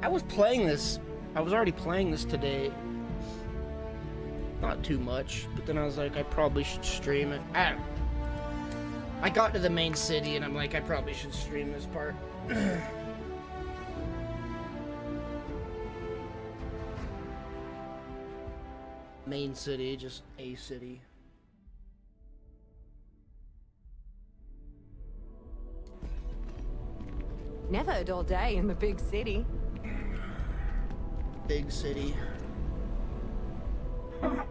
I was playing this. I was already playing this today. Not too much, but then I was like, I probably should stream it. I got to the main city and I'm like, I probably should stream this part. Main city, just a city. Never a dull day in the big city. Big city. Huh.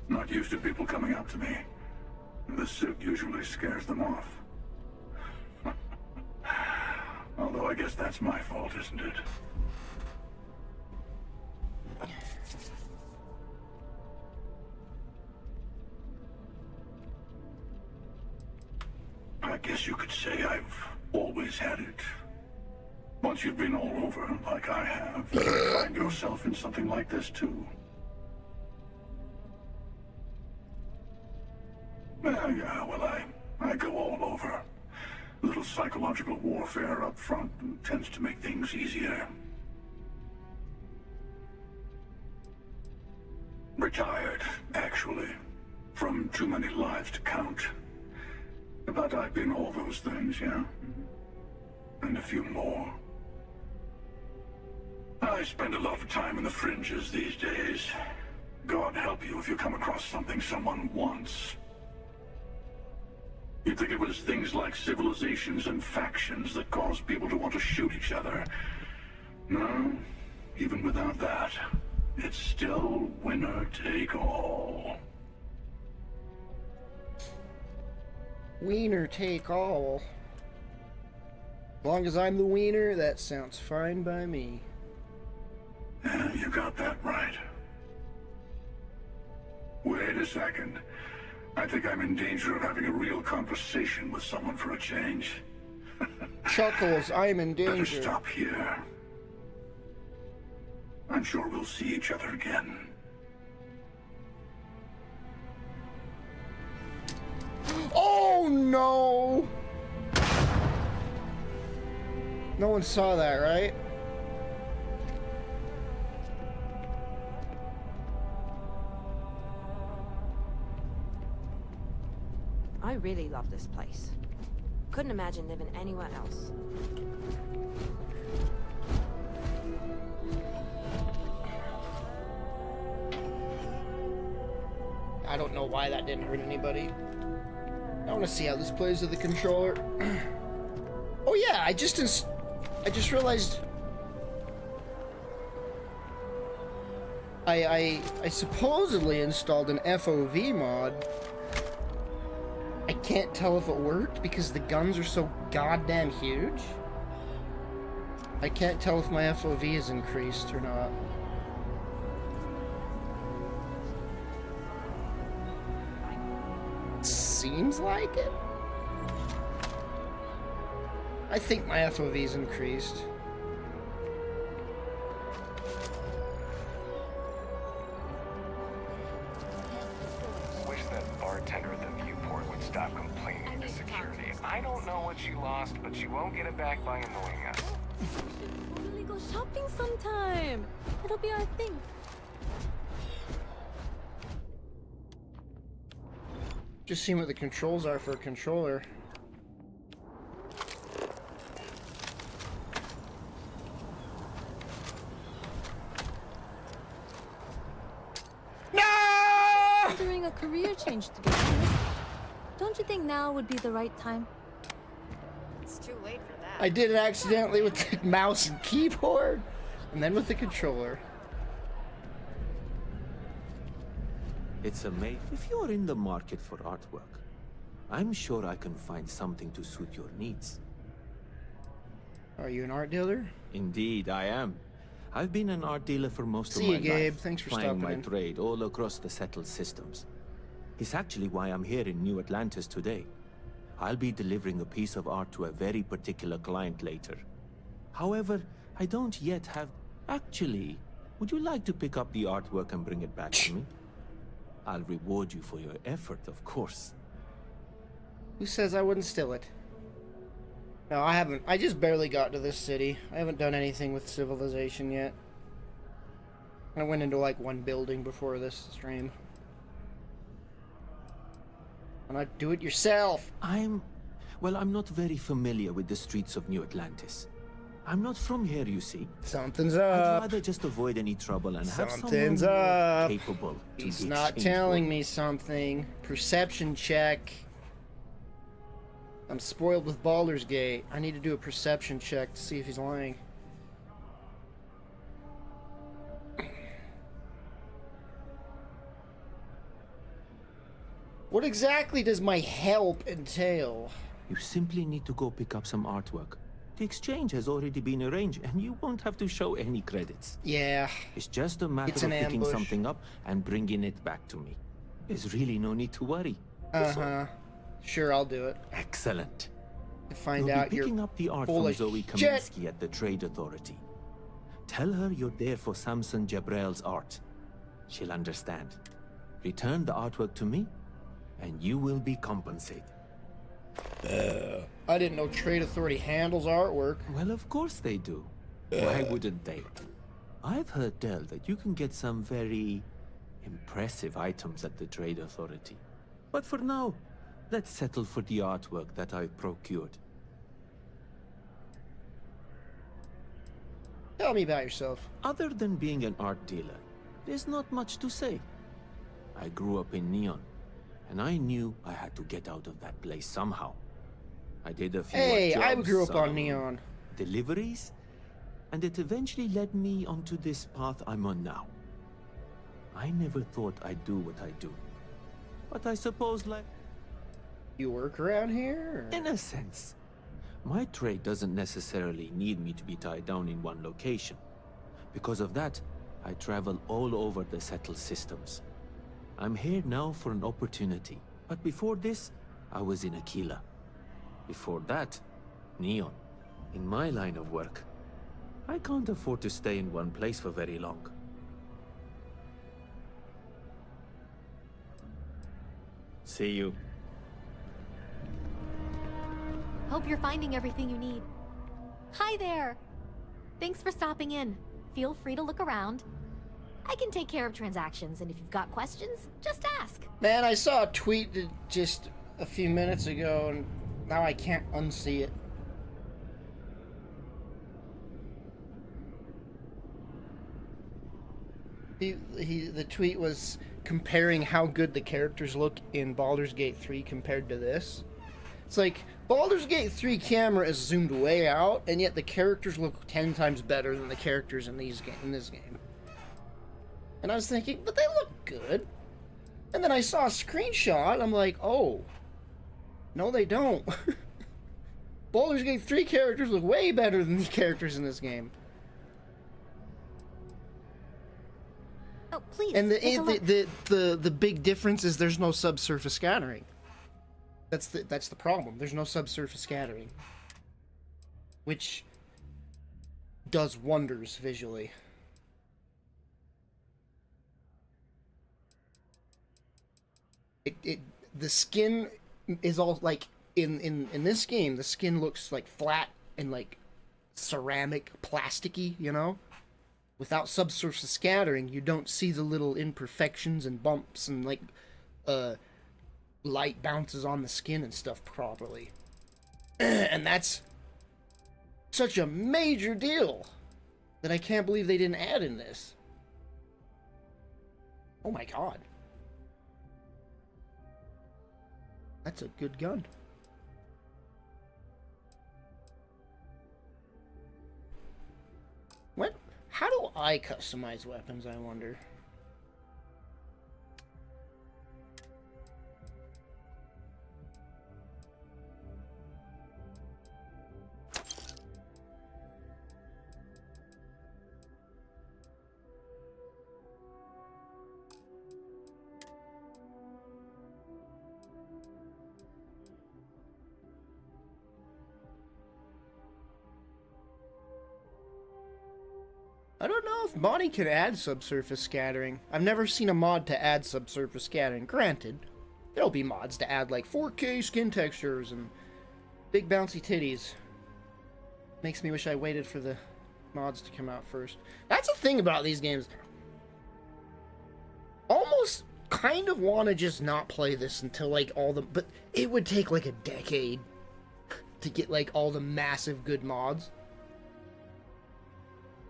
Not used to people coming up to me. The suit usually scares them off. Although I guess that's my fault, isn't it? I guess you could say I've always had it. Once you've been all over, like I have, you find yourself in something like this too. Yeah, well, I go all over. A little psychological warfare up front tends to make things easier. Retired, actually. From too many lives to count. But I've been all those things, yeah? And a few more. I spend a lot of time in the fringes these days. God help you if you come across something someone wants. You'd think it was things like civilizations and factions that cause people to want to shoot each other. No, even without that, it's still winner take all. Wiener take all. As long as I'm the wiener, that sounds fine by me. Yeah, you got that right. Wait a second. I think I'm in danger of having a real conversation with someone for a change. Chuckles, I'm in Better danger. stop here. I'm sure we'll see each other again. Oh no! No one saw that, right? I really love this place. Couldn't imagine living anywhere else. I don't know why that didn't hurt anybody. I want to see how this plays with the controller. Oh yeah, I just realized I supposedly installed an FOV mod. I can't tell if it worked because the guns are so goddamn huge. I can't tell if my FOV is increased or not. Seems like it. I think my FOV's increased. Wish that bartender at the viewport would stop complaining to security. I don't know what you lost, but you won't get it back by annoying us. We should totally go shopping sometime. It'll be our thing. Just seeing what the controls are for a controller. No! Considering a career change to be honest. Don't you think now would be the right time? It's too late for that. I did it accidentally with the mouse and keyboard, and then with the controller. It's amazing. If you're in the market for artwork, I'm sure I can find something to suit your needs. Are you an art dealer? Indeed, I am. I've been an art dealer for most of See my you, Gabe. life, Thanks for plying stopping my in. trade all across the settled systems. It's actually why I'm here in New Atlantis today. I'll be delivering a piece of art to a very particular client later. However, I don't yet have... Actually, would you like to pick up the artwork and bring it back to me? I'll reward you for your effort, of course. Who says I wouldn't steal it? No, I haven't. I just barely got to this city. I haven't done anything with civilization yet. I went into like one building before this stream. Why not do it yourself? Well, I'm not very familiar with the streets of New Atlantis. I'm not from here, you see. Something's I'd up. rather just avoid any trouble and have Something's someone more up. capable to He's be not exchanged telling for. me something. Perception check. I'm spoiled with Baldur's Gate. I need to do a perception check to see if he's lying. What exactly does my help entail? You simply need to go pick up some artwork. The exchange has already been arranged, and you won't have to show any credits. Yeah. It's just a matter It's of an picking ambush. something up and bringing it back to me. There's really no need to worry. That's all. Uh-huh. Sure, I'll do it. Excellent. To find You'll out be you're picking up the art full from of Zoe shit. Kaminsky at the Trade Authority. Tell her you're there for Samson Jabrel's art. She'll understand. Return the artwork to me, and you will be compensated. I didn't know Trade Authority handles artwork. Well, of course they do. Why wouldn't they? I've heard tell that you can get some very impressive items at the Trade Authority. But for now, let's settle for the artwork that I've procured. Tell me about yourself. Other than being an art dealer, there's not much to say. I grew up in Neon, and I knew I had to get out of that place somehow. I did a few Hey, odd I jobs, grew up on some Neon. deliveries, and it eventually led me onto this path I'm on now. I never thought I'd do what I do, but I suppose like... You work around here? Or? In a sense. My trade doesn't necessarily need me to be tied down in one location. Because of that, I travel all over the settled systems. I'm here now for an opportunity, but before this, I was in Aquila. Before that, Neon. In my line of work, I can't afford to stay in one place for very long. See you. Hope you're finding everything you need. Hi there! Thanks for stopping in. Feel free to look around. I can take care of transactions, and if you've got questions, just ask. Man, I saw a tweet just a few minutes ago, and now I can't unsee it. The tweet was comparing how good the characters look in Baldur's Gate 3 compared to this. It's like, Baldur's Gate 3 camera is zoomed way out, and yet the characters look 10 times better than the characters in this game. And I was thinking, but they look good. And then I saw a screenshot, I'm like, oh, no they don't. Baldur's Gate 3 characters look way better than the characters in this game. Oh, please. And take a look. the big difference is there's no subsurface scattering. That's the problem. There's no subsurface scattering, which does wonders visually. The skin is all like in this game. The skin looks like flat and like ceramic, plasticky, you know. Without subsurface scattering, you don't see the little imperfections and bumps and like light bounces on the skin and stuff properly. And that's such a major deal that I can't believe they didn't add in this. Oh my god. That's a good gun. What? How do I customize weapons, I wonder? I don't know if modding can add subsurface scattering. I've never seen a mod to add subsurface scattering. Granted, there'll be mods to add like 4K skin textures and big bouncy titties. Makes me wish I waited for the mods to come out first. That's the thing about these games. Almost kind of want to just not play this until like all the... But it would take like a decade to get like all the massive good mods.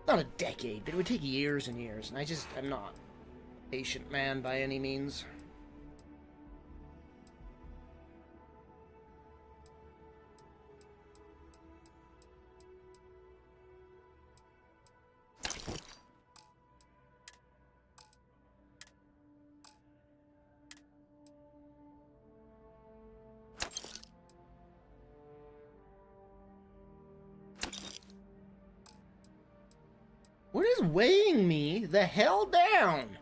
Not a decade, but it would take years and years. And I'm not a patient man by any means. What is weighing me the hell down?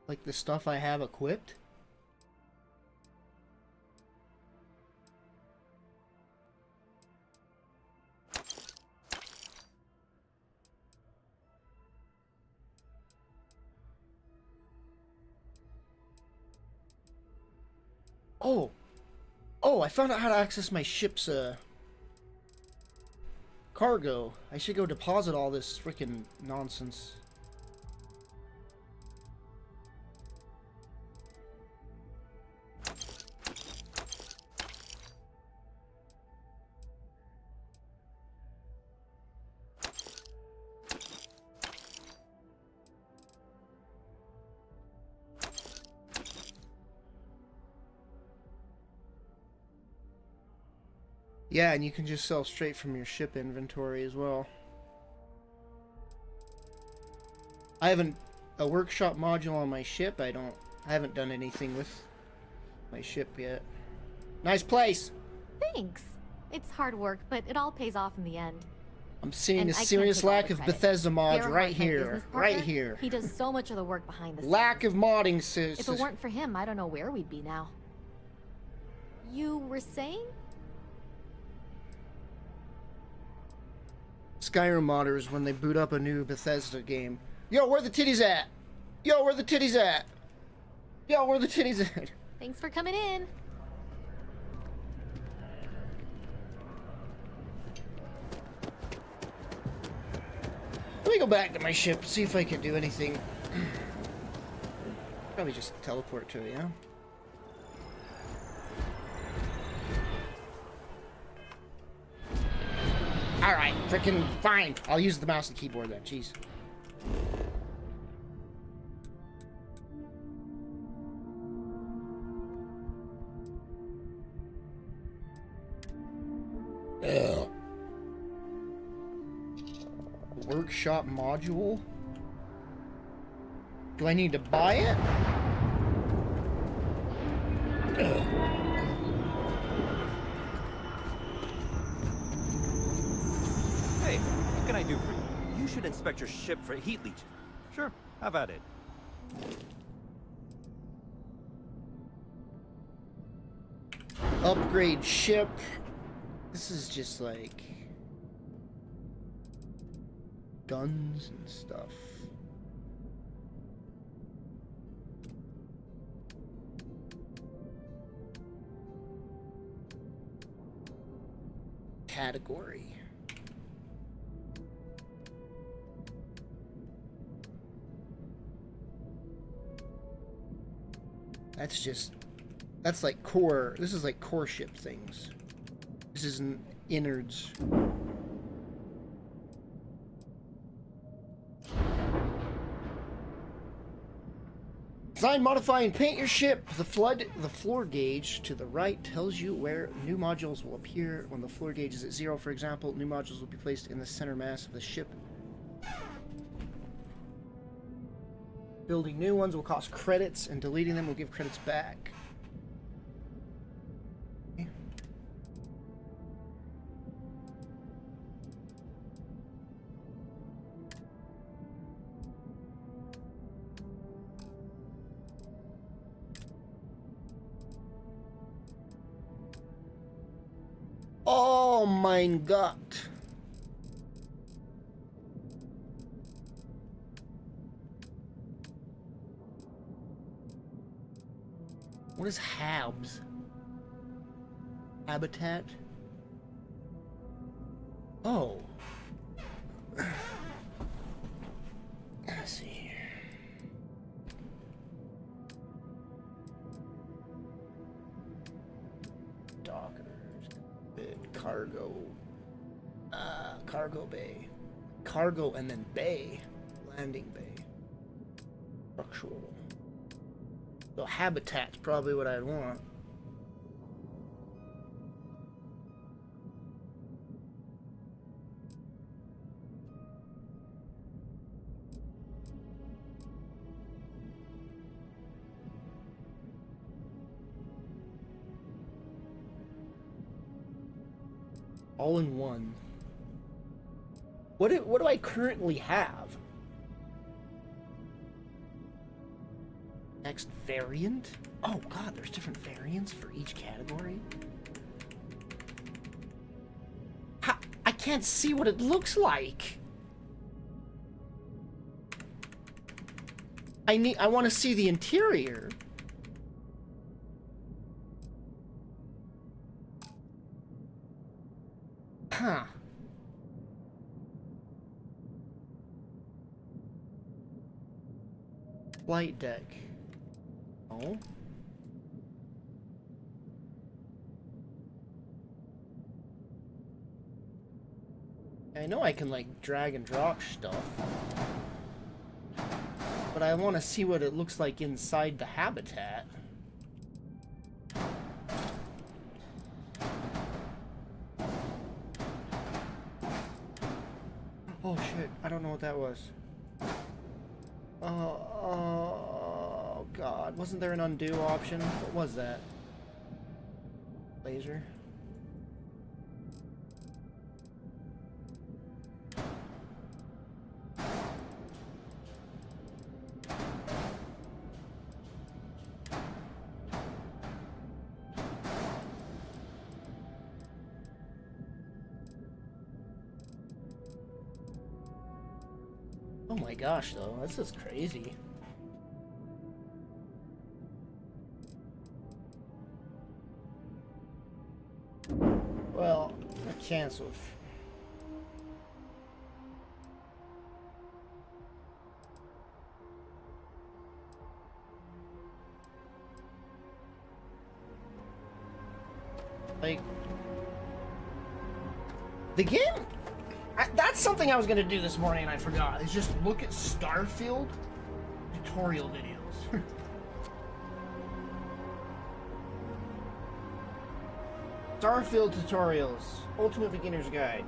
Like the stuff I have equipped? Oh, I found out how to access my ship's, cargo. I should go deposit all this freaking nonsense. Yeah, and you can just sell straight from your ship inventory as well. I haven't a workshop module on my ship. I haven't done anything with my ship yet. Nice place. Thanks. It's hard work, but it all pays off in the end. I'm seeing And a I can't serious take all lack the of credit. Bethesda mods Gerhard, right my here. business Right partner, here. He does so much of the work behind the scenes. Lack of modding If it weren't for him, I don't know where we'd be now. You were saying? Skyrim modders when they boot up a new Bethesda game. Yo, where the titties at? Yo, where the titties at? Yo, where the titties at? Thanks for coming in. Let me go back to my ship, see if I can do anything. Probably just teleport to it, yeah? Alright, freaking fine. I'll use the mouse and keyboard then, jeez. Ugh. Workshop module? Do I need to buy it? Ugh. Hey, what can I do for you? You should inspect your ship for heat leaching. Sure, have at it. Upgrade ship. This is just like guns and stuff. Category. That's like core. This is like core ship things. This isn't innards. Design, modify, and paint your ship. The floor gauge to the right tells you where new modules will appear. When the floor gauge is at 0, for example, new modules will be placed in the center mass of the ship. Building new ones will cost credits, and deleting them will give credits back. Oh mein Gott. What is HABs? Habitat? Oh. Let's see here. Dockers. Cargo. Cargo bay. Cargo and then bay. Landing bay. Structural. So habitat's probably what I'd want. All in one. What do I currently have? Next variant? Oh god, there's different variants for each category? I can't see what it looks like. I want to see the interior. Huh. Flight deck. Oh. I know I can like drag and drop stuff. But I want to see what it looks like inside the habitat. Oh shit, I don't know what that was. Oh god, wasn't there an undo option? What was that? Laser? Oh my gosh, though, this is crazy. Well, I canceled. Like, the game. That's something I was gonna do this morning and I forgot. Is just look at Starfield tutorial videos. Starfield tutorials, Ultimate Beginner's Guide.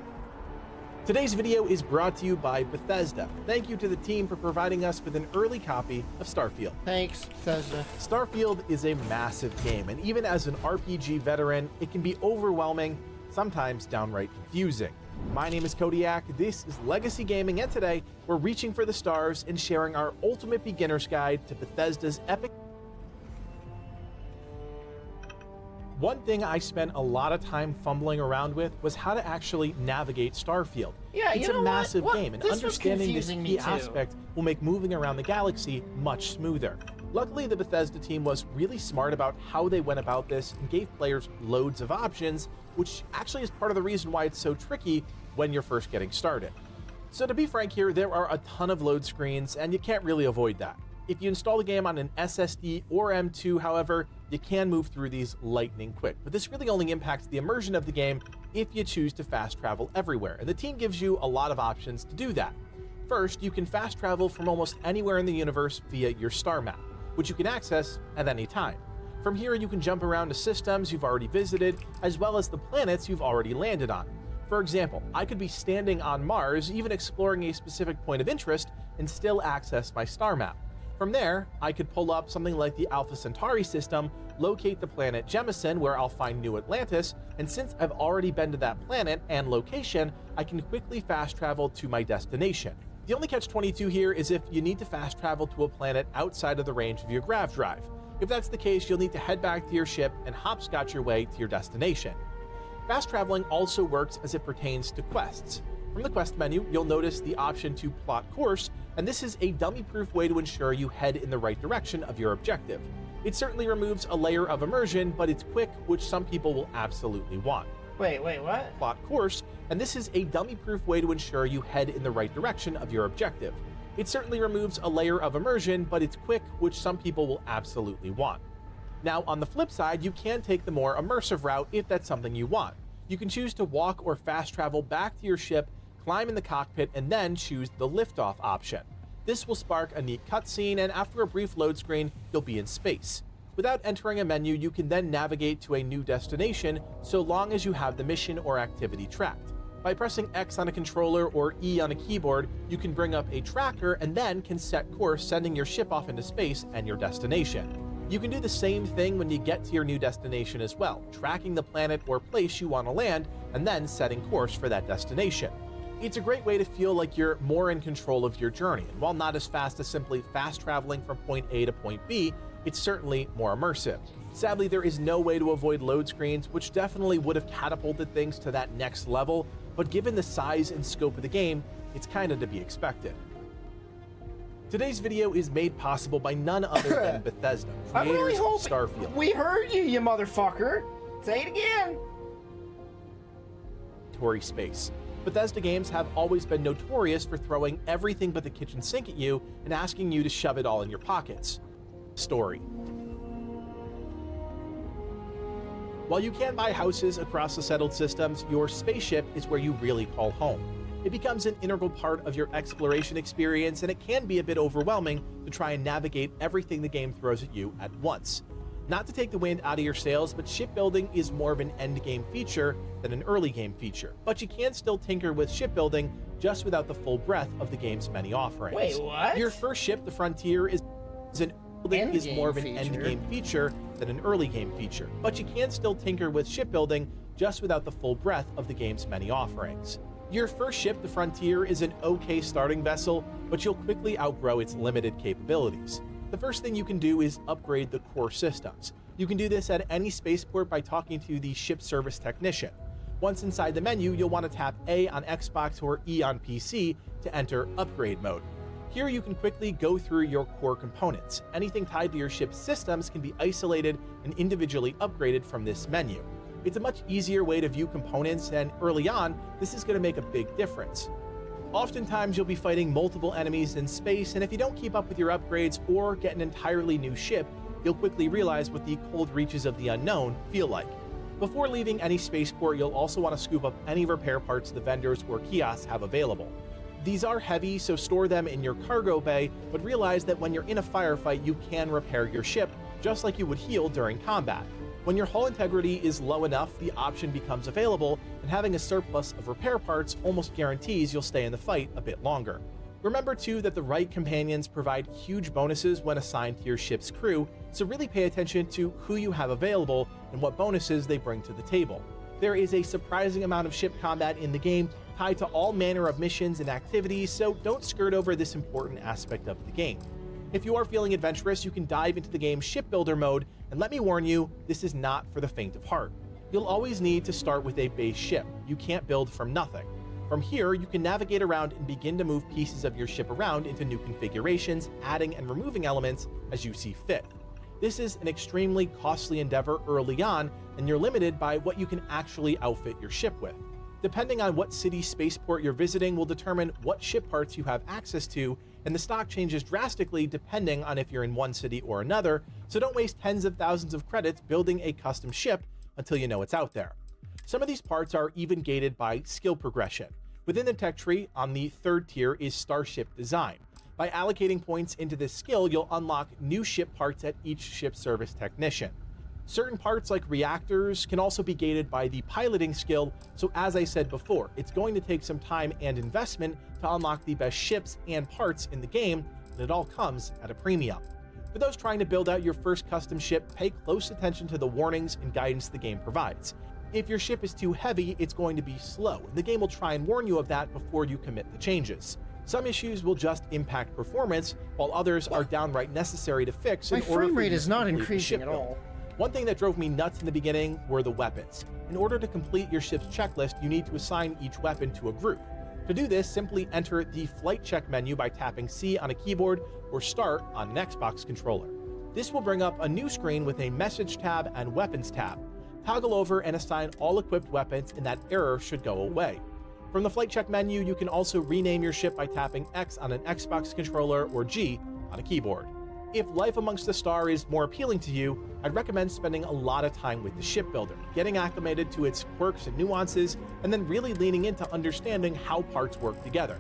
Today's video is brought to you by Bethesda. Thank you to the team for providing us with an early copy of Starfield. Thanks, Bethesda. Starfield is a massive game, and even as an RPG veteran, it can be overwhelming, sometimes downright confusing. My name is Kodiak, this is Legacy Gaming, and today we're reaching for the stars and sharing our Ultimate Beginner's Guide to Bethesda's epic. One thing I spent a lot of time fumbling around with was how to actually navigate Starfield. Yeah, it's you know a massive what? game, and This was understanding this confusing me key too. aspect will make moving around the galaxy much smoother. Luckily, the Bethesda team was really smart about how they went about this and gave players loads of options, which actually is part of the reason why it's so tricky when you're first getting started. So to be frank here, there are a ton of load screens, and you can't really avoid that. If you install the game on an SSD or M2, however, you can move through these lightning quick, but this really only impacts the immersion of the game if you choose to fast travel everywhere, and the team gives you a lot of options to do that. First, you can fast travel from almost anywhere in the universe via your star map, which you can access at any time. From here, you can jump around to systems you've already visited, as well as the planets you've already landed on. For example, I could be standing on Mars, even exploring a specific point of interest, and still access my star map. From there, I could pull up something like the Alpha Centauri system, locate the planet Jemison, where I'll find New Atlantis, and since I've already been to that planet and location, I can quickly fast travel to my destination. The only catch-22 here is if you need to fast travel to a planet outside of the range of your grav drive. If that's the case, you'll need to head back to your ship and hopscotch your way to your destination. Fast traveling also works as it pertains to quests. From the quest menu, you'll notice the option to plot course, and this is a dummy-proof way to ensure you head in the right direction of your objective. It certainly removes a layer of immersion, but it's quick, which some people will absolutely want. Wait, what? Plot course, and this is a dummy-proof way to ensure you head in the right direction of your objective. It certainly removes a layer of immersion, but it's quick, which some people will absolutely want. Now, on the flip side, you can take the more immersive route if that's something you want. You can choose to walk or fast travel back to your ship, climb in the cockpit, and then choose the liftoff option. This will spark a neat cutscene, and after a brief load screen, you'll be in space. Without entering a menu, you can then navigate to a new destination so long as you have the mission or activity tracked. By pressing X on a controller or E on a keyboard, you can bring up a tracker and then can set course, sending your ship off into space and your destination. You can do the same thing when you get to your new destination as well, tracking the planet or place you want to land and then setting course for that destination. It's a great way to feel like you're more in control of your journey, and while not as fast as simply fast traveling from point A to point B, it's certainly more immersive. Sadly, there is no way to avoid load screens, which definitely would have catapulted things to that next level, but given the size and scope of the game, it's kinda to be expected. Today's video is made possible by none other than Bethesda, creators of Starfield. We heard you, you motherfucker! Say it again! Tory space. Bethesda games have always been notorious for throwing everything but the kitchen sink at you and asking you to shove it all in your pockets. Story. While you can buy houses across the settled systems, your spaceship is where you really call home. It becomes an integral part of your exploration experience, and it can be a bit overwhelming to try and navigate everything the game throws at you at once. Not to take the wind out of your sails, but shipbuilding is more of an end-game feature than an early-game feature. But you can still tinker with shipbuilding just without the full breadth of the game's many offerings. Wait, what? Your first ship, the Frontier, is more of an end-game feature than an early-game feature. But you can still tinker with shipbuilding just without the full breadth of the game's many offerings. Your first ship, the Frontier, is an okay starting vessel, but you'll quickly outgrow its limited capabilities. The first thing you can do is upgrade the core systems. You can do this at any spaceport by talking to the ship service technician. Once inside the menu, you'll want to tap A on Xbox or E on PC to enter upgrade mode. Here you can quickly go through your core components. Anything tied to your ship's systems can be isolated and individually upgraded from this menu. It's a much easier way to view components, and early on, this is going to make a big difference. Oftentimes, you'll be fighting multiple enemies in space, and if you don't keep up with your upgrades or get an entirely new ship, you'll quickly realize what the cold reaches of the unknown feel like. Before leaving any spaceport, you'll also want to scoop up any repair parts the vendors or kiosks have available. These are heavy, so store them in your cargo bay, but realize that when you're in a firefight, you can repair your ship, just like you would heal during combat. When your hull integrity is low enough, the option becomes available, and having a surplus of repair parts almost guarantees you'll stay in the fight a bit longer. Remember too that the right companions provide huge bonuses when assigned to your ship's crew, so really pay attention to who you have available and what bonuses they bring to the table. There is a surprising amount of ship combat in the game, tied to all manner of missions and activities, so don't skirt over this important aspect of the game. If you are feeling adventurous, you can dive into the game's shipbuilder mode, and let me warn you, this is not for the faint of heart. You'll always need to start with a base ship. You can't build from nothing. From here, you can navigate around and begin to move pieces of your ship around into new configurations, adding and removing elements as you see fit. This is an extremely costly endeavor early on, and you're limited by what you can actually outfit your ship with. Depending on what city spaceport you're visiting will determine what ship parts you have access to, and the stock changes drastically depending on if you're in one city or another, so don't waste tens of thousands of credits building a custom ship until you know it's out there. Some of these parts are even gated by skill progression. Within the tech tree, on the third tier is Starship Design. By allocating points into this skill, you'll unlock new ship parts at each ship service technician. Certain parts like reactors can also be gated by the piloting skill, so as I said before, it's going to take some time and investment to unlock the best ships and parts in the game, and it all comes at a premium. For those trying to build out your first custom ship, pay close attention to the warnings and guidance the game provides. If your ship is too heavy, it's going to be slow, and the game will try and warn you of that before you commit the changes. Some issues will just impact performance, while others are downright necessary to fix in order for you to complete the ship build. One thing that drove me nuts in the beginning were the weapons. In order to complete your ship's checklist, you need to assign each weapon to a group. To do this, simply enter the flight check menu by tapping C on a keyboard or Start on an Xbox controller. This will bring up a new screen with a message tab and weapons tab. Toggle over and assign all equipped weapons, and that error should go away. From the flight check menu, you can also rename your ship by tapping X on an Xbox controller or G on a keyboard. If Life Amongst the Stars is more appealing to you, I'd recommend spending a lot of time with the shipbuilder, getting acclimated to its quirks and nuances, and then really leaning into understanding how parts work together.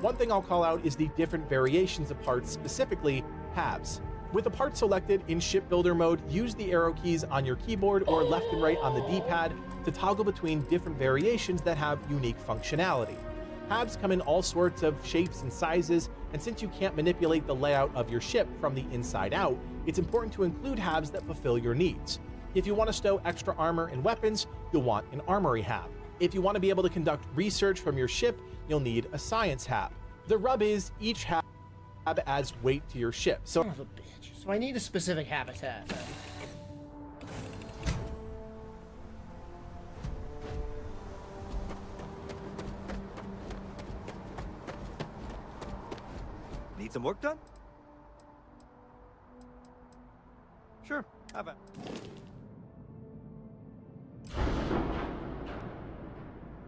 One thing I'll call out is the different variations of parts, specifically halves. With a part selected in shipbuilder mode, use the arrow keys on your keyboard or left and right on the D-pad to toggle between different variations that have unique functionality. Halves come in all sorts of shapes and sizes, and since you can't manipulate the layout of your ship from the inside out, it's important to include halves that fulfill your needs. If you want to stow extra armor and weapons, you'll want an armory half. If you want to be able to conduct research from your ship, you'll need a science half. The rub is each half adds weight to your ship. Son of a bitch. So I need a specific habitat then. Need some work done? Sure, have it.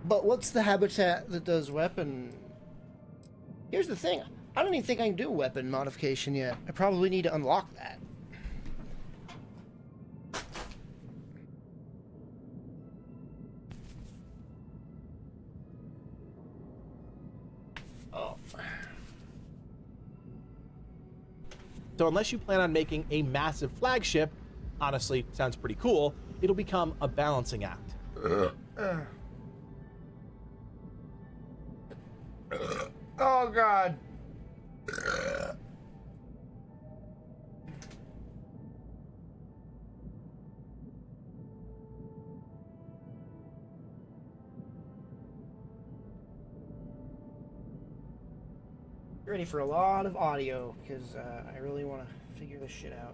But what's the habitat that does weapon? Here's the thing. I don't even think I can do weapon modification yet. I probably need to unlock that. So unless you plan on making a massive flagship, honestly, sounds pretty cool, it'll become a balancing act. Oh God. Ready for a lot of audio because I really want to figure this shit out.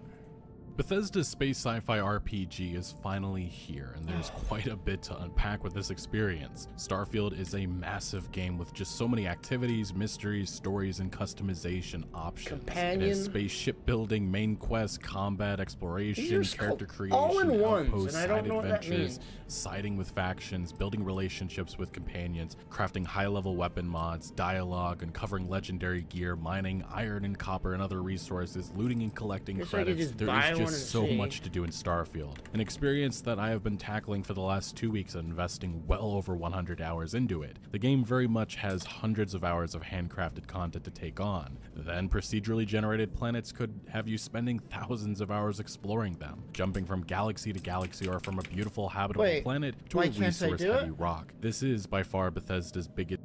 Bethesda's space sci-fi RPG is finally here, and there's quite a bit to unpack with this experience. Starfield is a massive game with just so many activities, mysteries, stories, and customization options. Companion. It has space shipbuilding, main quest, combat, exploration, These are character creation, all in ones, outposts, and I don't side know what that adventures, means. siding with factions, building relationships with companions, crafting high-level weapon mods, dialogue, uncovering legendary gear, mining iron and copper and other resources, looting and collecting Guess I could credits. just There buy is one just and so see. much to do in Starfield, an experience that I have been tackling for the last 2 weeks and investing well over 100 hours into it. The game very much has hundreds of hours of handcrafted content to take on. Then procedurally generated planets could have you spending thousands of hours exploring them, jumping from galaxy to galaxy or from a beautiful habitable Wait, planet to why a can't I resource do heavy it? rock. This is by far Bethesda's biggest.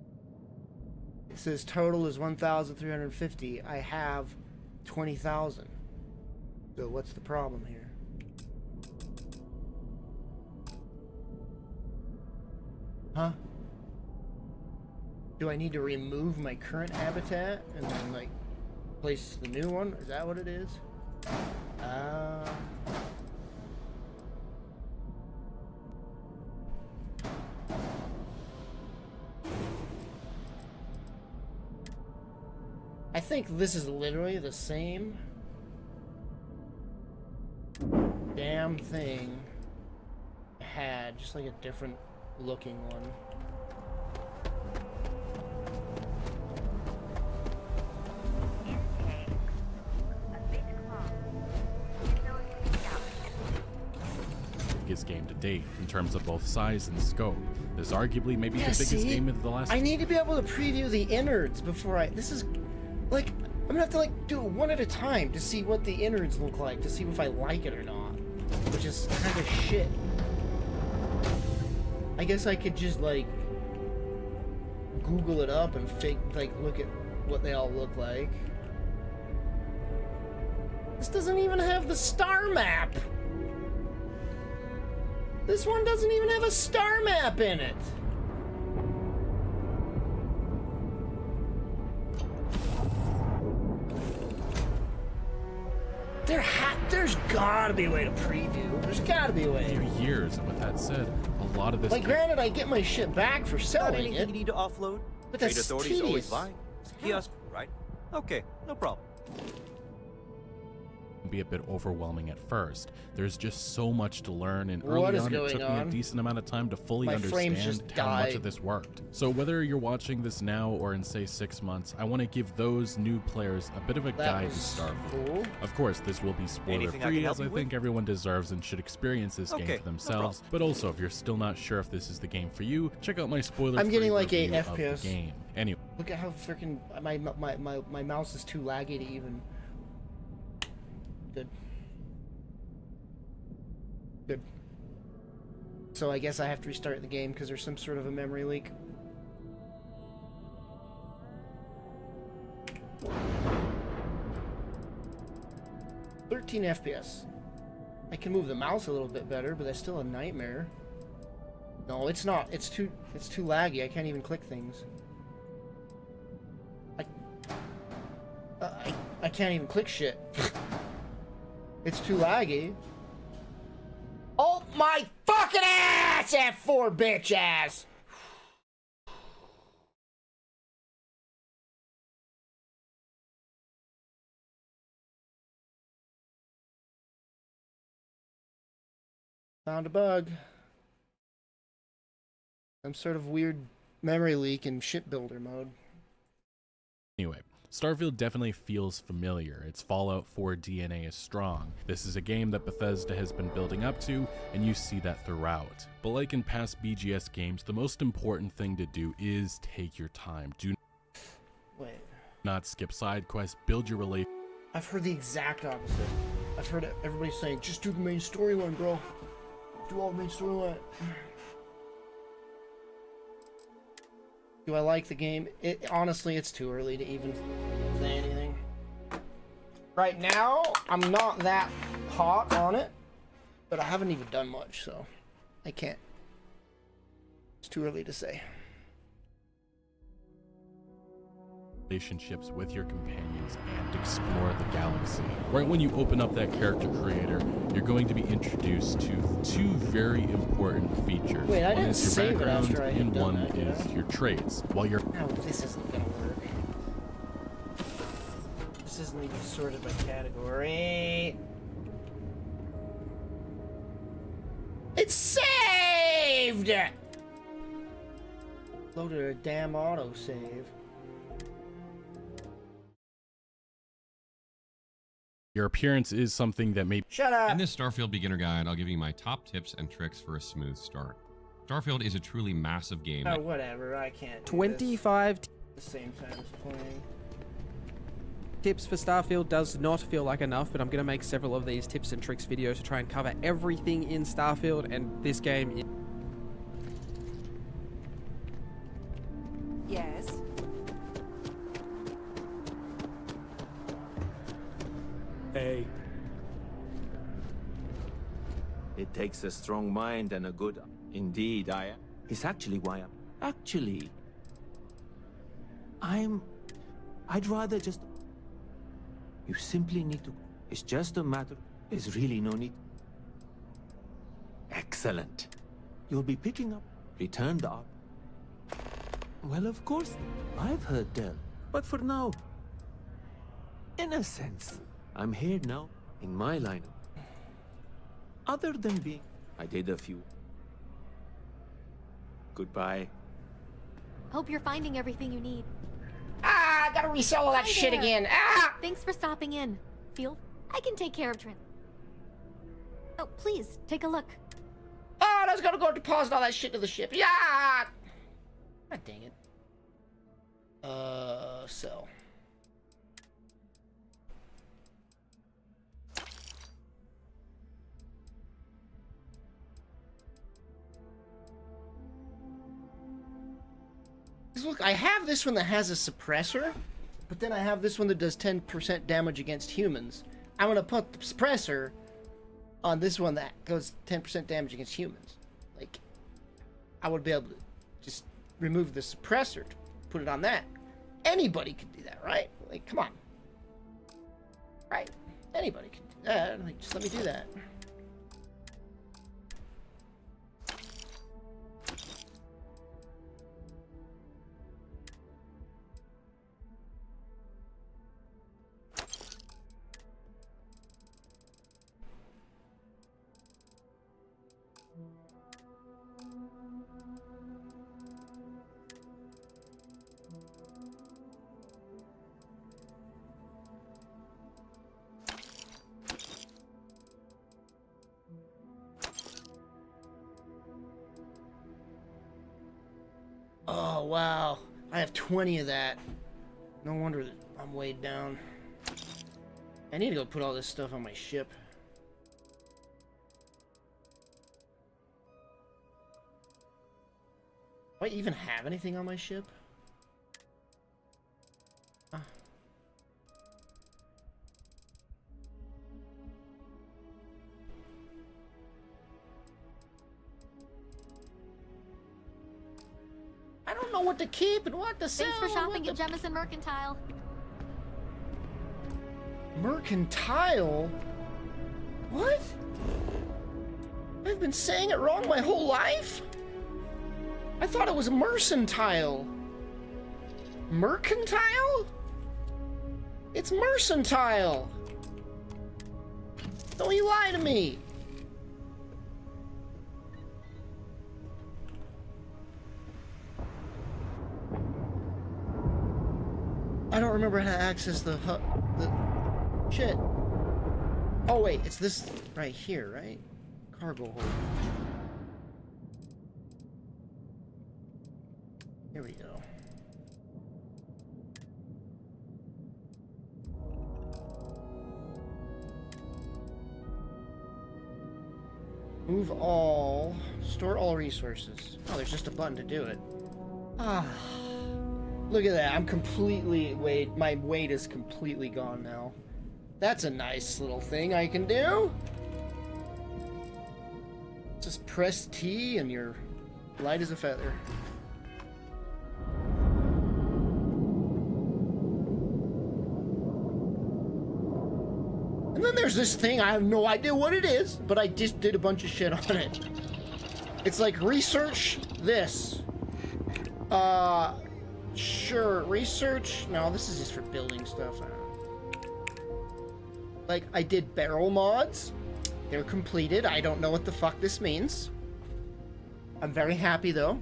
It says total is 1,350. I have 20,000. So what's the problem here? Huh? Do I need to remove my current habitat and then like place the new one? Is that what it is? I think this is literally the same damn thing I had, just like a different looking one. Biggest game to date in terms of both size and scope. This is arguably maybe Yeah, the biggest see? game of the last. I need to be able to preview the innards before I. This is like I'm gonna have to like do it one at a time to see what the innards look like, to see if I like it or not, which is kind of shit. I guess I could just like Google it up and look at what they all look like. This doesn't even have the star map. This one doesn't even have a star map in it. There There's gotta be a way to preview. There's gotta be a way. For years, and with that said, a lot of this... Like, granted, I get my shit back for Not selling anything it. you need to offload? But Trade that's authorities always tedious. buy. Kiosk, right? Okay, no problem. Be a bit overwhelming at first. There's just so much to learn, and What early is on it going took me on? a decent amount of time to fully My frames just understand how much died. of this worked. So whether you're watching this now or in say 6 months, I want to give those new players a bit of a guide to Starfield. Cool. Of course, this will be spoiler Anything I free, can help as I you with? think everyone deserves and should experience this game Okay, for no themselves. problem. But also, if you're still not sure if this is the game for you, check out my spoiler I'm getting like 8 review of the FPS. game. Anyway, Look at how freaking my mouse is too laggy to even. Good. Good. So I guess I have to restart the game because there's some sort of a memory leak. "13 FPS. I can move the mouse a little bit better, but that's still a nightmare. No, it's not. It's too laggy. I can't even click things. I can't even click shit. It's too laggy. Oh my fucking ass, F4 bitch ass! Found a bug. Some sort of weird memory leak in shipbuilder mode. Anyway, Starfield definitely feels familiar. Its Fallout 4 DNA is strong. This is a game that Bethesda has been building up to, and you see that throughout. But like in past BGS games, the most important thing to do is take your time. Do not skip side quests, build your relationship. I've heard the exact opposite. I've heard everybody saying, just do the main storyline, bro. Do all the main storyline. Do I like the game? Honestly, it's too early to even say anything. Right now, I'm not that hot on it, but I haven't even done much, so I can't. It's too early to say. Relationships with your companions and explore the galaxy. Right when you open up that character creator, you're going to be introduced to two very important features. Wait, I one didn't is your save it background after I had and done one that, did is I? your traits. While you're No, this isn't gonna work. This isn't even sorted by category. It's saved! Loaded a damn autosave. your appearance is something that may Shut up! In this Starfield beginner guide, I'll give you my top tips and tricks for a smooth start. Starfield is a truly massive game. Oh, whatever, I can't do 25 this at the same time as playing. tips for Starfield does not feel like enough, but I'm going to make several of these tips and tricks videos to try and cover everything in Starfield, and this game... Yes. Hey. It takes a strong mind and a good... Indeed, It's actually why I'd rather just... You simply need to... It's just a matter... There's really no need... Excellent. You'll be picking up... Return the op... Well, of course, I've heard tell. But for now... In a sense, I'm here now, in my lineup. Other than being... I did a few. Goodbye. Hope you're finding everything you need. Ah, I gotta resell all that Hi shit there. again. Ah! Thanks for stopping in. I can take care of Oh, please, take a look. Oh, I was gonna go deposit all that shit to the ship. Yeah! God dang it. Sell. Look, I have this one that has a suppressor, but then I have this one that does 10% damage against humans. I'm gonna put the suppressor on this one that goes 10% damage against humans. Like, I would be able to just remove the suppressor to put it on that. Anybody could do that, right? Like, come on. Right? Anybody could do like, just let me do that. Oh, wow. I have 20 of that. No wonder that I'm weighed down. I need to go put all this stuff on my ship. Do I even have anything on my ship? Ah. I don't know what to keep and what to sell. Thanks for shopping at Jemison Mercantile. Mercantile? What? I've been saying it wrong my whole life? I thought it was mercantile. Mercantile? It's mercantile. Don't you lie to me. I don't remember how to access the shit. Oh wait, it's this right here, right? Cargo hold. Here we go. Move all. Store all resources. Oh, there's just a button to do it. Ah. Look at that. I'm completely weighed. My weight is completely gone now. That's a nice little thing I can do. Just press T and you're light as a feather. And then there's this thing, I have no idea what it is, but I just did a bunch of shit on it. It's like, research this. Sure, research. No, this is just for building stuff. Like, I did barrel mods. They're completed. I don't know what the fuck this means. I'm very happy, though.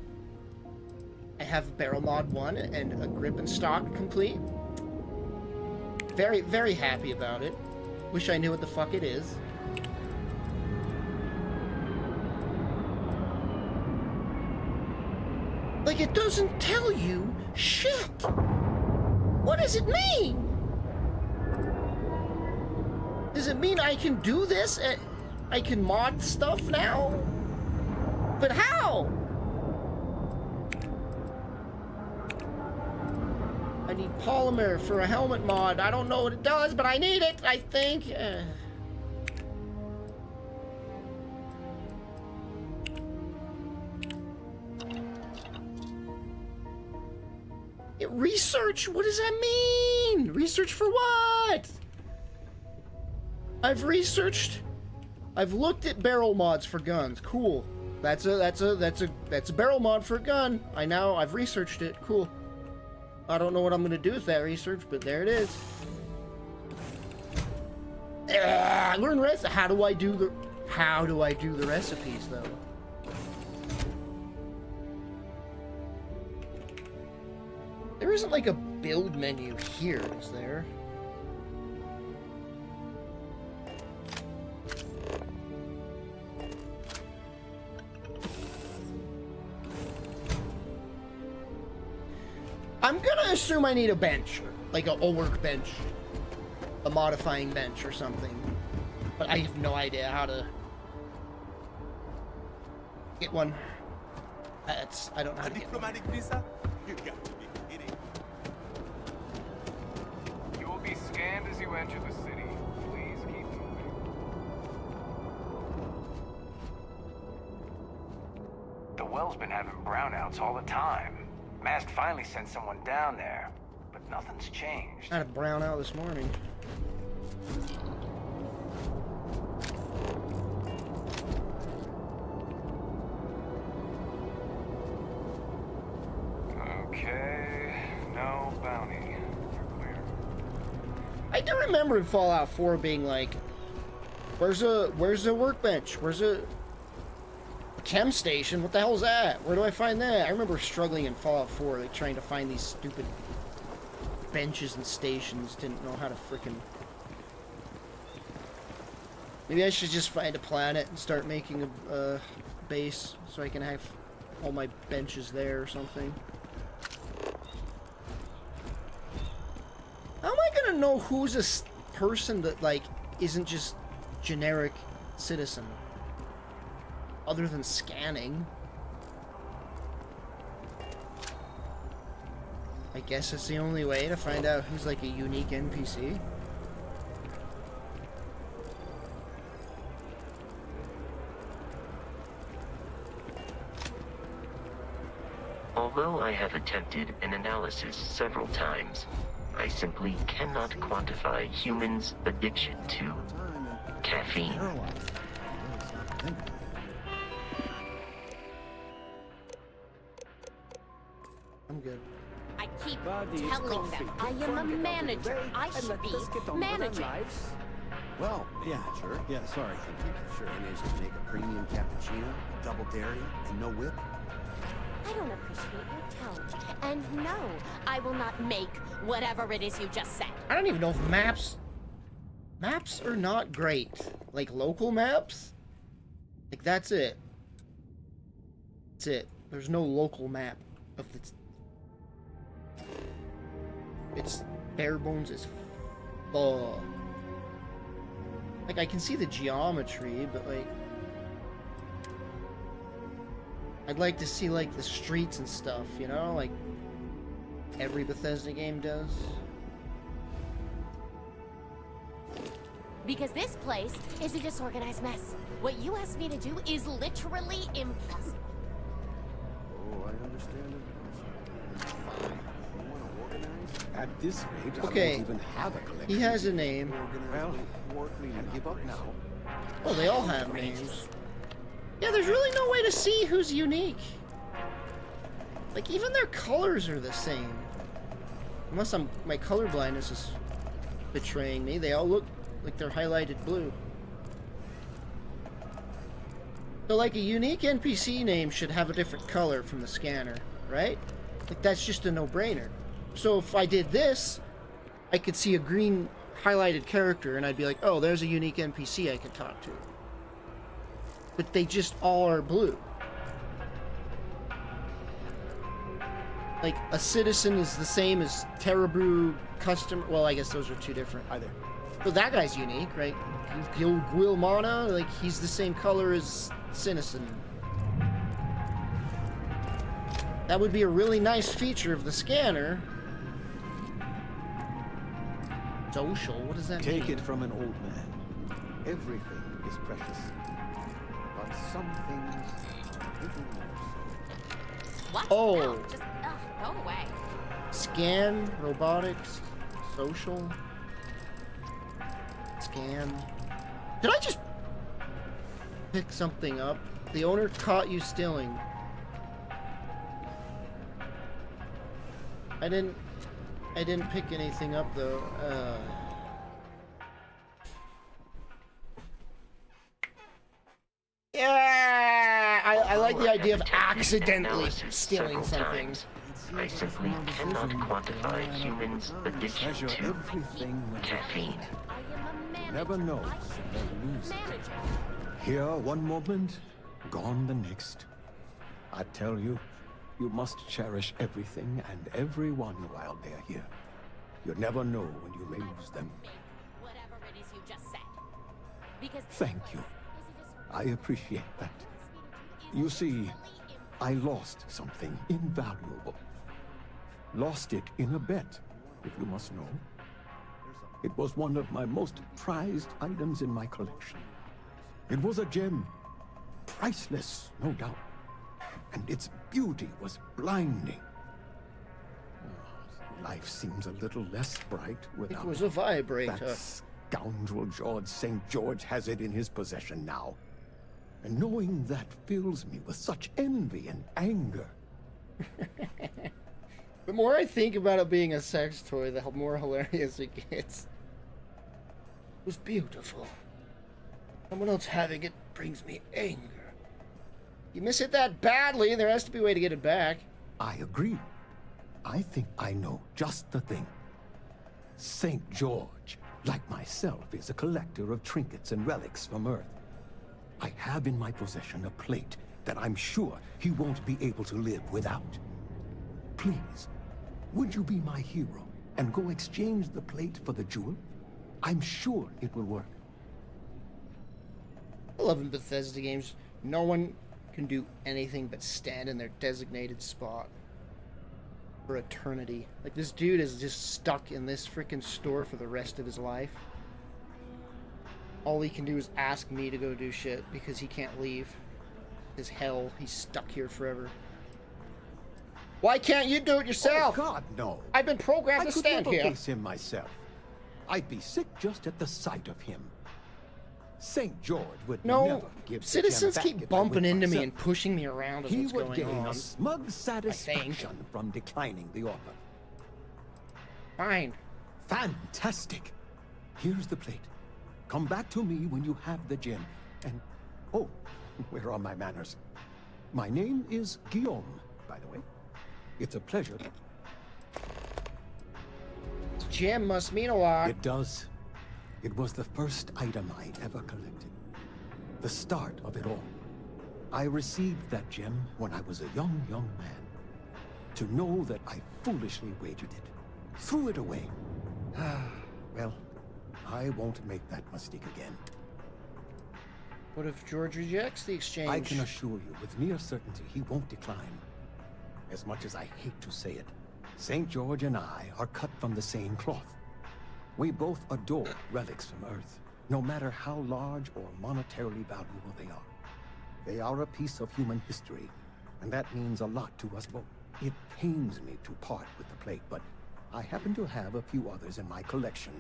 I have barrel mod 1 and a grip and stock complete. Very, very happy about it. Wish I knew what the fuck it is. Like, it doesn't tell you shit. What does it mean? Does it mean I can do this? I can mod stuff now? But how? I need polymer for a helmet mod. I don't know what it does, but I need it, I think. Research? What does that mean? Research for what? I've researched. I've looked at barrel mods for guns. Cool. That's a barrel mod for a gun. I've researched it. Cool. I don't know what I'm gonna do with that research, but there it is. Learn recipe. How do I do the recipes though? There isn't like a build menu here, is there? I'm gonna assume I need a bench, like a workbench, a modifying bench or something, but I have no idea how to get one. I don't know how to get one. Visa? You got to be kidding. You will be scanned as you enter the city. Please keep moving. The well's been having brownouts all the time. Mast finally sent someone down there, but nothing's changed. I had a brownout this morning. I do remember in Fallout 4 being like, where's a workbench? Where's a chem station? What the hell's that? Where do I find that? I remember struggling in Fallout 4, like trying to find these stupid benches and stations. Didn't know how to frickin'... Maybe I should just find a planet and start making a base so I can have all my benches there or something. How am I gonna know who's a person that, like, isn't just generic citizen? Other than scanning. I guess it's the only way to find out who's, like, a unique NPC. Although I have attempted an analysis several times, I simply cannot quantify humans' addiction to caffeine. I'm good. I keep telling them I am a manager. I should be managing. Well, yeah, sure. Yeah, sorry. Sure. And is to make a premium cappuccino, double dairy, and no whip. I don't appreciate your tone. And no, I will not make whatever it is you just said. I don't even know if maps are not great. Like local maps? Like that's it. That's it. There's no local map of this. It's bare bones as fuck. Like I can see the geometry, but like I'd like to see like the streets and stuff, you know, like every Bethesda game does. Because this place is a disorganized mess. What you asked me to do is literally impossible. Oh, I understand it. You want to organize? At this rate, Okay. I won't even have a collection. He has a name. Well, and give up now. Oh, they all have names. Yeah, there's really no way to see who's unique. Like, even their colors are the same. Unless my color blindness is betraying me. They all look like they're highlighted blue. So, like, a unique NPC name should have a different color from the scanner, right? Like, that's just a no-brainer. So if I did this, I could see a green highlighted character, and I'd be like, oh, there's a unique NPC I can talk to. But they just all are blue. Like, a citizen is the same as Terabrew customer. Well, I guess those are two different. Hi there. So that guy's unique, right? Guilmana, like, he's the same color as Citizen. That would be a really nice feature of the scanner. Social, what does that mean? Take it from an old man. Everything is precious. But some things a little more so. What? Oh. No, just go away. Scan, robotics, social. Scan. Did I just pick something up? The owner caught you stealing. I didn't pick anything up though. Yeah, I like the idea of accidentally stealing something. I simply cannot quantify humans' addiction to caffeine. Never know when they lose. Here one moment, gone the next. I tell you, you must cherish everything and everyone while they are here. You never know when you may lose them. Whatever it is you just said. Because Thank you. I appreciate that. You see, I lost something invaluable. Lost it in a bet, if you must know. It was one of my most prized items in my collection. It was a gem. Priceless, no doubt. And its beauty was blinding. Life seems a little less bright without It was a vibrator. That scoundrel George St. George has it in his possession now. And knowing that fills me with such envy and anger. The more I think about it being a sex toy, the more hilarious it gets. was beautiful. Someone else having it brings me anger. You miss it that badly, there has to be a way to get it back. I agree. I think I know just the thing. St. George, like myself, is a collector of trinkets and relics from Earth. I have in my possession a plate that I'm sure he won't be able to live without. Please, would you be my hero and go exchange the plate for the jewel? I'm sure it will work. I love in Bethesda games, no one can do anything but stand in their designated spot for eternity. Like, this dude is just stuck in this freaking store for the rest of his life. All he can do is ask me to go do shit because he can't leave. His hell, he's stuck here forever. Why can't you do it yourself? Oh God, no. I've been programmed to stand I here. could never face him myself. I'd be sick just at the sight of him. St. George would never give the citizens gem keep back if I bumping went into me myself. and pushing me around as He what's would going gain on. a smug satisfaction from declining the offer. Fine. Fantastic. Here's the plate. Come back to me when you have the gem. And, oh, where are my manners? My name is Guillaume, by the way. It's a pleasure. Gem must mean a lot. It does. It was the first item I ever collected. The start of it all. I received that gem when I was a young man. To know that I foolishly wagered it, threw it away. Well, I won't make that mistake again. What if George rejects the exchange? I can assure you with near certainty he won't decline. As much as I hate to say it, St. George and I are cut from the same cloth. We both adore relics from Earth, no matter how large or monetarily valuable they are. They are a piece of human history, and that means a lot to us both. It pains me to part with the plate, but I happen to have a few others in my collection,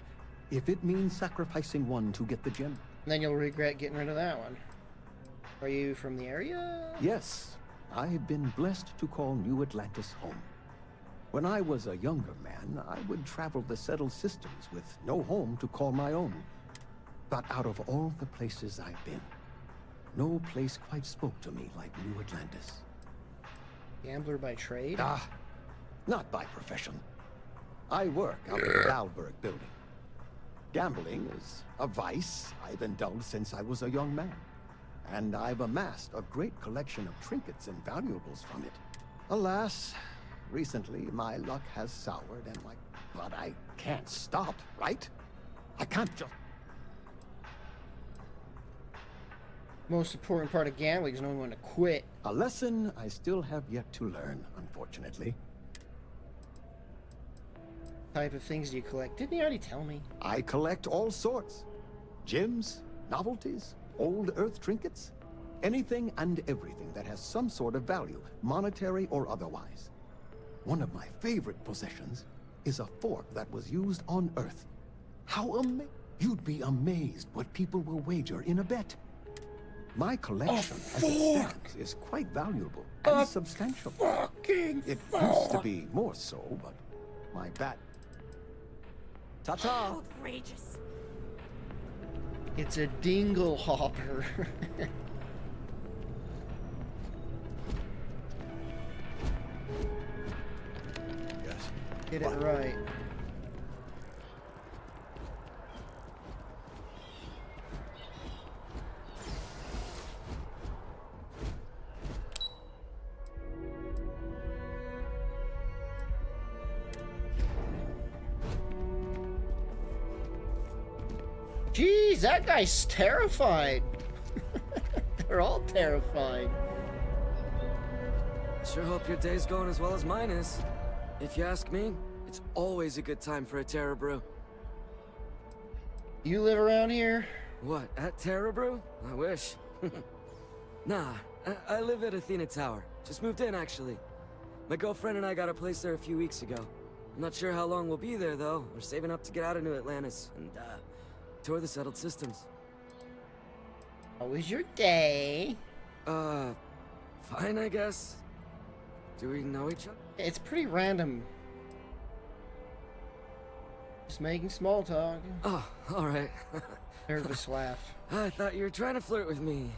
if it means sacrificing one to get the gem. Then you'll regret getting rid of that one. Are you from the area? Yes, I've been blessed to call New Atlantis home. When I was a younger man, I would travel the settled systems with no home to call my own. But out of all the places I've been, no place quite spoke to me like New Atlantis. Gambler by trade? Ah, not by profession. I work out of the Dalberg building. Gambling is a vice I've indulged since I was a young man. And I've amassed a great collection of trinkets and valuables from it. Alas, recently my luck has soured and but I can't stop, right? I can't just... Most important part of gambling is knowing when to quit. A lesson I still have yet to learn, unfortunately. Type of things do you collect? Didn't he already tell me? I collect all sorts. Gems, novelties, old Earth trinkets. Anything and everything that has some sort of value, monetary or otherwise. One of my favorite possessions is a fork that was used on Earth. You'd be amazed what people will wager in a bet. My collection, as it stands, is quite valuable and substantial. It used to be more so, but my bat... Ta-ta! Outrageous. It's a dingle hopper. Yes. Get it right. Jeez, that guy's terrified. They're all terrified. Sure hope your day's going as well as mine is. If you ask me, it's always a good time for a Terra Brew. You live around here? What, at Terra Brew? I wish. Nah, I live at Athena Tower. Just moved in, actually. My girlfriend and I got a place there a few weeks ago. I'm not sure how long we'll be there, though. We're saving up to get out of New Atlantis and, tour the settled systems. How was your day? Fine, I guess. Do we know each other? It's pretty random. Just making small talk. Oh, alright. Nervous laugh. I thought you were trying to flirt with me.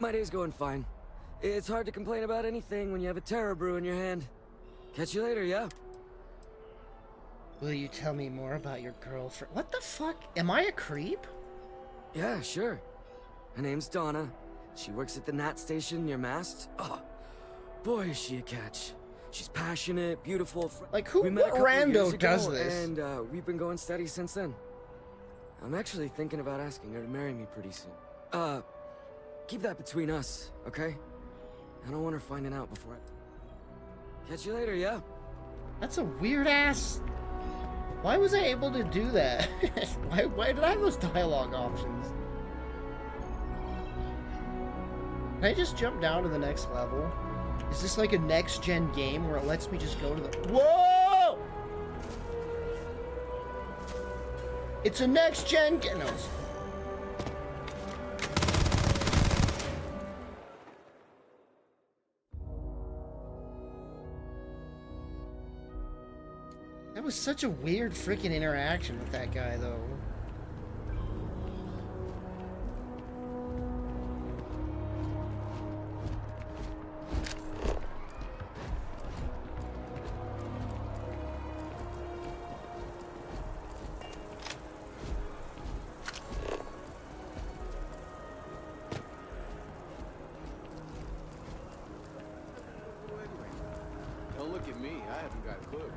My day's going fine. It's hard to complain about anything when you have a Terror Brew in your hand. Catch you later, yeah? Will you tell me more about your girlfriend? What the fuck? Am I a creep? Yeah, sure. Her name's Donna. She works at the Nat station near Mast. Oh, boy, is she a catch. She's passionate, beautiful. Like, who, we met what a couple of years rando ago, does this? And we've been going steady since then. I'm actually thinking about asking her to marry me pretty soon. Keep that between us, okay? I don't want her finding out before I... Catch you later, yeah? That's a weird ass... Why was I able to do that? why did I have those dialogue options? Can I just jump down to the next level? Is this like a next-gen game where it lets me just go to the... Whoa! It's a next-gen game. No, that was such a weird freaking interaction with that guy, though. Don't look at me. I haven't got a clue.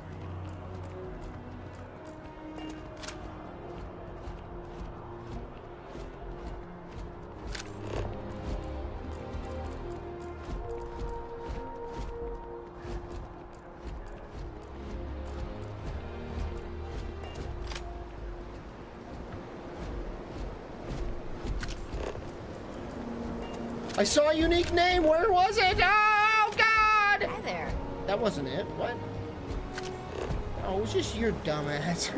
I saw a unique name. Where was it? Oh, God! Hi there. That wasn't it. What? Oh, it was just your dumbass.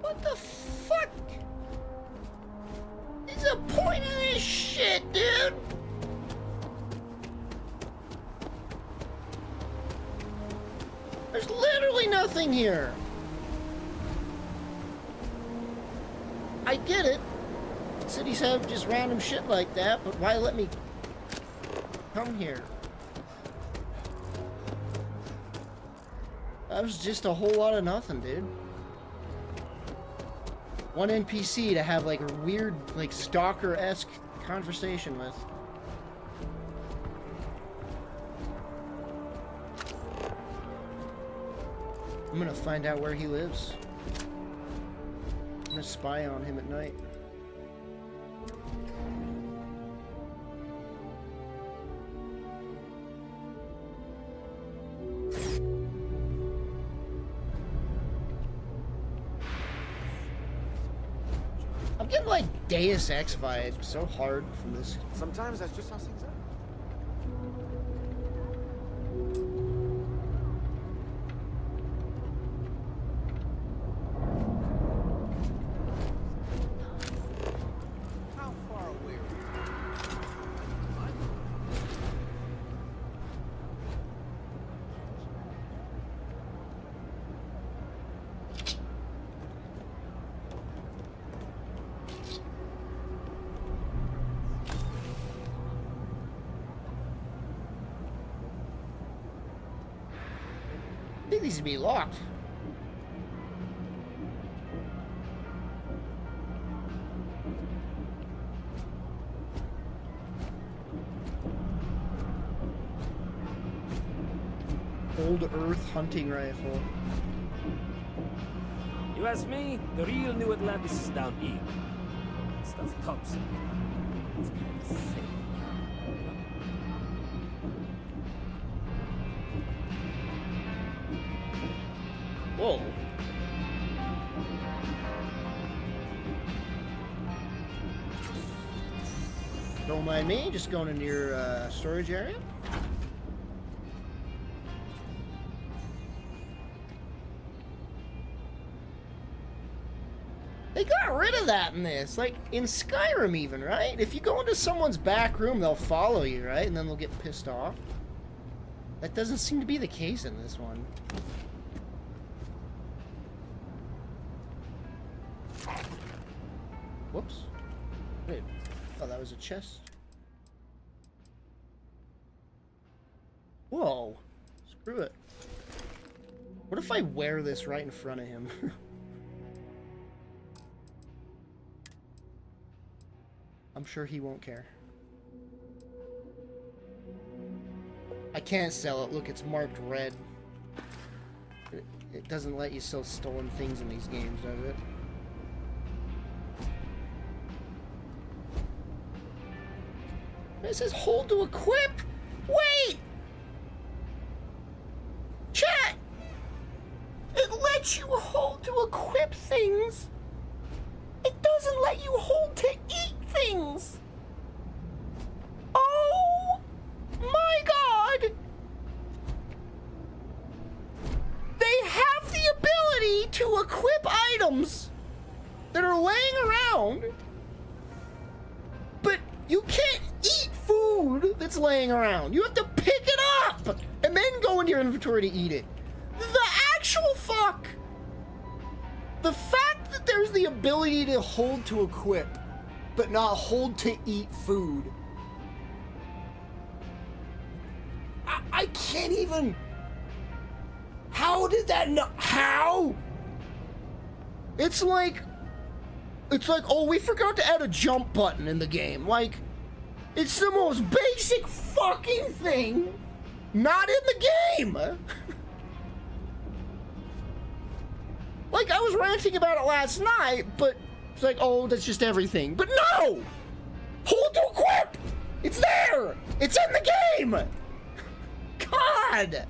What the fuck? Is the point of this shit, dude? There's literally nothing here. I get it. Cities have just random shit like that, but why let me come here? That was just a whole lot of nothing, dude. One NPC to have like a weird, like stalker-esque conversation with. I'm gonna find out where he lives. I'm gonna spy on him at night. I'm getting like Deus Ex vibes so hard from this. Sometimes that's just how things are. How far away are I think these would be locked. Old Earth hunting rifle. You ask me, the real New Atlantis is down here. Stuff tops. It's kind of sick. Whoa. Don't mind me, just going into your storage area. rid of that in this. Like, in Skyrim even, right? If you go into someone's back room, they'll follow you, right? And then they'll get pissed off. That doesn't seem to be the case in this one. Whoops. Wait. Oh, that was a chest. Whoa. Screw it. What if I wear this right in front of him? I'm sure he won't care. I can't sell it. Look, it's marked red. It doesn't let you sell stolen things in these games, does it? It says hold to equip. Wait! Chat! It lets you hold to equip things. It doesn't let you hold to eat things. Oh my god! They have the ability to equip items that are laying around, but you can't eat food that's laying around. You have to pick it up and then go into your inventory to eat it. The actual fuck! The fact that there's the ability to hold to equip, but not hold to eat food. I can't even... How did that not... How? It's like, oh, we forgot to add a jump button in the game. Like, it's the most basic fucking thing not in the game. Like, I was ranting about it last night, but it's like, oh, that's just everything. But no! Hold to equip! It's there! It's in the game! God!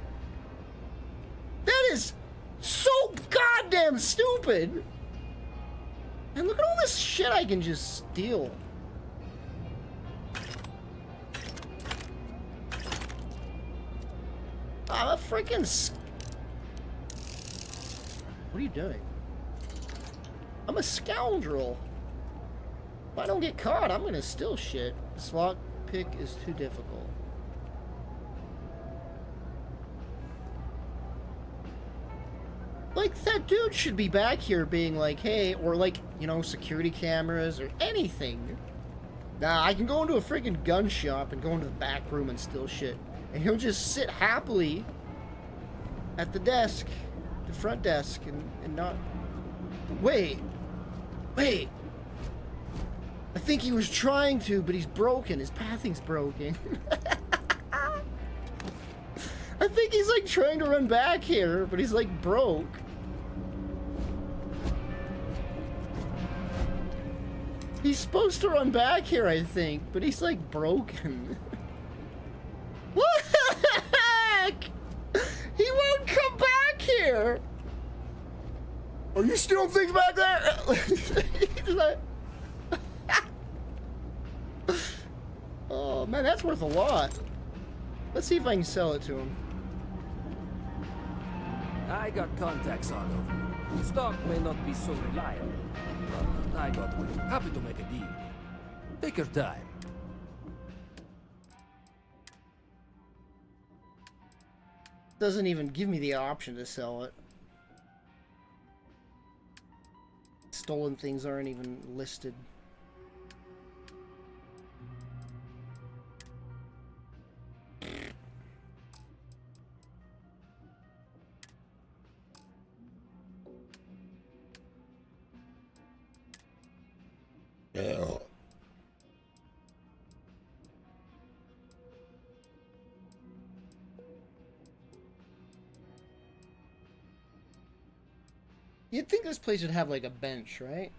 That is so goddamn stupid! And look at all this shit I can just steal. I'm a freaking... What are you doing? I'm a scoundrel. If I don't get caught, I'm gonna steal shit. This lockpick is too difficult. Like, that dude should be back here being like, hey, or like, you know, security cameras or anything. Nah, I can go into a freaking gun shop and go into the back room and steal shit. And he'll just sit happily at the desk, the front desk, and not... Wait. I think he was trying to, but he's broken. His pathing's broken. I think he's like trying to run back here, but he's like broke. He's supposed to run back here, I think, but he's like broken. What the heck? He won't come back here. Are you stealing things back there? He's like... Oh man, that's worth a lot. Let's see if I can sell it to him. I got contacts all over. Stock may not be so reliable, but I got one. Happy to make a deal. Take your time. Doesn't even give me the option to sell it. Stolen things aren't even listed. Yeah. You'd think this place would have like a bench, right?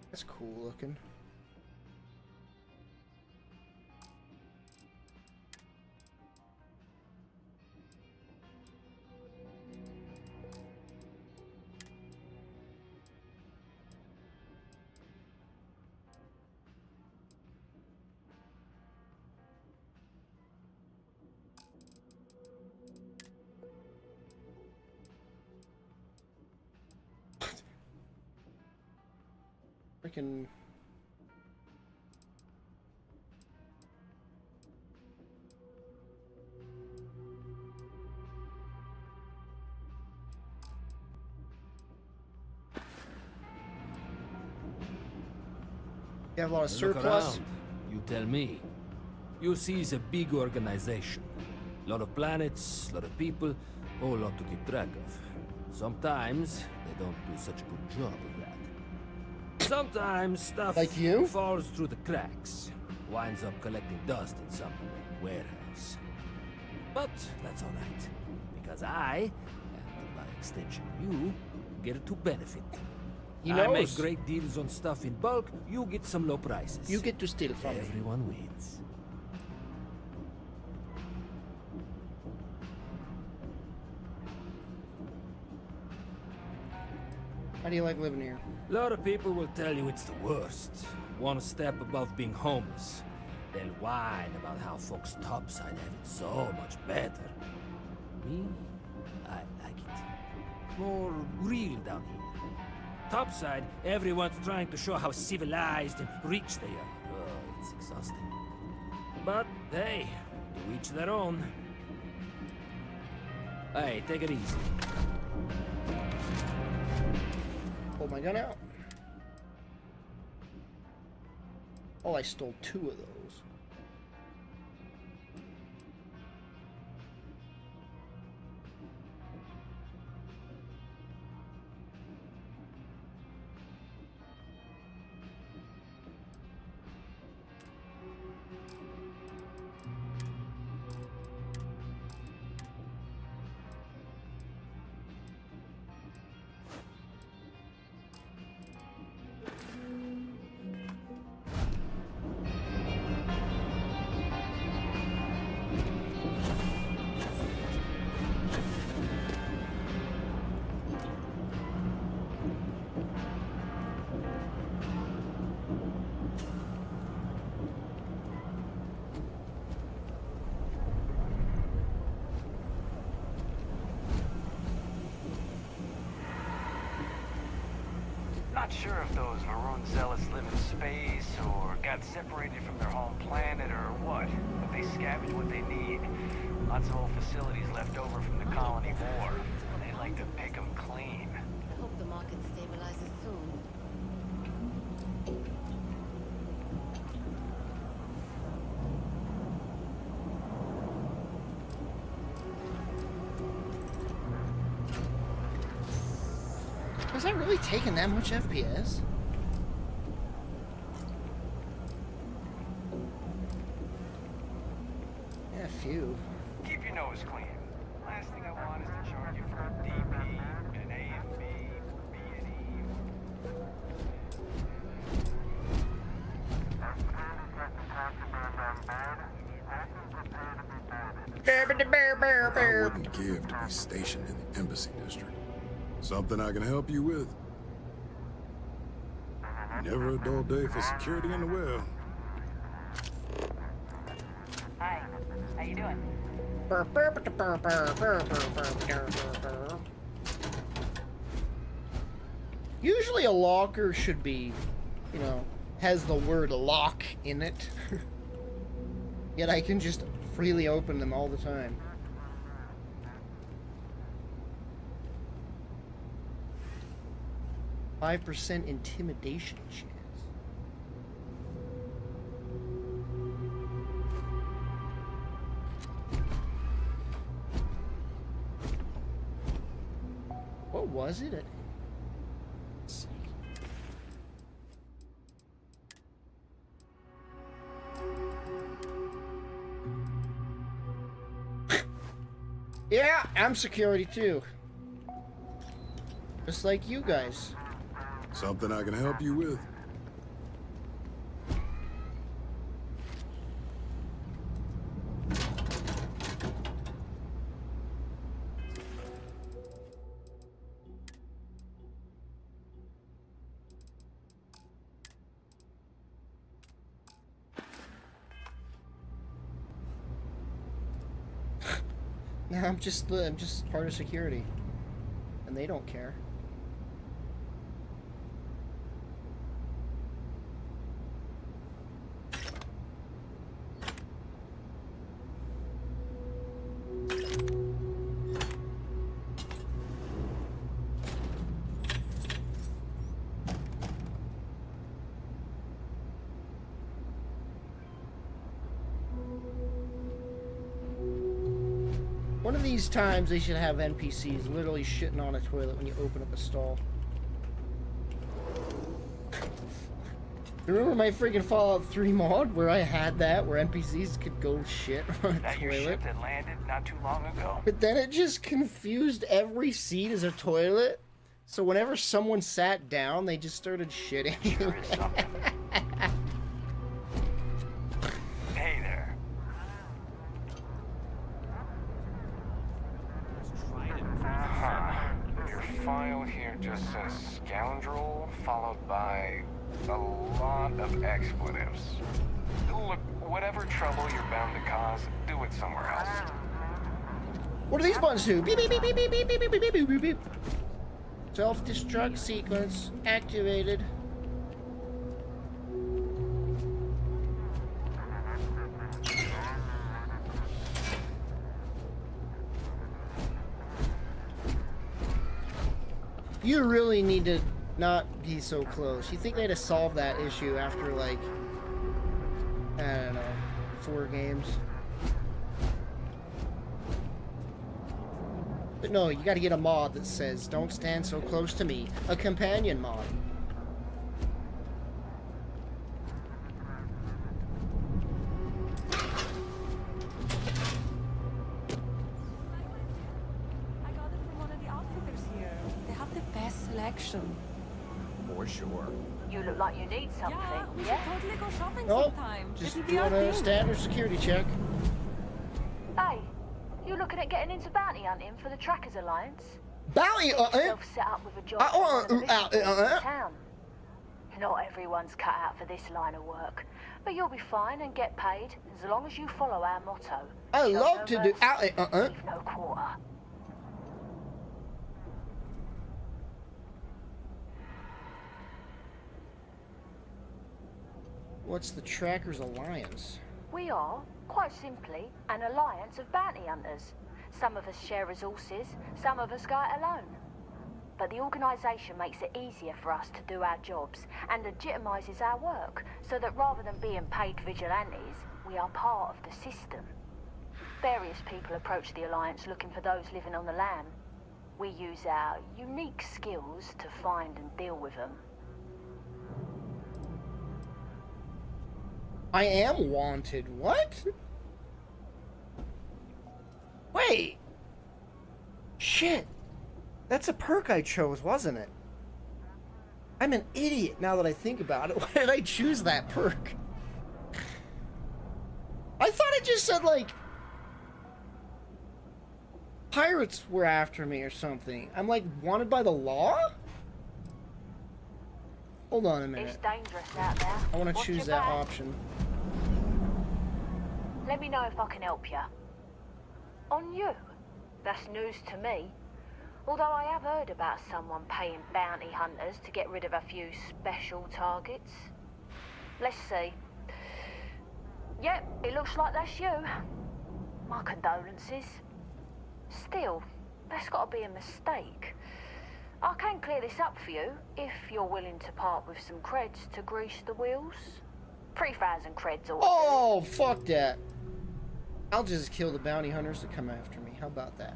That's cool looking. Freaking. You have a lot of Look surplus. around. You tell me. You see, it's a big organization. A lot of planets, a lot of people, whole lot to keep track of. Sometimes they don't do such a good job of that. Sometimes stuff like you falls through the cracks, winds up collecting dust in some warehouse. But that's all right, because I, and by extension you, get to benefit. He I make knows. great deals on stuff in bulk, you get some low prices. You get to steal from me. Everyone wins. How do you like living here? A lot of people will tell you it's the worst. One step above being homeless. They'll whine about how folks topside have it so much better. Me, I like it. More real down here. Topside, everyone's trying to show how civilized and rich they are. Oh, it's exhausting. But, hey, to each their own. Hey, take it easy. Pull my gun out. Oh, I stole 2 of those. Not sure if those Varun zealots live in space or got separated from their home planet or what, but they scavenge what they need. Lots of old facilities left over from the colony war. They like to pick them clean. I hope the market stabilizes soon. Was I really taking that much FPS? Yeah, few. Keep your nose clean. Last thing I want is to charge you for a DP, an A and B, B and E. I wouldn't give to be stationed in the embassy district. Something I can help you with? Never a dull day for security in the well. Hi, how you doing? Usually a locker should be, you know, has the word lock in it. Yet I can just freely open them all the time. %5 intimidation chance. What was it? Yeah, I'm security too. Just like you guys. Something I can help you with? Now I'm just part of security, and they don't care. One of these times they should have NPCs literally shitting on a toilet when you open up a stall. Remember my freaking Fallout 3 mod where I had that, where NPCs could go shit on a That your toilet? ship that landed not too long ago? But then it just confused every seat as a toilet. So whenever someone sat down, they just started shitting. Sure is something. Hey there. Your file here just says scoundrel, followed by a lot of expletives. Look, whatever trouble you're bound to cause, do it somewhere else. What do these buttons do? Beep, beep, beep, beep, beep, beep, beep, beep, beep, beep, beep, beep. Self-destruct sequence activated. You really need to not be so close. You think they'd have solved that issue after, like, I don't know, 4 games? But no, you gotta get a mod that says, don't stand so close to me. A companion mod. Selection. For sure. You look like you need something. Yeah, we should totally go shopping Nope. sometime. Just It'll be doing our a thing. standard security check. Hey, you looking at getting into bounty hunting for the Trackers Alliance? Bounty Yourself set up with a job in one of the mission boards in town. Not everyone's cut out for this line of work, but you'll be fine and get paid as long as you follow our motto. I Show love no to do mercy, leave no quarter. What's the Trackers Alliance? We are, quite simply, an alliance of bounty hunters. Some of us share resources, some of us go it alone. But the organisation makes it easier for us to do our jobs and legitimises our work, so that rather than being paid vigilantes, we are part of the system. Various people approach the alliance looking for those living on the lam. We use our unique skills to find and deal with them. I am wanted. What? Wait. Shit. That's a perk I chose, wasn't it? I'm an idiot now that I think about it. Why did I choose that perk? I thought it just said, like, pirates were after me or something. I'm, like, wanted by the law? Hold on a minute. It's dangerous out there. I want to Watch choose your that back. option. Let me know if I can help you. On you? That's news to me. Although I have heard about someone paying bounty hunters to get rid of a few special targets. Let's see. Yep, it looks like that's you. My condolences. Still, that's got to be a mistake. I can clear this up for you, if you're willing to part with some creds to grease the wheels. 3,000 creds or Oh, fuck that. I'll just kill the bounty hunters that come after me. How about that?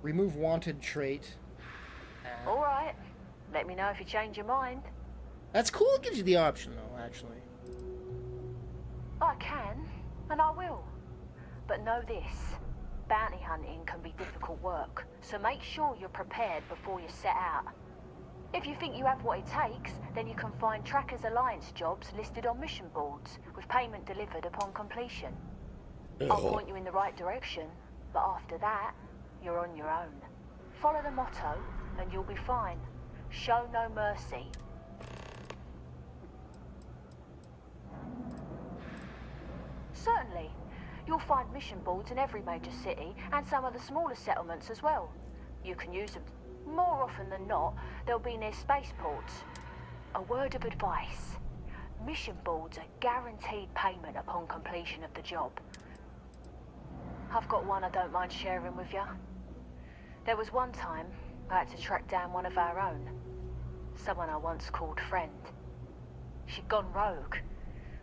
Remove wanted trait. Alright. Let me know if you change your mind. That's cool. It gives you the option, though, actually. I can, and I will. But know this. Bounty hunting can be difficult work, so make sure you're prepared before you set out. If you think you have what it takes, then you can find Trackers Alliance jobs listed on mission boards, with payment delivered upon completion. I'll point you in the right direction, but after that, you're on your own. Follow the motto, and you'll be fine. Show no mercy. Certainly. You'll find mission boards in every major city, and some of the smaller settlements as well. You can use them. More often than not, they'll be near spaceports. A word of advice. Mission boards are guaranteed payment upon completion of the job. I've got one I don't mind sharing with you. There was one time I had to track down one of our own. Someone I once called friend. She'd gone rogue.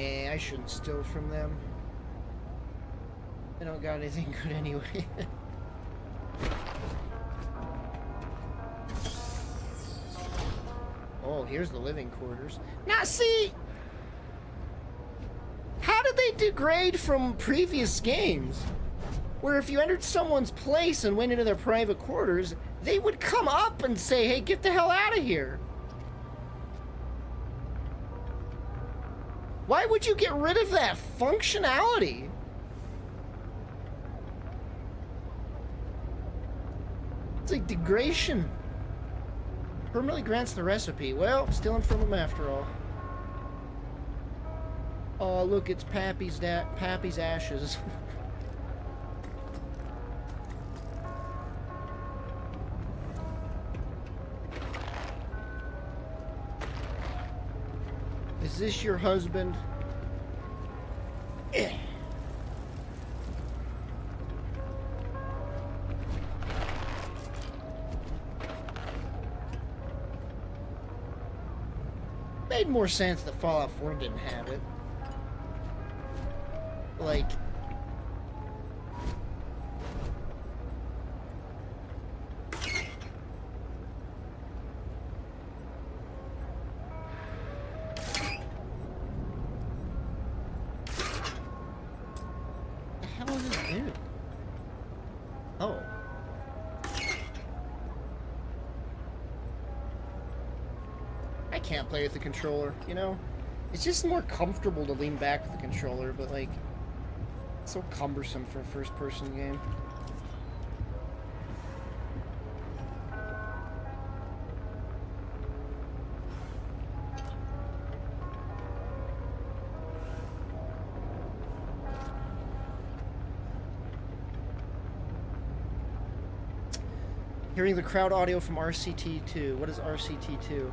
I shouldn't steal from them. They don't got anything good anyway. Oh, here's the living quarters. Now see, how did they degrade from previous games? Where if you entered someone's place and went into their private quarters, they would come up and say, hey, get the hell out of here. Why would you get rid of that functionality? It's like degradation. Permanently grants the recipe. Well, stealing from him after all. Oh, look, it's Pappy's ashes. Is this your husband? Eh. Made more sense that Fallout 4 didn't have it. Like... the hell does this do? Oh. I can't play with the controller, you know? It's just more comfortable to lean back with the controller, but like, it's so cumbersome for a first-person game. Hearing the crowd audio from RCT2. What is RCT2?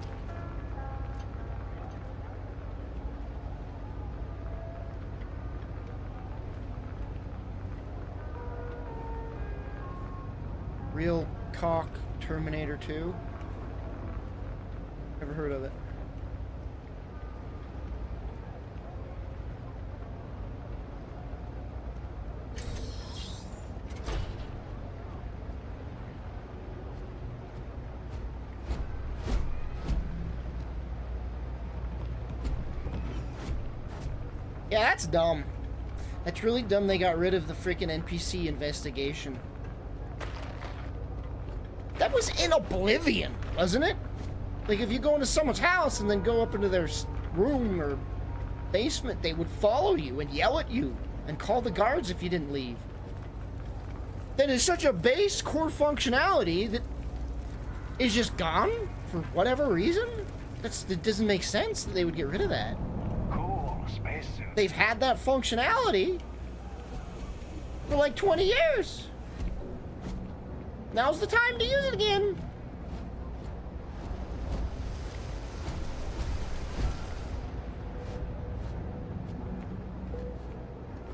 Real Cock Terminator 2? Never heard of it. Yeah, that's dumb. That's really dumb they got rid of the freaking NPC investigation. That was in Oblivion, wasn't it? Like, if you go into someone's house and then go up into their room or basement, they would follow you and yell at you and call the guards if you didn't leave. That is such a base core functionality that is just gone for whatever reason. It doesn't make sense that they would get rid of that. Cool, spacesuit. They've had that functionality for like 20 years. Now's the time to use it again.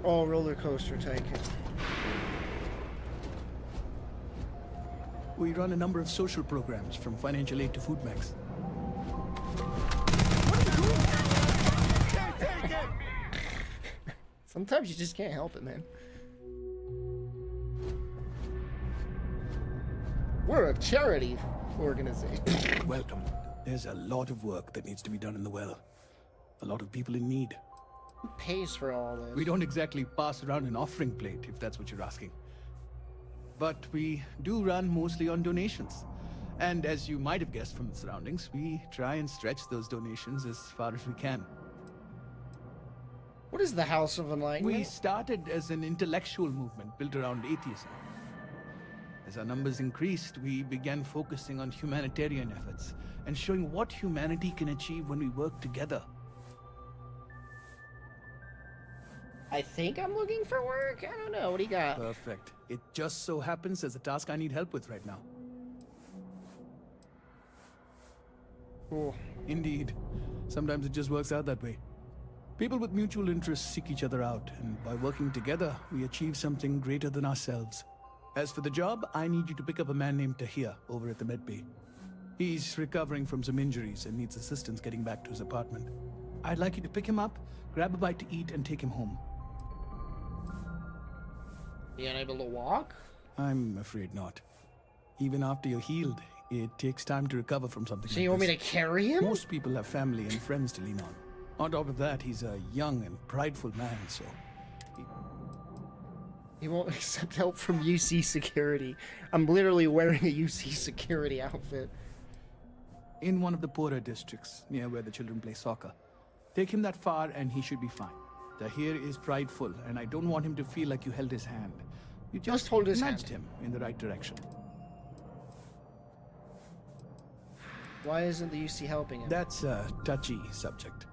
Oh, roller coaster tycoon. We run a number of social programs, from financial aid to food banks. Sometimes you just can't help it, man. We're a charity organization. Welcome. There's a lot of work that needs to be done in the well. A lot of people in need. Who pays for all this? We don't exactly pass around an offering plate, if that's what you're asking. But we do run mostly on donations. And as you might have guessed from the surroundings, we try and stretch those donations as far as we can. What is the House of Enlightenment? We started as an intellectual movement built around atheism. As our numbers increased, we began focusing on humanitarian efforts and showing what humanity can achieve when we work together. I think I'm looking for work. I don't know. What do you got? Perfect. It just so happens there's a task I need help with right now. Cool. Indeed. Sometimes it just works out that way. People with mutual interests seek each other out, and by working together, we achieve something greater than ourselves. As for the job, I need you to pick up a man named Tahir over at the med bay. He's recovering from some injuries and needs assistance getting back to his apartment. I'd like you to pick him up, grab a bite to eat, and take him home. You unable to walk? I'm afraid not. Even after you're healed, it takes time to recover from something So like you want this. me to carry him? Most people have family and friends to lean on. On top of that, he's a young and prideful man, so... He won't accept help from UC security. I'm literally wearing a UC security outfit. In one of the poorer districts, near where the children play soccer. Take him that far and he should be fine. Tahir is prideful, and I don't want him to feel like you held his hand. You just hold his nudged hand. him in the right direction. Why isn't the UC helping him? That's a touchy subject.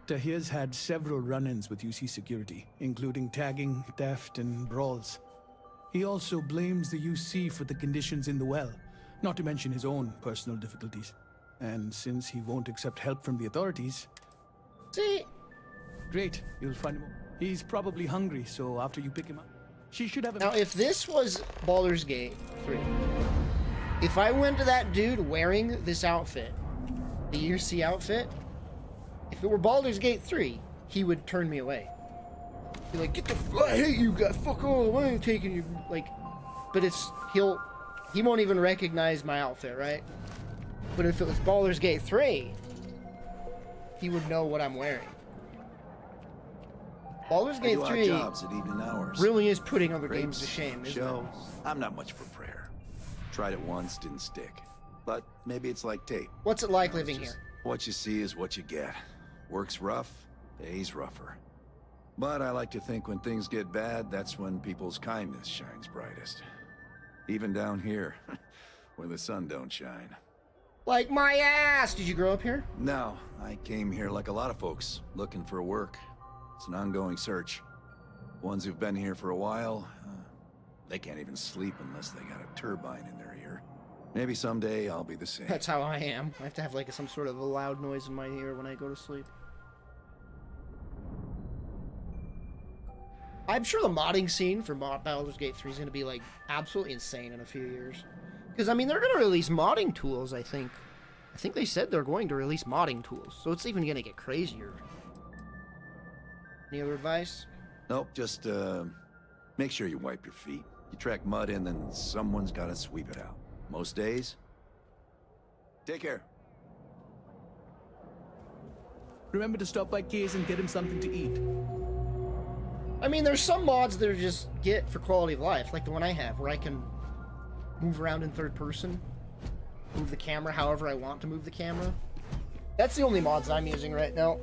Tahir's had several run-ins with UC security, including tagging, theft, and brawls. He also blames the UC for the conditions in the well, not to mention his own personal difficulties. And since he won't accept help from the authorities... See? Great, you'll find him. He's probably hungry, so after you pick him up, she should have a... Now, if this was Baldur's Gate 3, if I went to that dude wearing this outfit, the UC outfit, if it were Baldur's Gate 3, he would turn me away. Be like, get the I hate you guys, fuck all, I ain't taking you, like, but it's, he won't even recognize my outfit, right? But if it was Baldur's Gate 3, he would know what I'm wearing. Baldur's Gate 3 jobs at evening hours. really is putting other games to shame, isn't shows. it? I'm not much for prayer. Tried it once, didn't stick. But maybe it's like tape. What's it like living here? What you see is what you get. Work's rough, day's rougher. But I like to think when things get bad, that's when people's kindness shines brightest. Even down here, where the sun don't shine. Like my ass! Did you grow up here? No, I came here like a lot of folks, looking for work. It's an ongoing search. Ones who've been here for a while, they can't even sleep unless they got a turbine in their ear. Maybe someday I'll be the same. That's how I am. I have to have like some sort of a loud noise in my ear when I go to sleep. I'm sure the modding scene for Baldur's Gate 3 is going to be like absolutely insane in a few years. Because I mean, they're going to release modding tools, I think. I think they said they're going to release modding tools, so it's even going to get crazier. Any other advice? Nope, just make sure you wipe your feet. You track mud in, then someone's got to sweep it out. Most days. Take care. Remember to stop by Kay's and get him something to eat. I mean, there's some mods that are just get for quality of life, like the one I have, where I can move around in third person, move the camera however I want to move the camera. That's the only mods I'm using right now.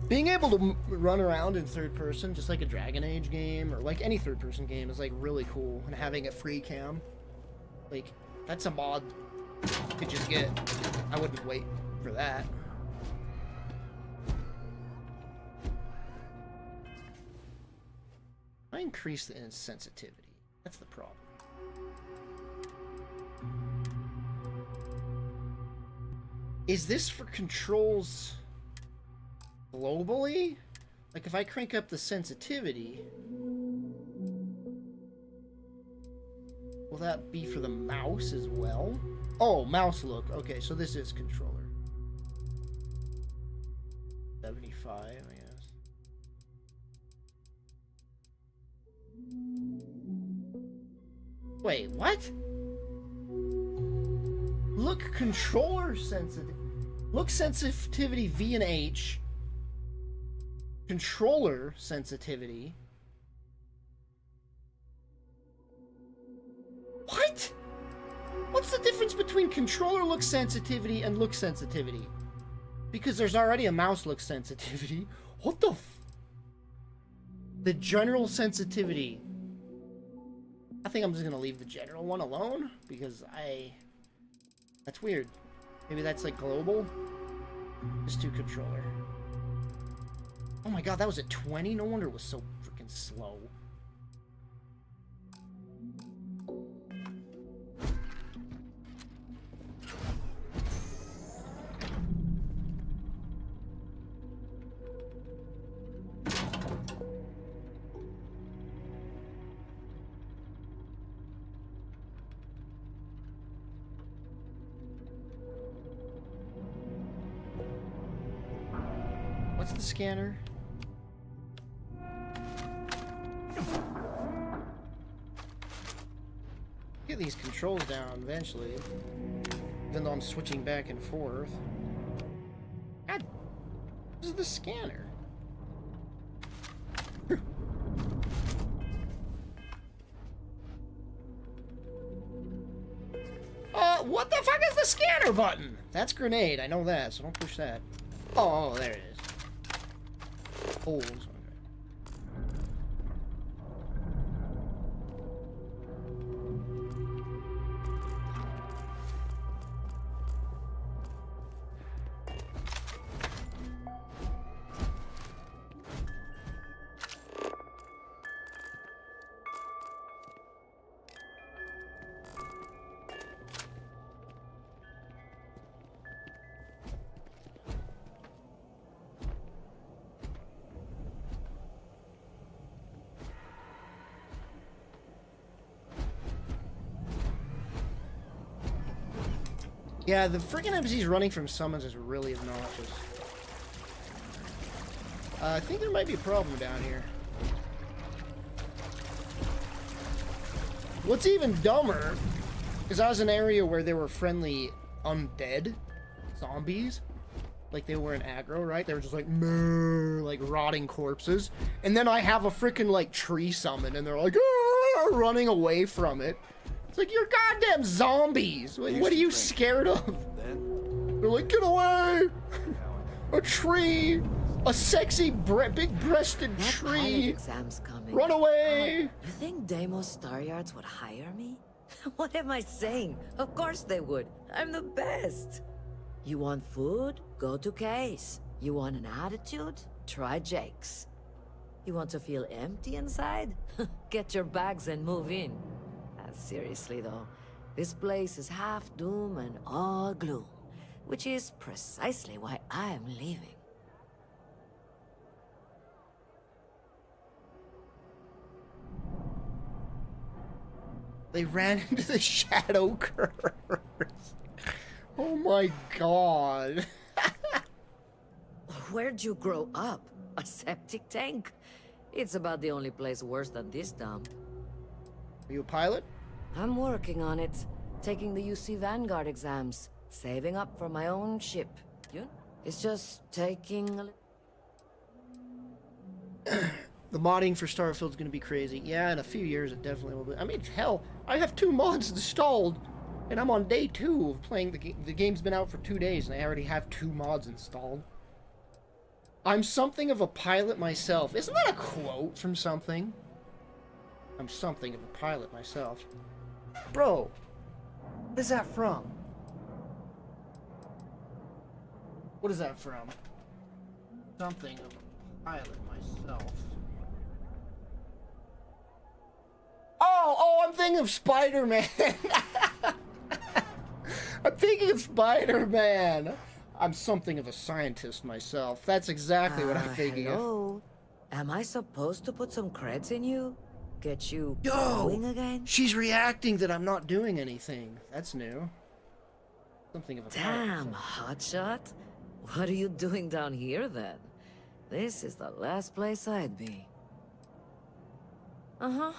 Being able to run around in third person, just like a Dragon Age game, or like any third person game, is like really cool, and having a free cam, like, that's a mod to just get. I wouldn't wait for that. I increase the insensitivity. That's the problem. Is this for controls globally? Like if I crank up the sensitivity, will that be for the mouse as well? Oh, mouse look. Okay, so this is controller. 75, I guess. Wait, what? Look controller sensitive. Look sensitivity V and H. Controller sensitivity. What? What's the difference between controller look sensitivity and look sensitivity? Because there's already a mouse look sensitivity. What the f... The general sensitivity. I think I'm just gonna leave the general one alone because that's weird. Maybe that's like global. Just do controller. Oh my god, that was at 20? No wonder it was so freaking slow. the scanner? Get these controls down eventually. Even though I'm switching back and forth. God, this is the scanner. What the fuck is the scanner button? That's grenade, I know that, so don't push that. Oh, there it is. Holes. Yeah, the freaking NPCs running from summons is really obnoxious. I think there might be a problem down here. What's even dumber is I was in an area where there were friendly undead zombies. Like they weren't aggro, right? They were just like, meh, like rotting corpses. And then I have a freaking like tree summon and they're like, ah, running away from it. It's like, you're goddamn zombies. Like, what are you scared of? They're like, get away! A tree! A sexy, big-breasted tree! Exam's coming. Run away! You think Deimos Star Yards would hire me? What am I saying? Of course they would. I'm the best. You want food? Go to Case. You want an attitude? Try Jake's. You want to feel empty inside? Get your bags and move in. Seriously though, this place is half doom and all gloom, which is precisely why I am leaving. They ran into the shadow curse. Oh my god. Where'd you grow up? A septic tank? It's about the only place worse than this dump. Are you a pilot? I'm working on it. Taking the UC Vanguard exams. Saving up for my own ship. You? It's just taking a The modding for Starfield's gonna be crazy. Yeah, in a few years it definitely will be. I mean, hell, I have 2 mods installed, and I'm on day 2 of playing the game. The game's been out for 2 days, and I already have 2 mods installed. I'm something of a pilot myself. Isn't that a quote from something? I'm something of a pilot myself. Bro, what is that from? What is that from? Something of a pilot myself. Oh, I'm thinking of Spider-Man. I'm thinking of Spider-Man. I'm something of a scientist myself. That's exactly what I'm thinking hello. Am I supposed to put some creds in you? Get you Yo, going again? She's reacting that I'm not doing anything. That's new. Something of a Damn, hotshot. What are you doing down here then? This is the last place I'd be. Uh-huh.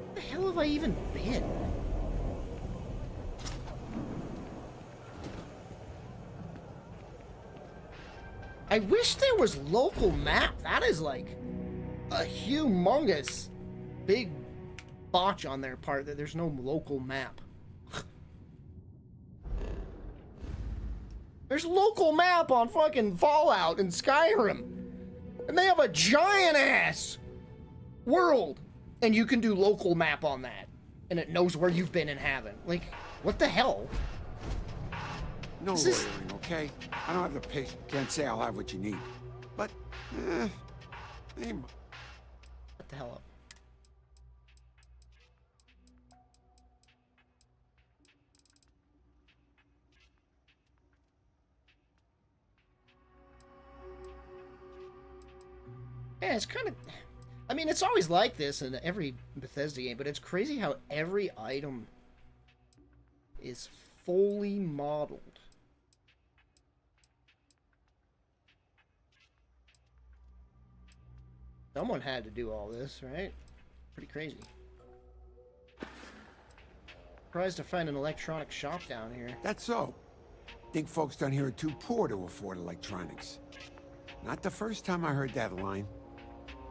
Where the hell have I even been? I wish there was local map. That is like a humongous big botch on their part that there's no local map. There's local map on fucking Fallout and Skyrim. And they have a giant ass world. And you can do local map on that. And it knows where you've been and haven't. Like, what the hell? No lawyering, okay? I don't have the patience. Can't say I'll have what you need. But, they... What the hell up? Yeah, it's kind of... I mean, it's always like this in every Bethesda game, but it's crazy how every item is fully modeled Someone had to do all this, right? Pretty crazy. Surprised to find an electronic shop down here. That's so. Think folks down here are too poor to afford electronics. Not the first time I heard that line.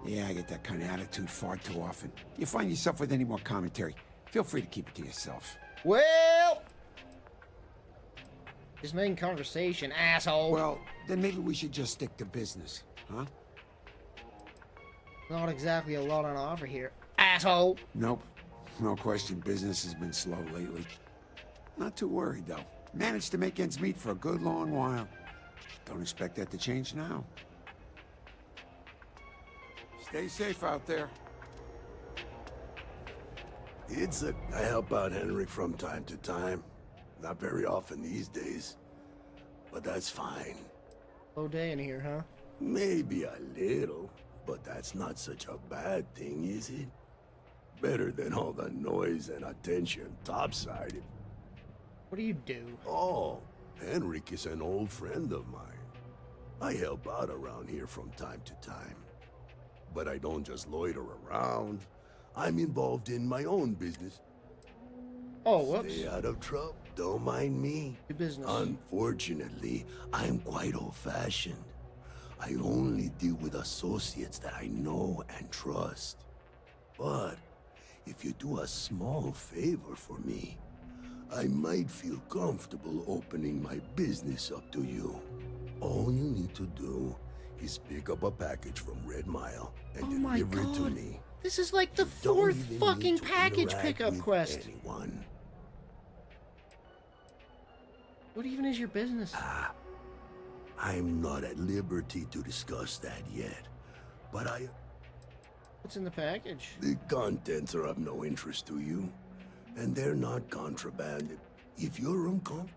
Yeah, I get that kind of attitude far too often. You find yourself with any more commentary, feel free to keep it to yourself. Well, just making conversation, asshole. Well, then maybe we should just stick to business, huh? Not exactly a lot on offer here, asshole. Nope. No question, business has been slow lately. Not too worried, though. Managed to make ends meet for a good long while. Don't expect that to change now. Stay safe out there. I help out Henrik from time to time. Not very often these days. But that's fine. Slow day in here, huh? Maybe a little, but that's not such a bad thing, is it? Better than all the noise and attention topside. What do you do? Oh, Henrik is an old friend of mine. I help out around here from time to time. But I don't just loiter around. I'm involved in my own business. Oh, whoops. Stay out of trouble. Don't mind me. Your business. Unfortunately, I'm quite old-fashioned. I only deal with associates that I know and trust. But if you do a small favor for me, I might feel comfortable opening my business up to you. All you need to do is pick up a package from Red Mile and deliver it to me. This is like the fourth fucking package pickup quest. Anyone. What even is your business? I'm not at liberty to discuss that yet, but What's in the package? The contents are of no interest to you, and they're not contraband. If you're uncomfortable,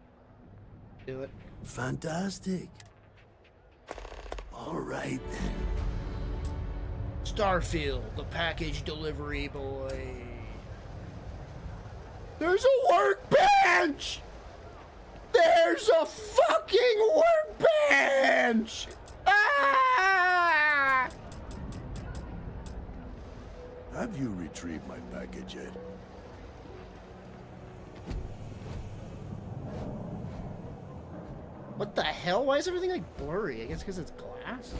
do it. Fantastic. All right then. Starfield, the package delivery boy. There's a workbench! There's a fucking workbench! Ah! Have you retrieved my package yet? What the hell? Why is everything like blurry? I guess because it's glass.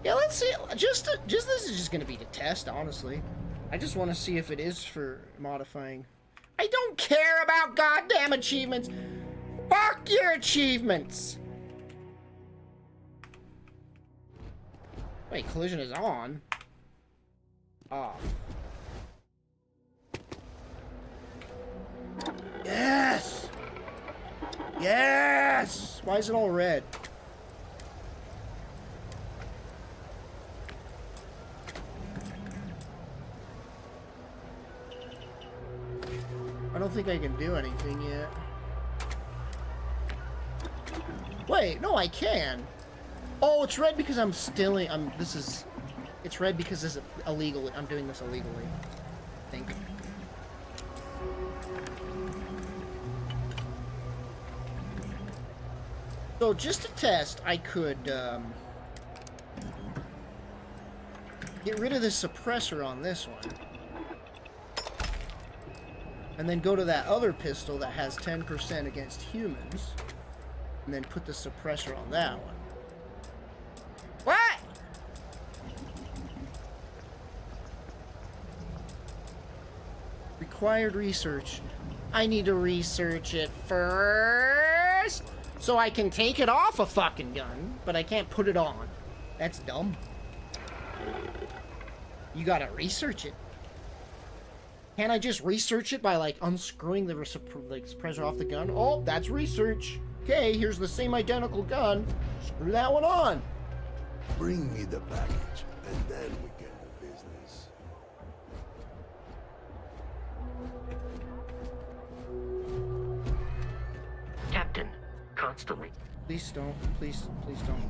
Yeah, let's see. Just this is just gonna be to test, honestly. I just want to see if it is for modifying. I don't care about goddamn achievements. Fuck your achievements. Wait, collision is on. Off. Yes! Yes! Why is it all red? I don't think I can do anything yet. Wait, no, I can. Oh, it's red because I'm stealing. It's red because this is illegal. I'm doing this illegally, I think. So just to test, I could get rid of the suppressor on this one. And then go to that other pistol that has 10% against humans. And then put the suppressor on that one. What? Required research. I need to research it first. So I can take it off a fucking gun, but I can't put it on. That's dumb. You gotta research it. Can't I just research it by, like, unscrewing the suppressor off the gun? Oh, that's research. Okay, here's the same identical gun. Screw that one on. Bring me the package, and then we get to business. Captain, constantly. Please don't. Please don't.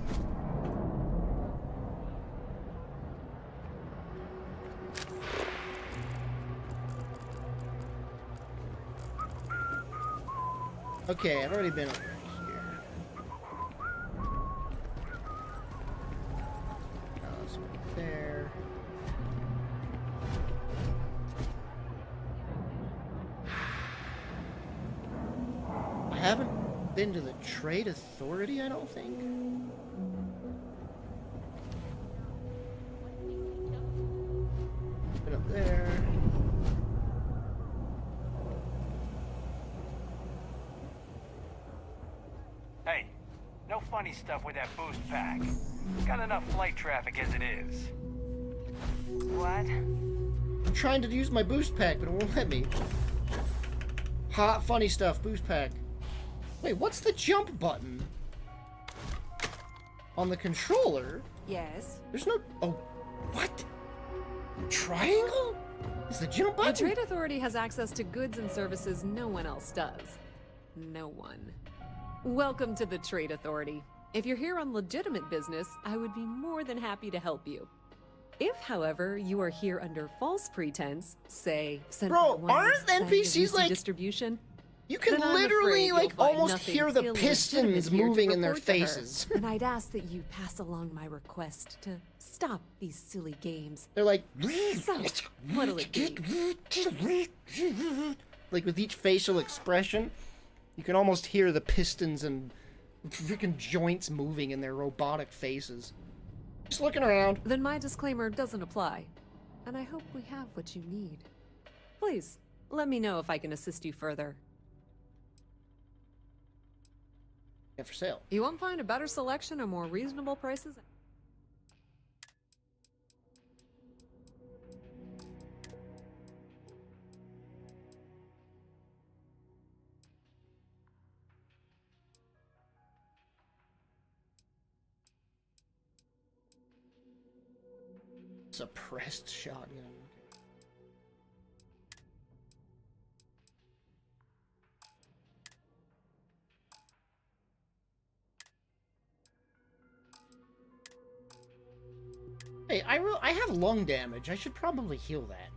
Okay, I've already been over here. Haven't been to the Trade Authority, I don't think. Been up there. Hey, no funny stuff with that boost pack. Got enough flight traffic as it is. What? I'm trying to use my boost pack, but it won't let me. Hot funny stuff, boost pack. Wait, what's the jump button? On the controller? Yes. There's no... Oh, what? Triangle? Is the jump button? The Trade Authority has access to goods and services no one else does. No one. Welcome to the Trade Authority. If you're here on legitimate business, I would be more than happy to help you. If, however, you are here under false pretense, say, Bro, aren't NPCs like distribution, you can then I'm literally afraid like you'll find almost nothing hear the illegitimate pistons here to moving in their report to her. faces. And I'd ask that you pass along my request to stop these silly games. They're like, So, what'll it be? like with each facial expression, you can almost hear the pistons and freaking joints moving in their robotic faces. Just looking around. Then my disclaimer doesn't apply. And I hope we have what you need. Please, let me know if I can assist you further. Yeah, for sale. You won't find a better selection or more reasonable prices? Suppressed shotgun. Hey, I have lung damage. I should probably heal that.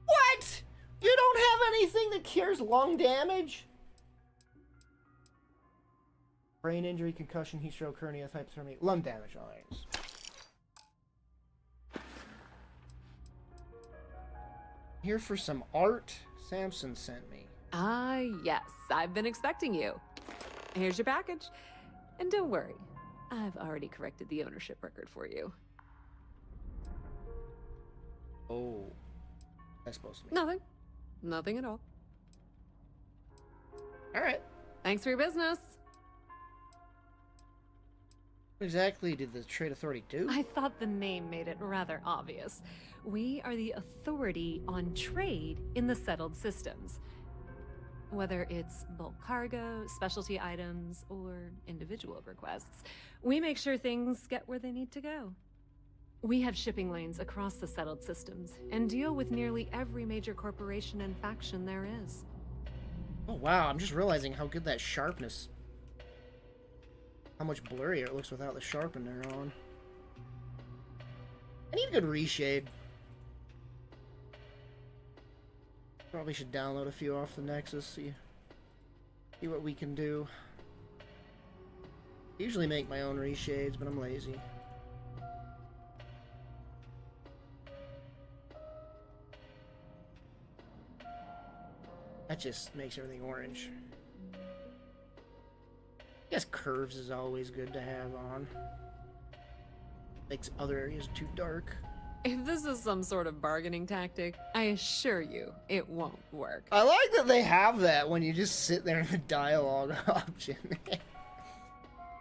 What? You don't have anything that cures lung damage? Brain injury, concussion, heat stroke, hernia, hypothermia, lung damage. All right. Here for some art Samson sent me. Ah, yes, I've been expecting you. Here's your package. And don't worry, I've already corrected the ownership record for you. Oh. That's supposed to be. Nothing. Nothing at all. Alright. Thanks for your business. What exactly did the Trade Authority do? I thought the name made it rather obvious. We are the authority on trade in the settled systems. Whether it's bulk cargo, specialty items, or individual requests, we make sure things get where they need to go. We have shipping lanes across the settled systems and deal with nearly every major corporation and faction there is. Oh wow, I'm just realizing how good that sharpness... How much blurrier it looks without the sharpener on. I need a good reshade. Probably should download a few off the Nexus, see what we can do. Usually make my own reshades, but I'm lazy. That just makes everything orange. I guess curves is always good to have on. Makes other areas too dark. If this is some sort of bargaining tactic, I assure you, it won't work. I like that they have that when you just sit there in the dialogue option.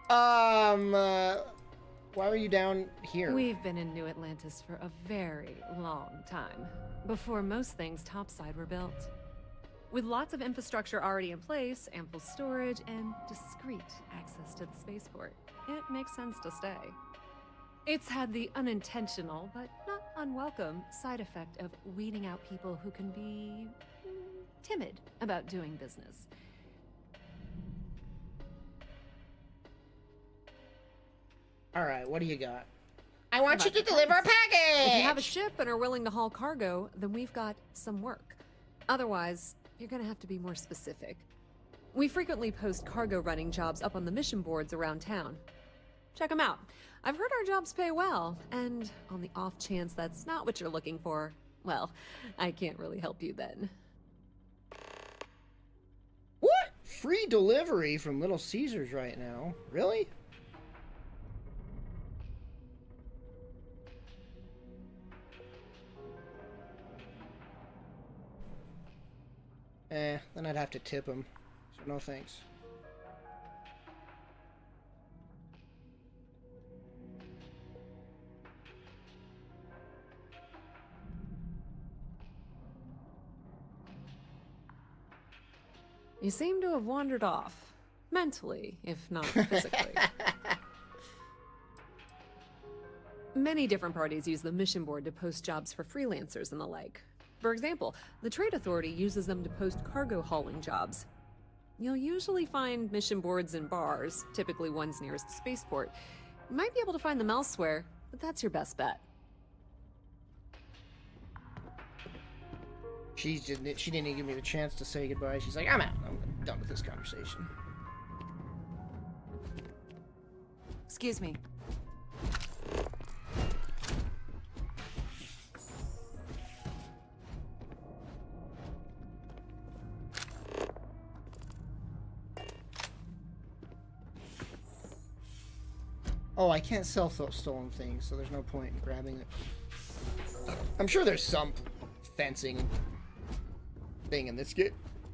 Why are you down here? We've been in New Atlantis for a very long time, before most things topside were built. With lots of infrastructure already in place, ample storage, and discreet access to the spaceport, it makes sense to stay. It's had the unintentional, but not unwelcome, side effect of weeding out people who can be timid about doing business. Alright, what do you got? I want you to deliver a package! If you have a ship and are willing to haul cargo, then we've got some work. Otherwise, you're gonna have to be more specific. We frequently post cargo running jobs up on the mission boards around town. Check them out. I've heard our jobs pay well, and on the off chance that's not what you're looking for, well, I can't really help you then. What? Free delivery from Little Caesars right now? Really? Then I'd have to tip him. So no thanks. You seem to have wandered off. Mentally, if not physically. Many different parties use the mission board to post jobs for freelancers and the like. For example, the Trade Authority uses them to post cargo hauling jobs. You'll usually find mission boards in bars, typically ones nearest a spaceport. You might be able to find them elsewhere, but that's your best bet. She didn't even give me the chance to say goodbye. She's like, I'm out. I'm done with this conversation. Excuse me. Oh, I can't sell stolen things, so there's no point in grabbing it. I'm sure there's some fencing thing in this game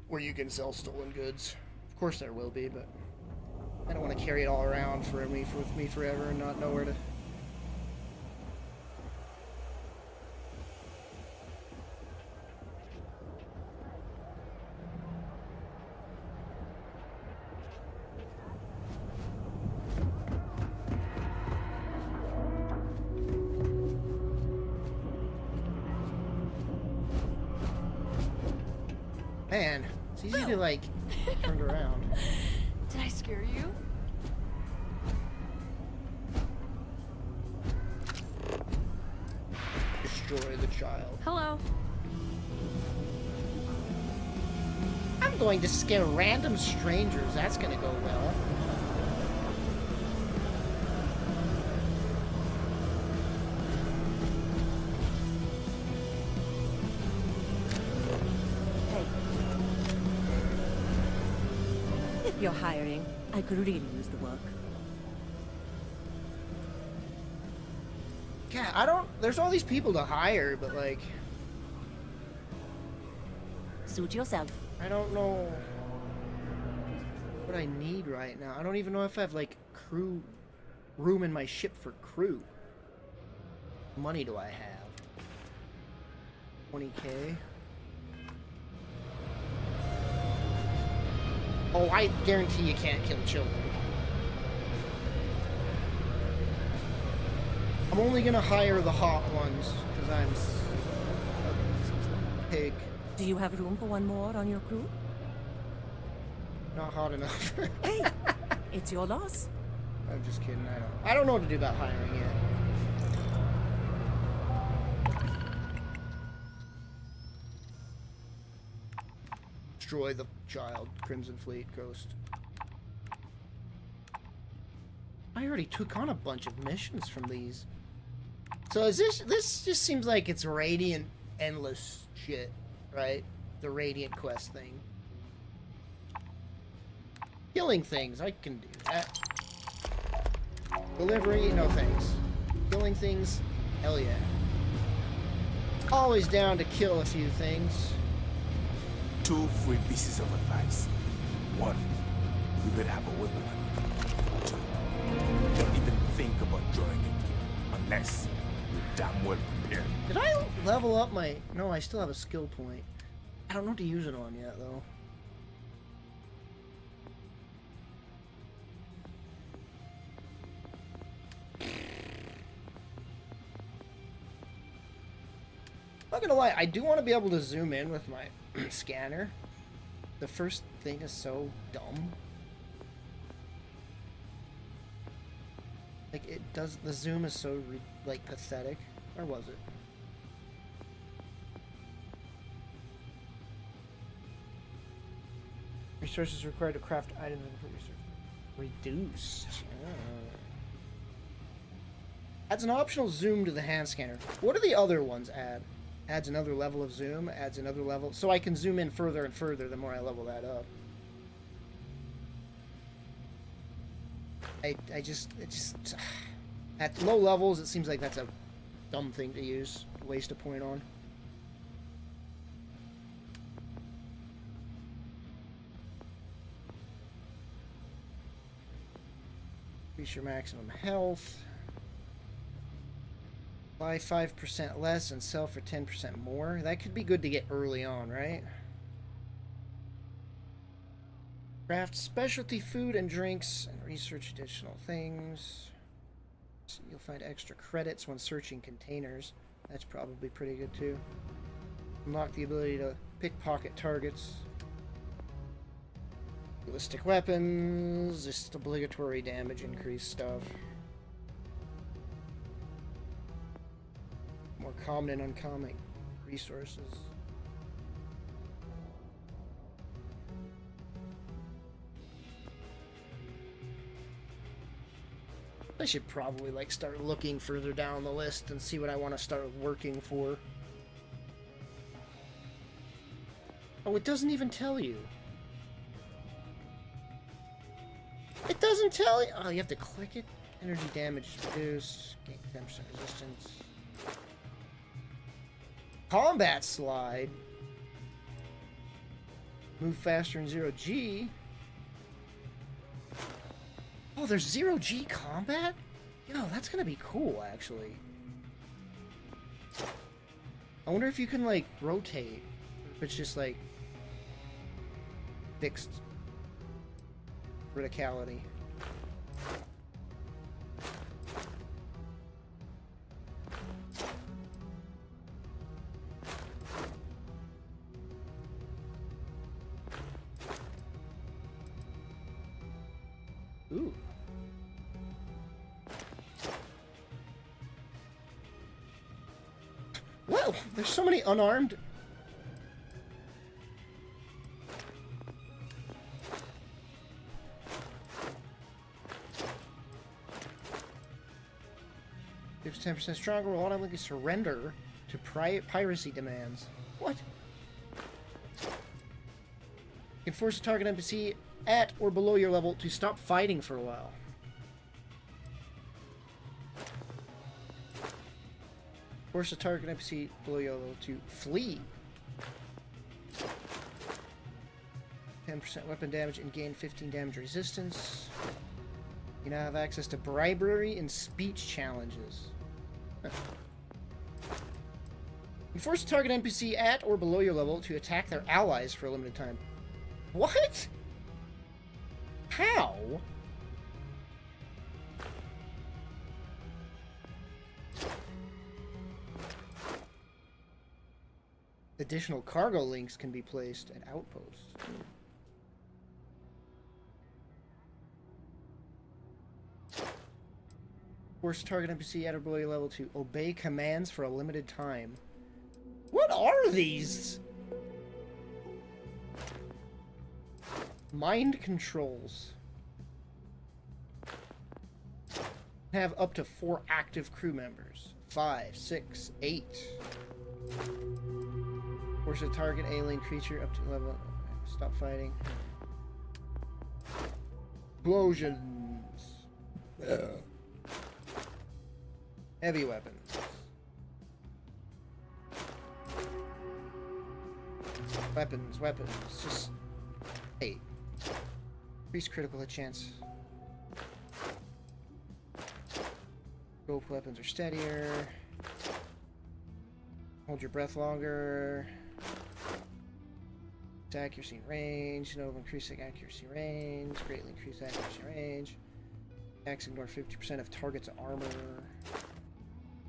where you can sell stolen goods. Of course there will be, but I don't want to carry it all around with me forever and not know where to. Man, it's easy to, like, turn around. Did I scare you? Destroy the child. Hello. I'm going to scare random strangers. That's gonna go well. If you're hiring, I could really use the work. Yeah, I don't. There's all these people to hire, but like, Suit yourself. I don't know what I need right now. I don't even know if I have like crew room in my ship for crew. What money do I have? 20K. Oh, I guarantee you can't kill children. I'm only gonna hire the hot ones, because I'm a pig. Do you have room for one more on your crew? Not hot enough. Hey, it's your loss. I'm just kidding, I don't know what to do about hiring yet. Destroy the child, Crimson Fleet, Ghost. I already took on a bunch of missions from these. So is this just seems like it's Radiant endless shit, right? The Radiant quest thing. Killing things, I can do that. Delivery, no thanks. Killing things, hell yeah. Always down to kill a few things. 2 free pieces of advice. 1, you better have a weapon on you. 2, don't even think about joining it unless you're damn well prepared. Did I level up my... No, I still have a skill point. I don't know what to use it on yet, though. Not gonna lie, I do want to be able to zoom in with my scanner. The first thing is so dumb. Like, it does... The zoom is so, like, pathetic. Or was it? Resources required to craft items and put reduced. Adds an optional zoom to the hand scanner. What do the other ones add? Adds another level of zoom, adds another level. So I can zoom in further and further the more I level that up. It just at low levels it seems like that's a dumb thing to use, waste a point on. Increase your maximum health. Buy 5% less and sell for 10% more. That could be good to get early on, right? Craft specialty food and drinks and research additional things. So you'll find extra credits when searching containers. That's probably pretty good too. Unlock the ability to pickpocket targets. Ballistic weapons, just obligatory damage increase stuff. More common and uncommon resources. I should probably like start looking further down the list and see what I want to start working for. Oh, it doesn't even tell you. It doesn't tell you. Oh, you have to click it. Energy damage is reduced. Gain 10% resistance. Combat slide. Move faster in 0G. Oh, there's 0G combat? Yo, that's gonna be cool, actually. I wonder if you can, like, rotate. If it's just, like, fixed criticality. Ooh. Whoa, there's so many unarmed. Gives 10% stronger, will automatically surrender to piracy demands. What? You can force a target NPC at or below your level to stop fighting for a while. Force a target NPC below your level to flee. 10% weapon damage and gain 15 damage resistance. You now have access to bribery and speech challenges. You force a target NPC at or below your level to attack their allies for a limited time. What? How? Additional cargo links can be placed at outposts. Force target NPC at or below your level to obey commands for a limited time. What are these? Mind controls. Have up to 4 active crew members. 5, 6, 8. Force a target alien creature up to level. Stop fighting. Explosions. Heavy weapons. Weapons. Just 8. Increase critical hit chance. Scope weapons are steadier. Hold your breath longer. Accuracy and range. No, increasing accuracy range. Greatly increase accuracy range. Attacks ignore 50% of target's armor.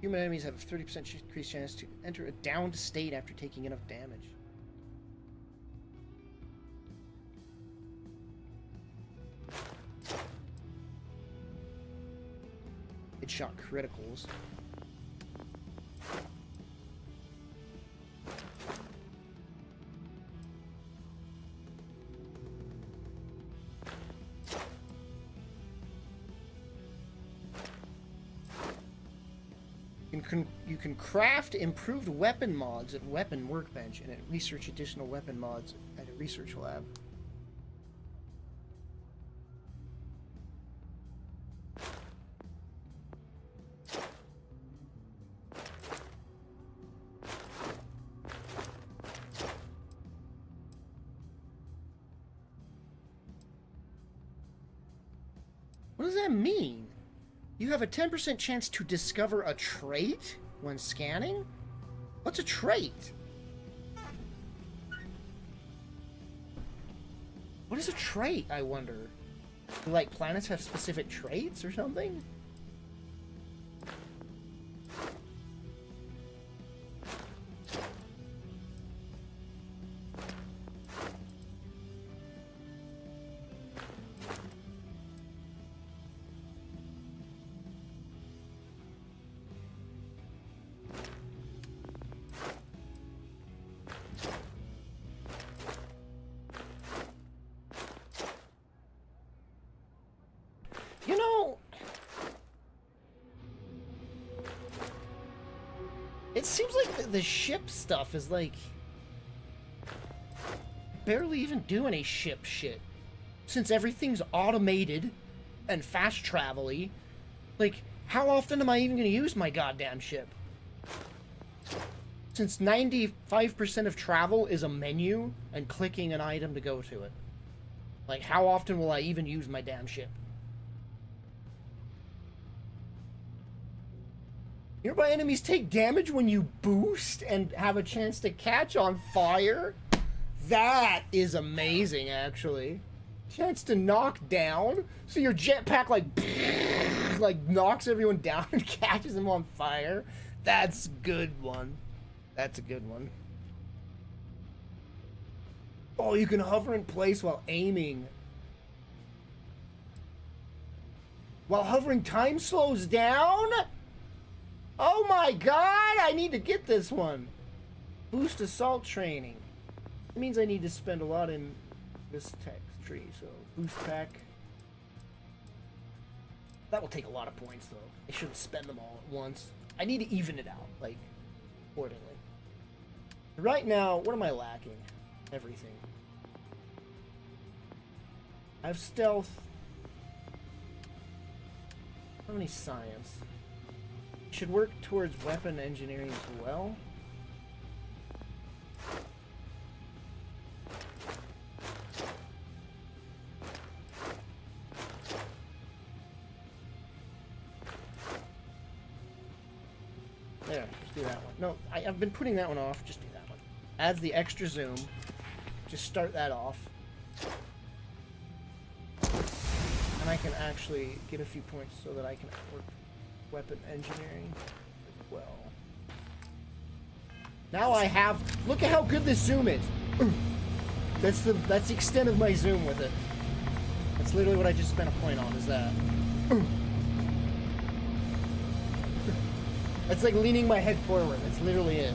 Human enemies have a 30% increased chance to enter a downed state after taking enough damage. Headshot criticals. You can craft improved weapon mods at Weapon Workbench and research additional weapon mods at a research lab. What does that mean? You have a 10% chance to discover a trait when scanning? What's a trait? What is a trait, I wonder? Do, like, planets have specific traits or something? You know, it seems like the ship stuff is like barely even do any ship shit. Since everything's automated and fast travel-y, like, how often am I even gonna use my goddamn ship? Since 95% of travel is a menu and clicking an item to go to it. Like, how often will I even use my damn ship? Nearby enemies take damage when you boost and have a chance to catch on fire? That is amazing, actually. Chance to knock down? So your jetpack, like knocks everyone down and catches them on fire? That's a good one. That's a good one. Oh, you can hover in place while aiming. While hovering, time slows down? Oh my god, I need to get this one. Boost assault training. It means I need to spend a lot in this text tree, so boost pack. That will take a lot of points though. I shouldn't spend them all at once. I need to even it out, like, accordingly. Right now, what am I lacking? Everything. I have stealth. How many science? Should work towards weapon engineering as well. There, just do that one. No, I've been putting that one off. Just do that one. Adds the extra zoom. Just start that off. And I can actually get a few points so that I can work weapon engineering as well. Now I have, look at how good this zoom is. That's the extent of my zoom with it. That's literally what I just spent a point on, is that. That's like leaning my head forward. That's literally it.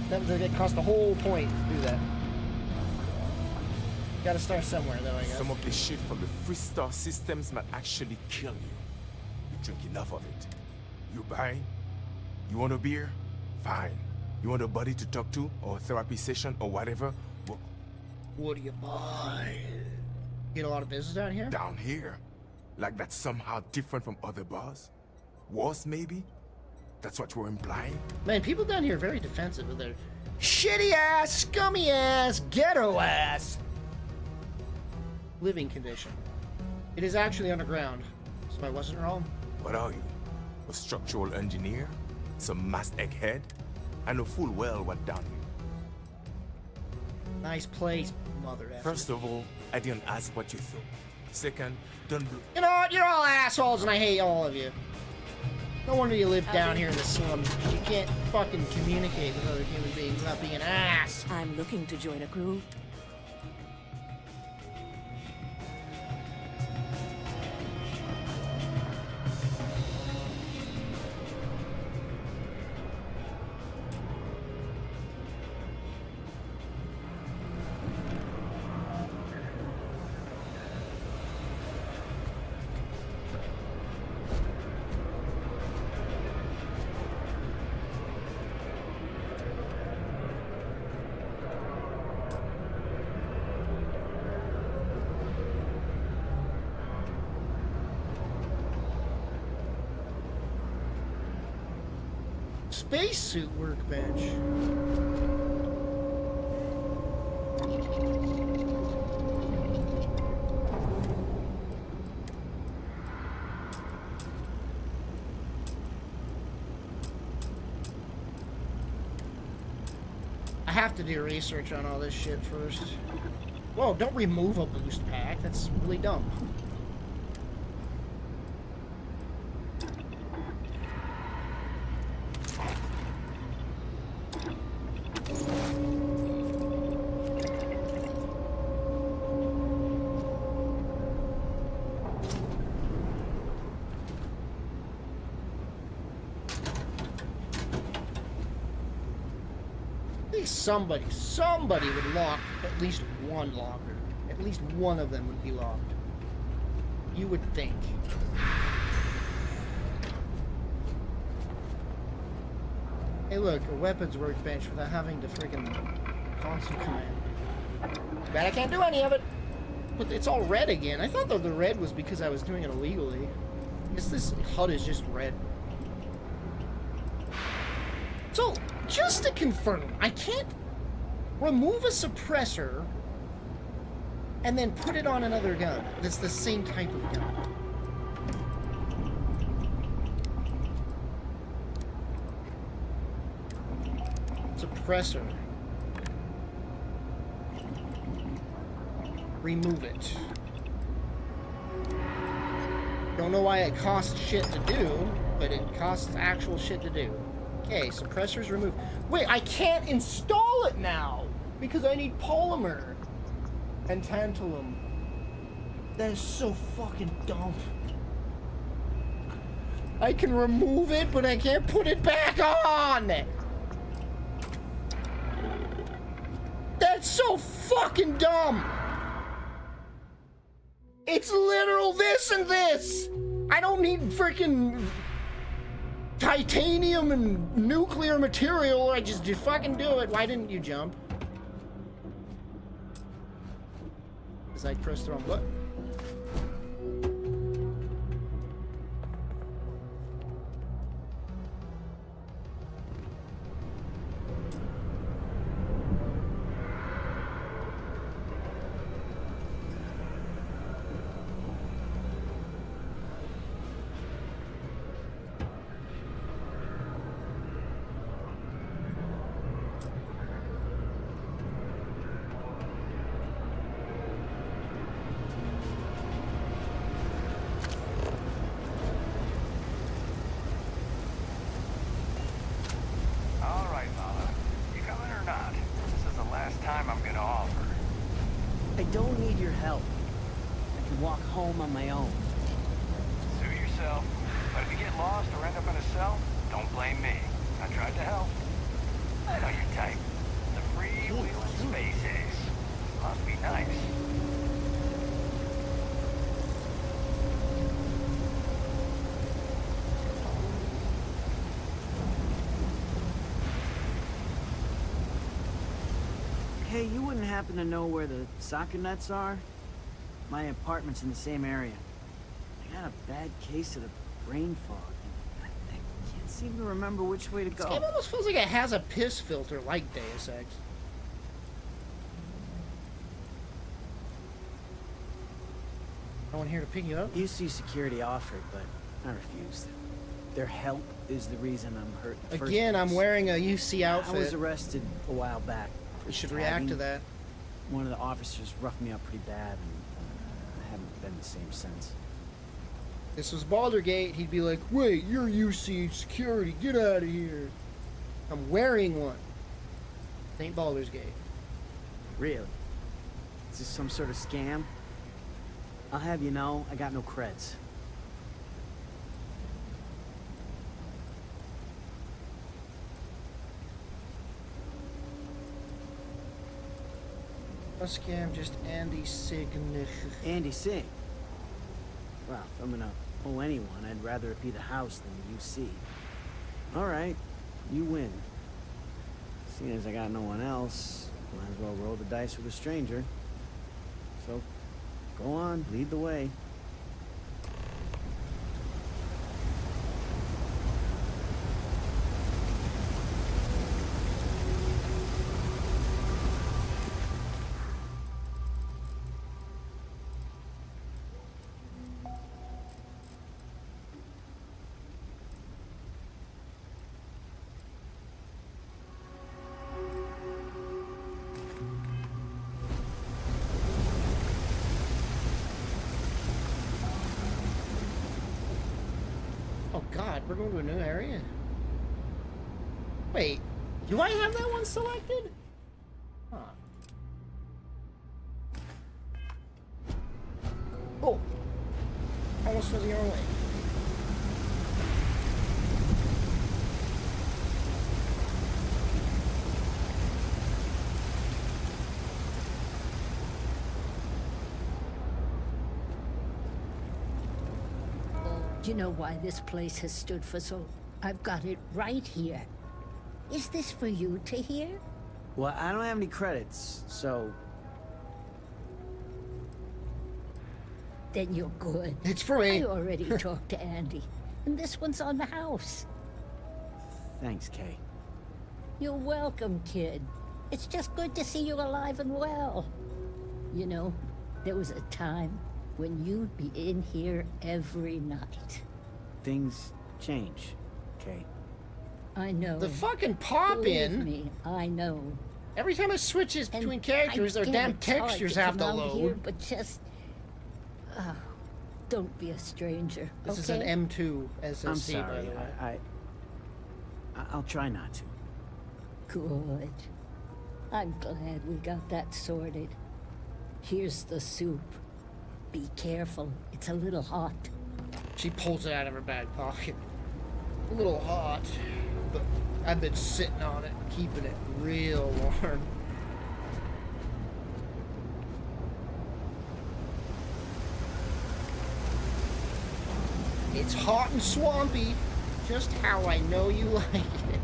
That cost a whole point to do that. Gotta start somewhere though, I guess. Some of the shit from the freestar systems might actually kill you. You drink enough of it. You buy? You want a beer? Fine. You want a buddy to talk to, or a therapy session, or whatever? Well, what do you buy? Get a lot of business down here? Down here? Like that's somehow different from other bars? Worse, maybe? That's what you're implying? Man, people down here are very defensive with their shitty ass, scummy ass, ghetto ass living condition. It is actually underground, so I wasn't wrong. What are you? A structural engineer? Some mass egghead? I know full well what down here. Nice place, mother effer. First of all, I didn't ask what you thought. Second, don't do. You know what? You're all assholes and I hate all of you. No wonder you live down here in the slums. You can't fucking communicate with other human beings without being an ass. I'm looking to join a crew. Spacesuit workbench. I have to do research on all this shit first. Whoa, don't remove a boost pack. That's really dumb. Somebody would lock at least one locker. At least one of them would be locked. You would think. Hey look, a weapons workbench without having to freaking console command. Bet I can't do any of it. But it's all red again. I thought that the red was because I was doing it illegally. I guess this HUD is just red. So, just to confirm, I can't remove a suppressor and then put it on another gun that's the same type of gun. Suppressor. Remove it. Don't know why it costs shit to do, but it costs actual shit to do. Okay, suppressor's removed. Wait, I can't install it now because I need polymer and tantalum. That is so fucking dumb. I can remove it, but I can't put it back on. That's so fucking dumb. It's literal this and this. I don't need freaking titanium and nuclear material. I just fucking do it. Why didn't you jump? Because I pressed the wrong button. On my own. Suit yourself. But if you get lost or end up in a cell, don't blame me. I tried to help. I know your type. The free-wheeling space ace. Must be nice. Hey, you wouldn't happen to know where the soccer nets are? My apartment's in the same area. I got a bad case of the brain fog. I can't seem to remember which way to go. This game almost feels like it has a piss filter like Deus Ex. No one here to pick you up? UC security offered, but I refused. Their help is the reason I'm hurt. Again, I'm wearing a UC outfit. I was arrested a while back. You should react to that. One of the officers roughed me up pretty bad, and I haven't been the same since. This was Baldergate, he'd be like, wait, you're UC security, get out of here. I'm wearing one. It ain't Baldur's Gate. Really? Is this some sort of scam? I'll have you know, I got no creds. No scam, just Andy Signish. Andy Sig? Well, if I'm gonna owe anyone, I'd rather it be the house than the UC. Alright, you win. Seeing as I got no one else, might as well roll the dice with a stranger. So, go on, lead the way. Oh god, we're going to a new area? Wait, do I have that one selected? Huh. Oh! Almost went the wrong way. Do you know why this place has stood for so? I've got it right here. Is this for you to hear? Well, I don't have any credits, so... Then you're good. It's for me. I already talked to Andy, and this one's on the house. Thanks, Kay. You're welcome, kid. It's just good to see you alive and well. You know, there was a time when you'd be in here every night. Things change, Kay. I know. The fucking pop-in. Believe me, I know. Every time it switches between And characters, their I get damn it's hard textures have to come out load. Here, but just... don't be a stranger, This is okay? an M2 SSD, I'm sorry. by the way. I'll try not to. Good. I'm glad we got that sorted. Here's the soup. Be careful, it's a little hot. She pulls it out of her back pocket. A little hot, but I've been sitting on it, keeping it real warm. It's hot and swampy, just how I know you like it.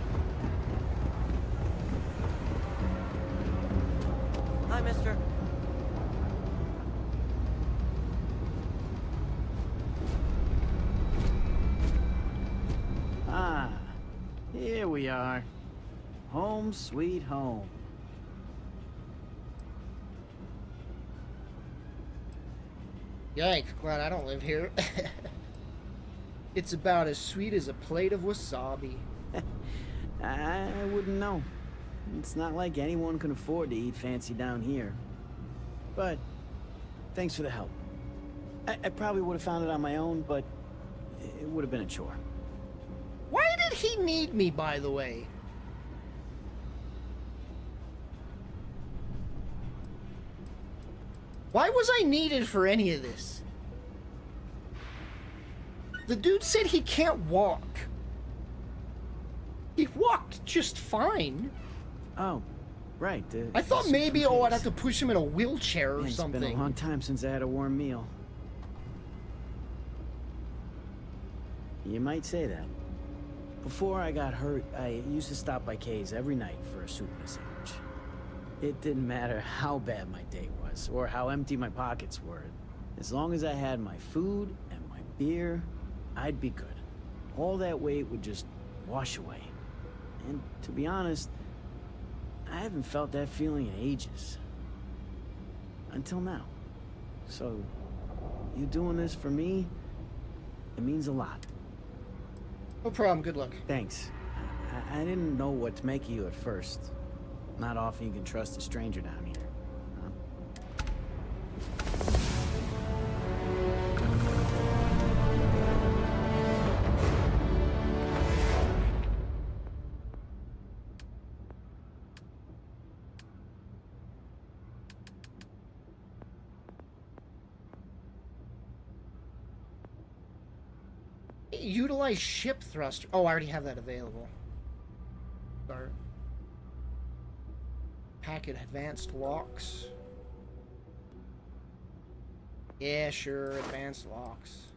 Hi, mister. Ah, here we are. Home sweet home. Yikes, glad I don't live here. It's about as sweet as a plate of wasabi. I wouldn't know. It's not like anyone can afford to eat fancy down here. But thanks for the help. I probably would have found it on my own, but it would have been a chore. Why did he need me, by the way? Why was I needed for any of this? The dude said he can't walk. He walked just fine. Oh, right. I thought maybe I'd have to push him in a wheelchair or Man, something. It's been a long time since I had a warm meal. You might say that. Before I got hurt, I used to stop by Kay's every night for a soup and a sandwich. It didn't matter how bad my day was, or how empty my pockets were. As long as I had my food and my beer, I'd be good. All that weight would just wash away. And to be honest, I haven't felt that feeling in ages. Until now. So, you doing this for me, it means a lot. No problem, good luck. Thanks. I didn't know what to make of you at first. Not often you can trust a stranger down here. Utilize ship thruster. Oh, I already have that available. Start. Packet advanced locks. Yeah, sure, advanced locks.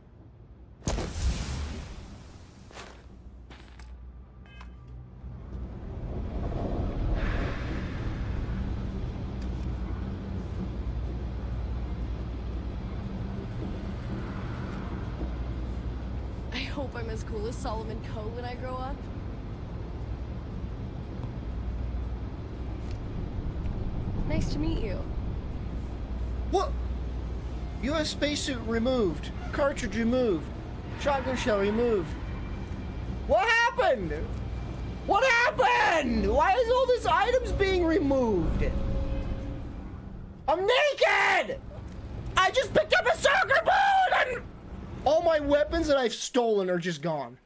I hope I'm as cool as Solomon Coe when I grow up. Nice to meet you. What? U.S. spacesuit removed. Cartridge removed. Shotgun shell removed. What happened? What happened? Why is all this items being removed? I'm naked! I just picked up a soccer boot! All my weapons that I've stolen are just gone.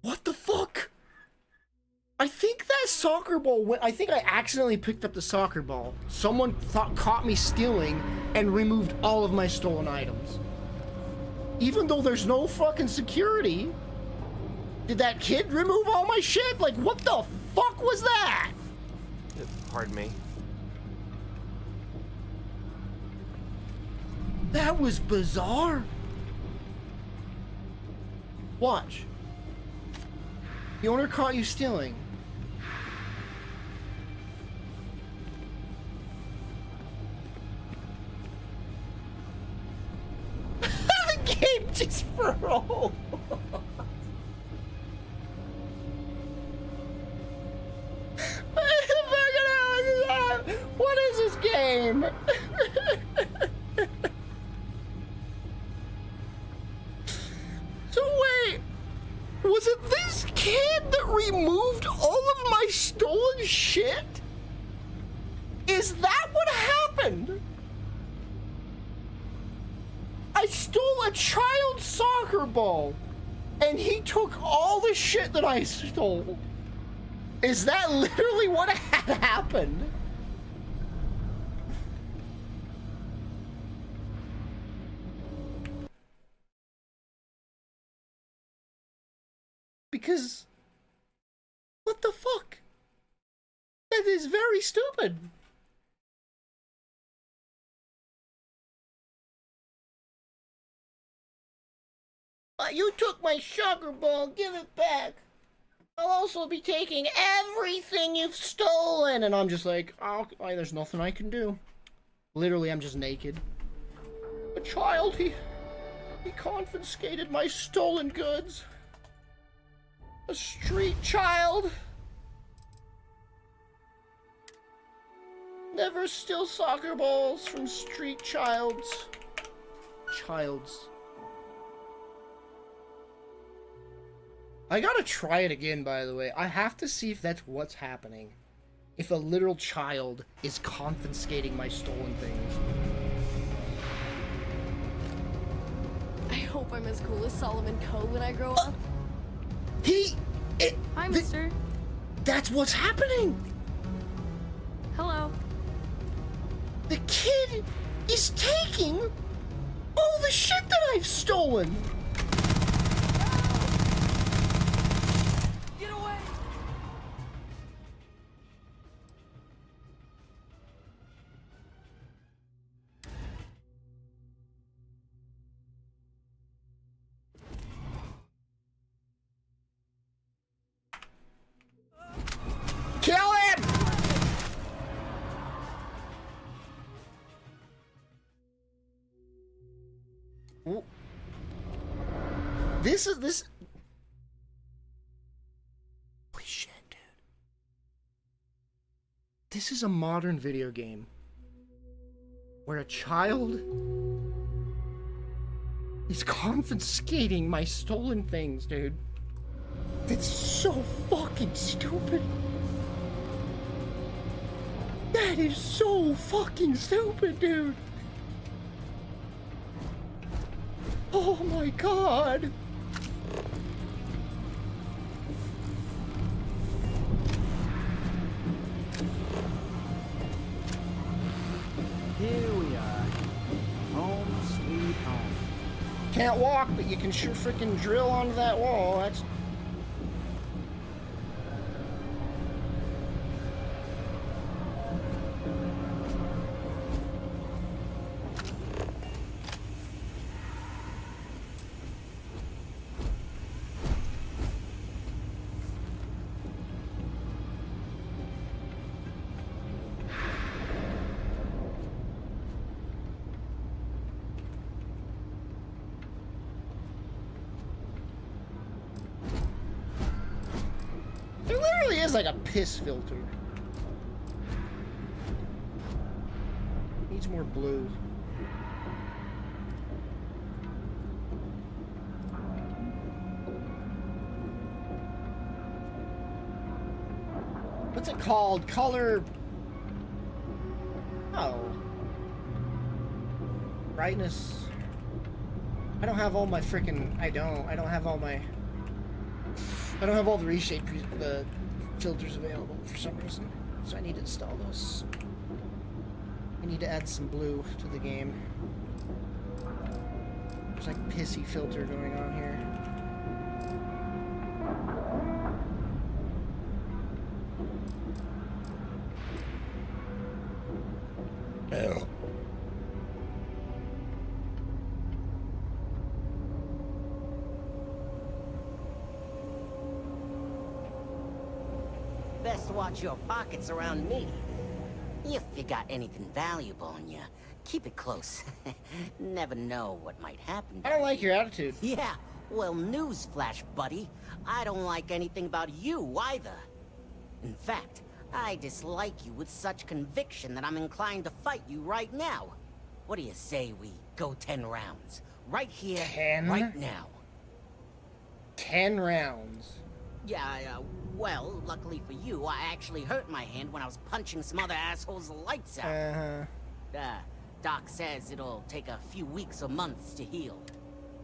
What the fuck? I think that soccer ball went... I think I accidentally picked up the soccer ball. Someone caught me stealing and removed all of my stolen items. Even though there's no fucking security. Did that kid remove all my shit? Like, what the fuck was that? Pardon me. That was bizarre. Watch. The owner caught you stealing. The game just froze. What is this game? So wait, was it this kid that removed all of my stolen shit? Is that what happened? I stole a child's soccer ball, and he took all the shit that I stole. Is that literally what had happened? Because, what the fuck? That is very stupid. You took my soccer ball, give it back. I'll also be taking everything you've stolen. And I'm just like, oh, there's nothing I can do. Literally, I'm just naked. A child, he confiscated my stolen goods. A street child. Never steal soccer balls from street childs. I gotta try it again, by the way. I have to see if that's what's happening. If a literal child is confiscating my stolen things. I hope I'm as cool as Solomon Coe when I grow up. Hi, mister. That's what's happening. Hello. The kid is taking all the shit that I've stolen. Get away! Kill him! Ooh. This. Holy shit, dude. This is a modern video game where a child is confiscating my stolen things, dude. That's so fucking stupid. That is so fucking stupid, dude. Oh my god. Here we are. Home sweet home. Can't walk, but you can sure freaking drill onto that wall. That's... There literally is like a piss filter. Needs more blue. What's it called? Color... Oh. Brightness. I don't have all my freaking. I don't have all my. I don't have all the reshape filters available for some reason, so I need to install those. I need to add some blue to the game. There's like pissy filter going on here. Hell. Best watch your pockets around me. If you got anything valuable on you, keep it close. Never know what might happen. I don't like your attitude. Yeah, well, newsflash, buddy. I don't like anything about you either. In fact, I dislike you with such conviction that I'm inclined to fight you right now. What do you say we go 10 rounds? Right here, 10? right now. 10 rounds. Yeah, well, luckily for you, I actually hurt my hand when I was punching some other assholes' lights out. Doc says it'll take a few weeks or months to heal.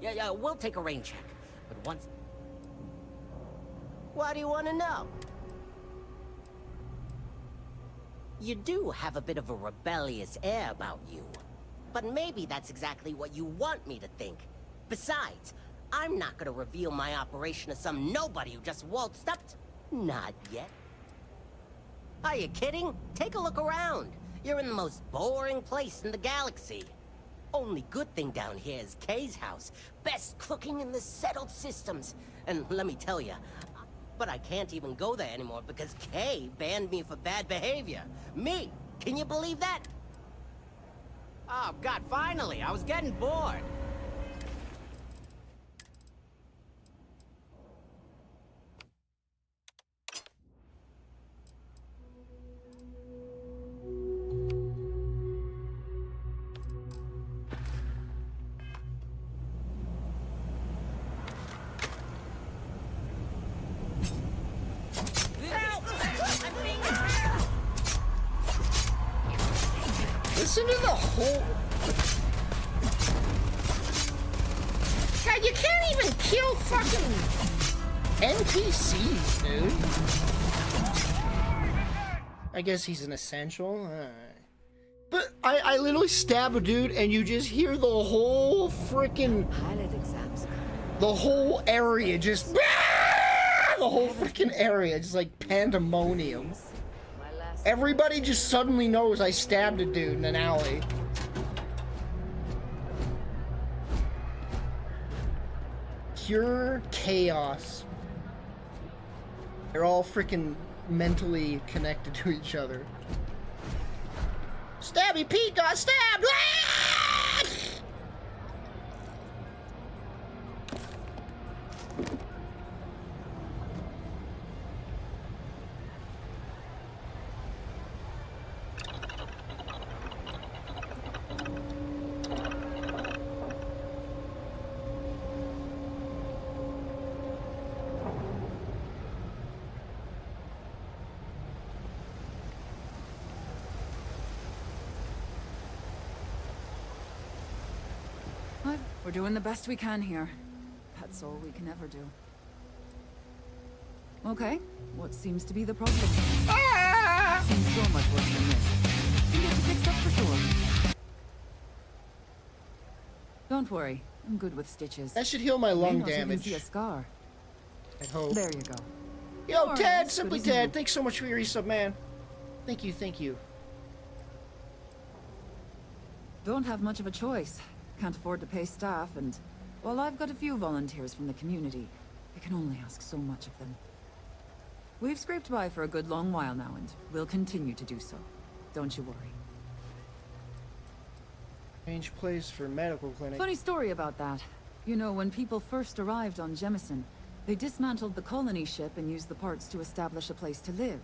Yeah, we'll take a rain check. But once... What do you want to know? You do have a bit of a rebellious air about you. But maybe that's exactly what you want me to think. Besides, I'm not gonna reveal my operation to some nobody who just waltzed up to... Not yet. Are you kidding? Take a look around. You're in the most boring place in the galaxy. Only good thing down here is Kay's house. Best cooking in the settled systems. And let me tell you, but I can't even go there anymore because Kay banned me for bad behavior. Me! Can you believe that? Oh, God, finally! I was getting bored. Listen to the whole... God, you can't even kill fucking NPCs, dude. I guess he's an essential. But I literally stab a dude and you just hear the whole freaking... Pilot exams. The whole area just... The whole freaking area, just like pandemonium. Everybody just suddenly knows I stabbed a dude in an alley. Pure chaos. They're all freaking mentally connected to each other. Stabby Pete got stabbed! Ah! We're doing the best we can here. That's all we can ever do. Okay, what seems to be the problem? Seems so much worse than this. Can get you fixed up for sure. Don't worry, I'm good with stitches. That should heal my lung May not even damage. see a scar. I hope. There you go. Yo, Alright, Ted, good Simply as new. Ted, thanks so much for your resub, man. Thank you, thank you. Don't have much of a choice. Can't afford to pay staff, and while I've got a few volunteers from the community, I can only ask so much of them. We've scraped by for a good long while now, and we'll continue to do so. Don't you worry. Change place for medical clinic. Funny story about that. You know, when people first arrived on Jemison, they dismantled the colony ship and used the parts to establish a place to live.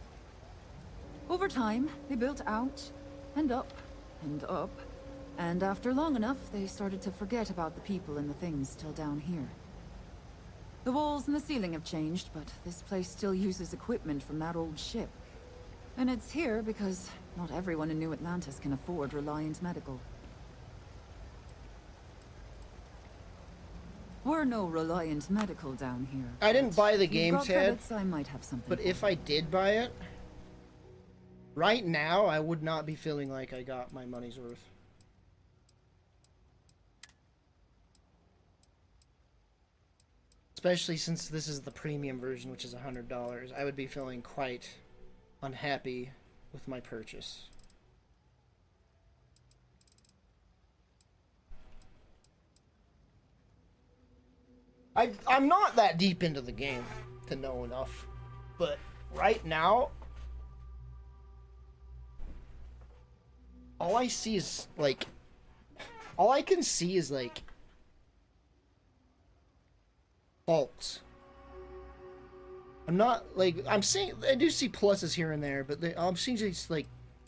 Over time, they built out, and up, and up. And after long enough, they started to forget about the people and the things still down here. The walls and the ceiling have changed, but this place still uses equipment from that old ship. And it's here because not everyone in New Atlantis can afford Reliant Medical. We're no reliant medical down here. I didn't buy the If you've game, got Ted. credits, I might have something. But if I did buy it, right now I would not be feeling like I got my money's worth. Especially since this is the premium version, which is $100. I would be feeling quite unhappy with my purchase. I'm not that deep into the game to know enough, but right now, all I see is, like, all I can see is, like, faults. I'm not, like, I'm seeing, I do see pluses here and there, but I'm seeing just, like,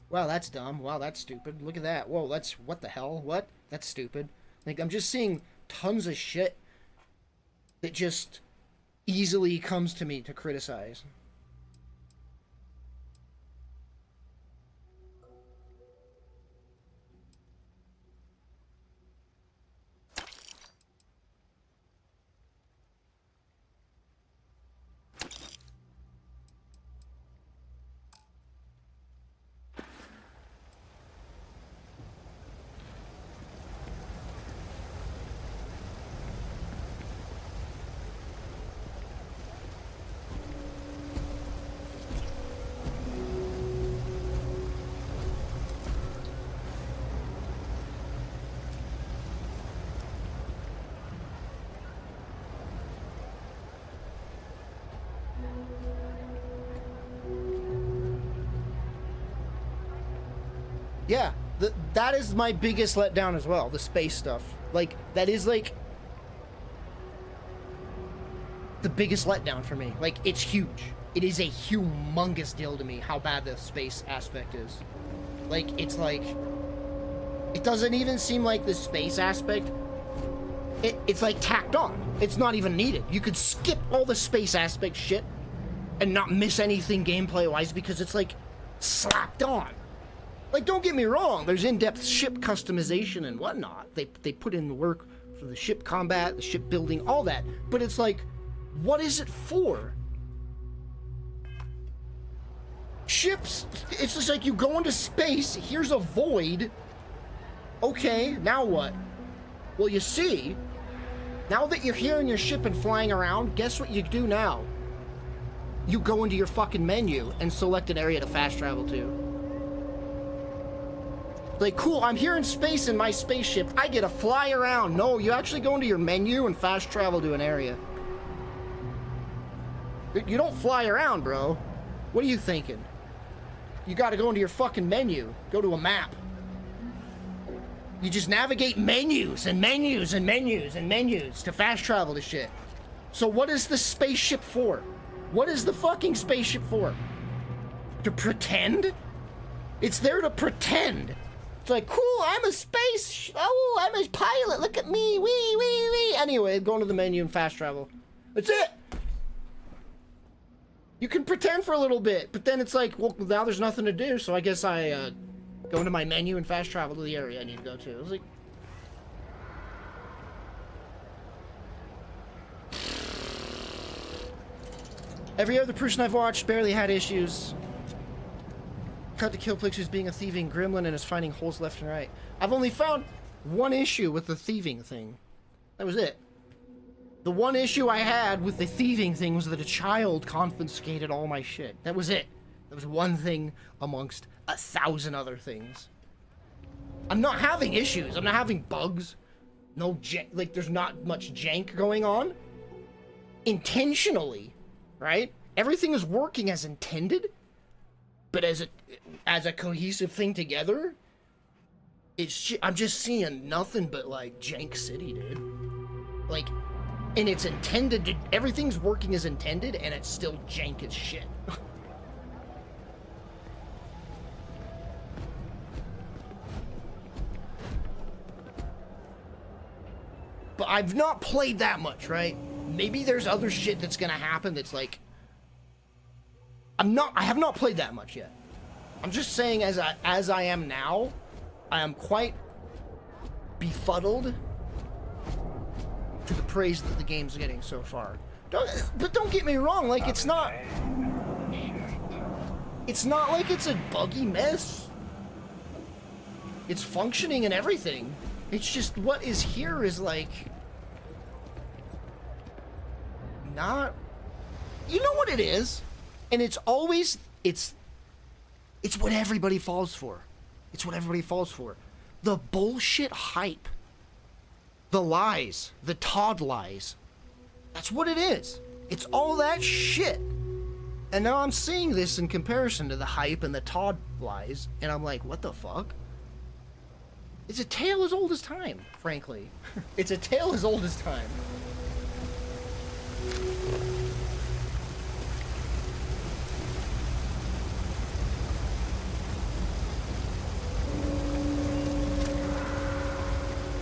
wow, that's dumb, wow, that's stupid, look at that, whoa, that's, what the hell, what? That's stupid. Like, I'm just seeing tons of shit that just easily comes to me to criticize. Yeah, that is my biggest letdown as well, the space stuff. Like, that is, like, the biggest letdown for me. Like, it's huge. It is a humongous deal to me how bad the space aspect is. Like, it's like, it doesn't even seem like the space aspect, it's like tacked on. It's not even needed. You could skip all the space aspect shit and not miss anything gameplay-wise because it's, like, slapped on. Like, don't get me wrong, there's in-depth ship customization and whatnot. They put in the work for the ship combat, the ship building, all that. But it's like, what is it for? Ships, it's just like you go into space, here's a void. Okay, now what? Well, you see, now that you're here in your ship and flying around, guess what you do now? You go into your fucking menu and select an area to fast travel to. Like, cool, I'm here in space in my spaceship. I get to fly around. No, you actually go into your menu and fast travel to an area. You don't fly around, bro. What are you thinking? You gotta go into your fucking menu. Go to a map. You just navigate menus and menus and menus and menus to fast travel to shit. So what is the spaceship for? What is the fucking spaceship for? To pretend? It's there to pretend. It's like, cool, I'm a space, oh, I'm a pilot, look at me, wee, wee, wee. Anyway, go into the menu and fast travel. That's it. You can pretend for a little bit, but then it's like, well, now there's nothing to do, so I guess I go into my menu and fast travel to the area I need to go to. I was like, every other person I've watched barely had issues. Cut to Kilplix, who's being a thieving gremlin and is finding holes left and right. I've only found one issue with the thieving thing. That was it. The one issue I had with the thieving thing was that a child confiscated all my shit. That was it. That was one thing amongst 1,000 other things. I'm not having issues. I'm not having bugs. No jank. Like, there's not much jank going on. Intentionally, right? Everything is working as intended. But as a cohesive thing together, I'm just seeing nothing but, like, jank city, dude. Like, and it's intended to, everything's working as intended, and it's still jank as shit. But I've not played that much, right? Maybe there's other shit that's gonna happen that's like, I have not played that much yet. I'm just saying, as I am now, I am quite befuddled to the praise that the game's getting so far. But don't get me wrong, like, it's not like it's a buggy mess. It's functioning and everything. It's just what is here is like not, you know what it is? And it's always, it's what everybody falls for. It's what everybody falls for. The bullshit hype. The lies. The Todd lies. That's what it is. It's all that shit. And now I'm seeing this in comparison to the hype and the Todd lies, and I'm like, what the fuck? It's a tale as old as time, frankly. It's a tale as old as time.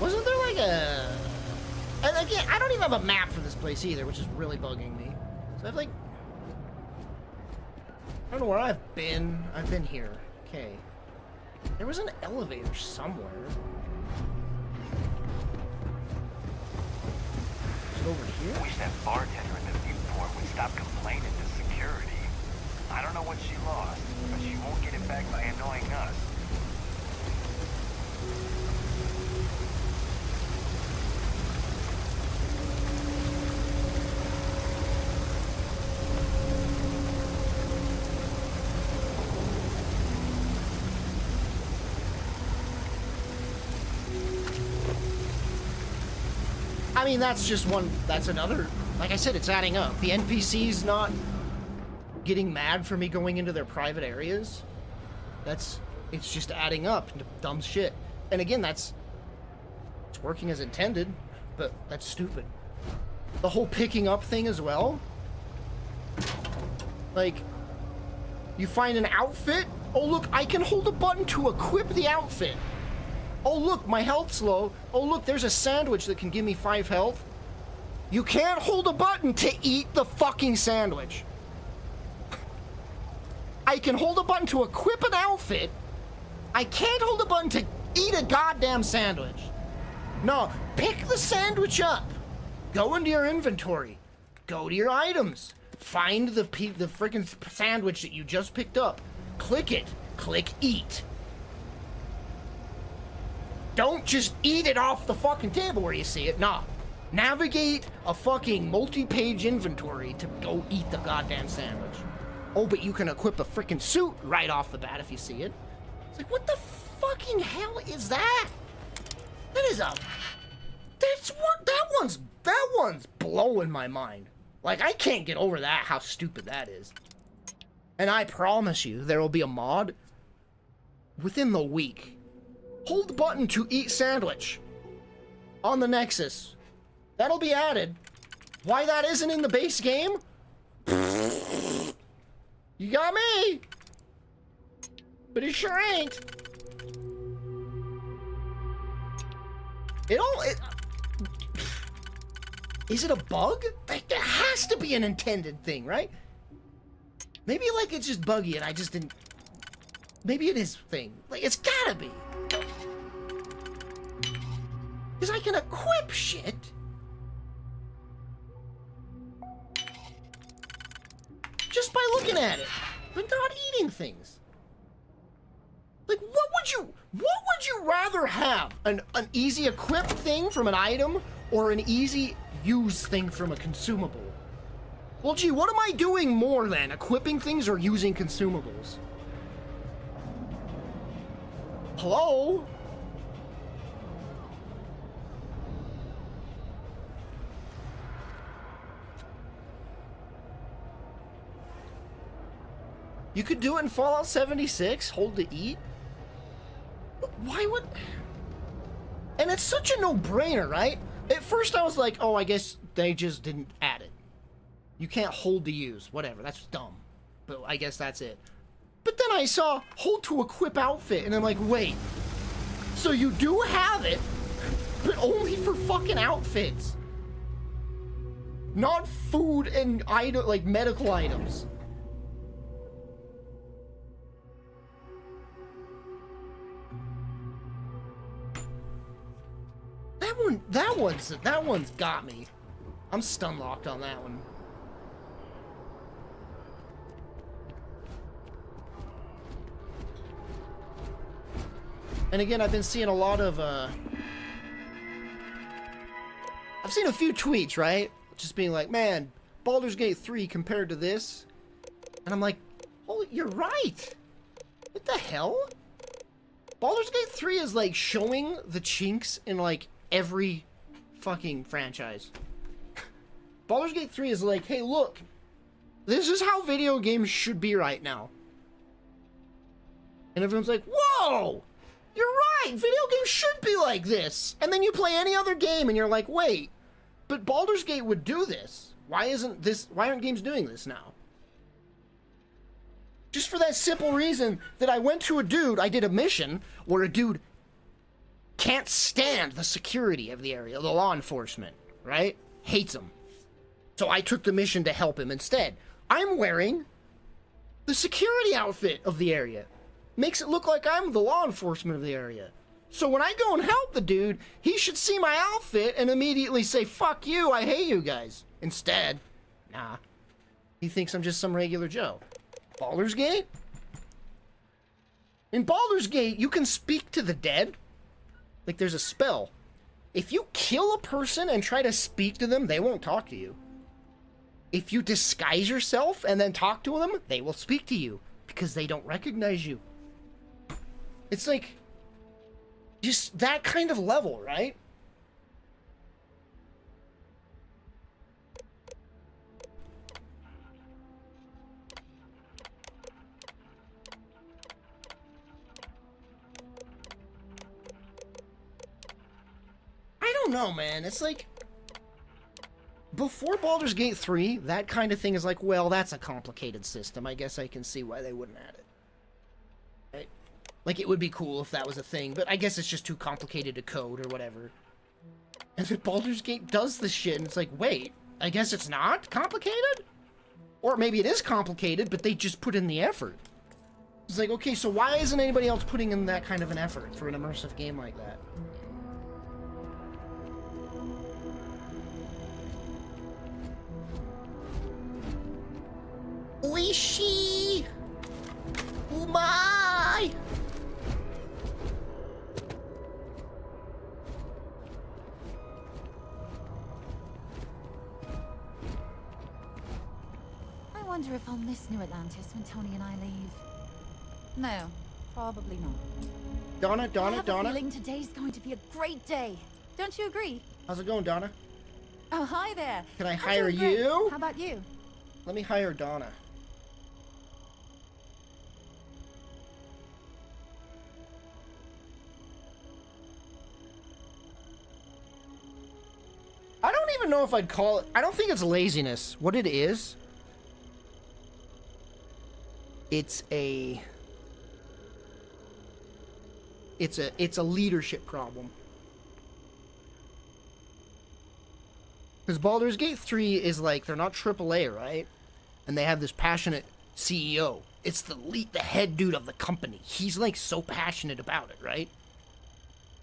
Wasn't there like a... And again, I don't even have a map for this place either, which is really bugging me. So I've like... I don't know where I've been. I've been here. Okay. There was an elevator somewhere. Is it over here? I wish that bartender at the viewport would stop complaining to security. I don't know what she lost, but she won't get it back by annoying us. I mean, that's just one, that's another, like I said, it's adding up. The NPC's not getting mad for me going into their private areas. It's just adding up into dumb shit. And again, it's working as intended, but that's stupid. The whole picking up thing as well. Like, you find an outfit, oh look, I can hold a button to equip the outfit. Oh look, my health's low. Oh look, there's a sandwich that can give me 5 health. You can't hold a button to eat the fucking sandwich. I can hold a button to equip an outfit. I can't hold a button to eat a goddamn sandwich. No, pick the sandwich up. Go into your inventory. Go to your items. Find the freaking sandwich that you just picked up. Click it. Click eat. Don't just eat it off the fucking table where you see it. Nah. Navigate a fucking multi-page inventory to go eat the goddamn sandwich. Oh, but you can equip a freaking suit right off the bat if you see it. It's like, what the fucking hell is that? That is a... That's what... That one's blowing my mind. Like, I can't get over that, how stupid that is. And I promise you, there will be a mod within the week. Hold button to eat sandwich on the Nexus. That'll be added. Why that isn't in the base game? You got me. But it sure ain't. Is it a bug? Like, there has to be an intended thing, right? Maybe like it's just buggy and I just didn't... Maybe it is a thing. Like, it's gotta be. Because I can equip shit. Just by looking at it. But not eating things. Like, what would you rather have? An easy equip thing from an item or an easy use thing from a consumable? Well, gee, what am I doing more than? Equipping things or using consumables? Hello? You could do it in Fallout 76, hold to eat. Why would... And it's such a no-brainer, right? At first I was like, oh, I guess they just didn't add it. You can't hold to use, whatever, that's dumb. But I guess that's it. But then I saw hold to equip outfit, and I'm like, wait. So you do have it, but only for fucking outfits. Not food and item, like medical items. That one's got me. I'm stun locked on that one. And again, I've been seeing a lot of, I've seen a few tweets, right? Just being like, man, Baldur's Gate 3 compared to this. And I'm like, holy, you're right. What the hell? Baldur's Gate 3 is like showing the chinks in like every fucking franchise. Baldur's Gate 3 is like, hey, look, this is how video games should be right now. And everyone's like, whoa, you're right, video games should be like this. And then you play any other game and you're like, wait, but Baldur's Gate would do this. Why aren't games doing this now? Just for that simple reason that I went to a dude, I did a mission where a dude can't stand the security of the area, the law enforcement, right? Hates them. So I took the mission to help him instead. I'm wearing the security outfit of the area. Makes it look like I'm the law enforcement of the area. So when I go and help the dude, he should see my outfit and immediately say, fuck you, I hate you guys. Instead, nah. He thinks I'm just some regular Joe. Baldur's Gate? In Baldur's Gate, you can speak to the dead. Like there's a spell. If you kill a person and try to speak to them, they won't talk to you. If you disguise yourself and then talk to them, they will speak to you because they don't recognize you. It's like just that kind of level, right? I don't know, man. It's like before Baldur's Gate 3, that kind of thing is like, well, that's a complicated system. I guess I can see why they wouldn't add it. Right? Like, it would be cool if that was a thing, but I guess it's just too complicated to code or whatever. And then Baldur's Gate does this shit, and it's like, wait, I guess it's not complicated? Or maybe it is complicated, but they just put in the effort. It's like, okay, so why isn't anybody else putting in that kind of an effort for an immersive game like that? Oishi! Umai! I wonder if I'll miss New Atlantis when Tony and I leave. No, probably not. Donna. I have a feeling today's going to be a great day. Don't you agree? How's it going, Donna? Oh, hi there. Can I I'm hire doing great. you? How about you? Let me hire Donna. I don't even know if I'd call it... I don't think it's laziness. What it is... It's a leadership problem. Because Baldur's Gate 3 is like, they're not AAA, right? And they have this passionate CEO. It's the head dude of the company. He's like so passionate about it, right?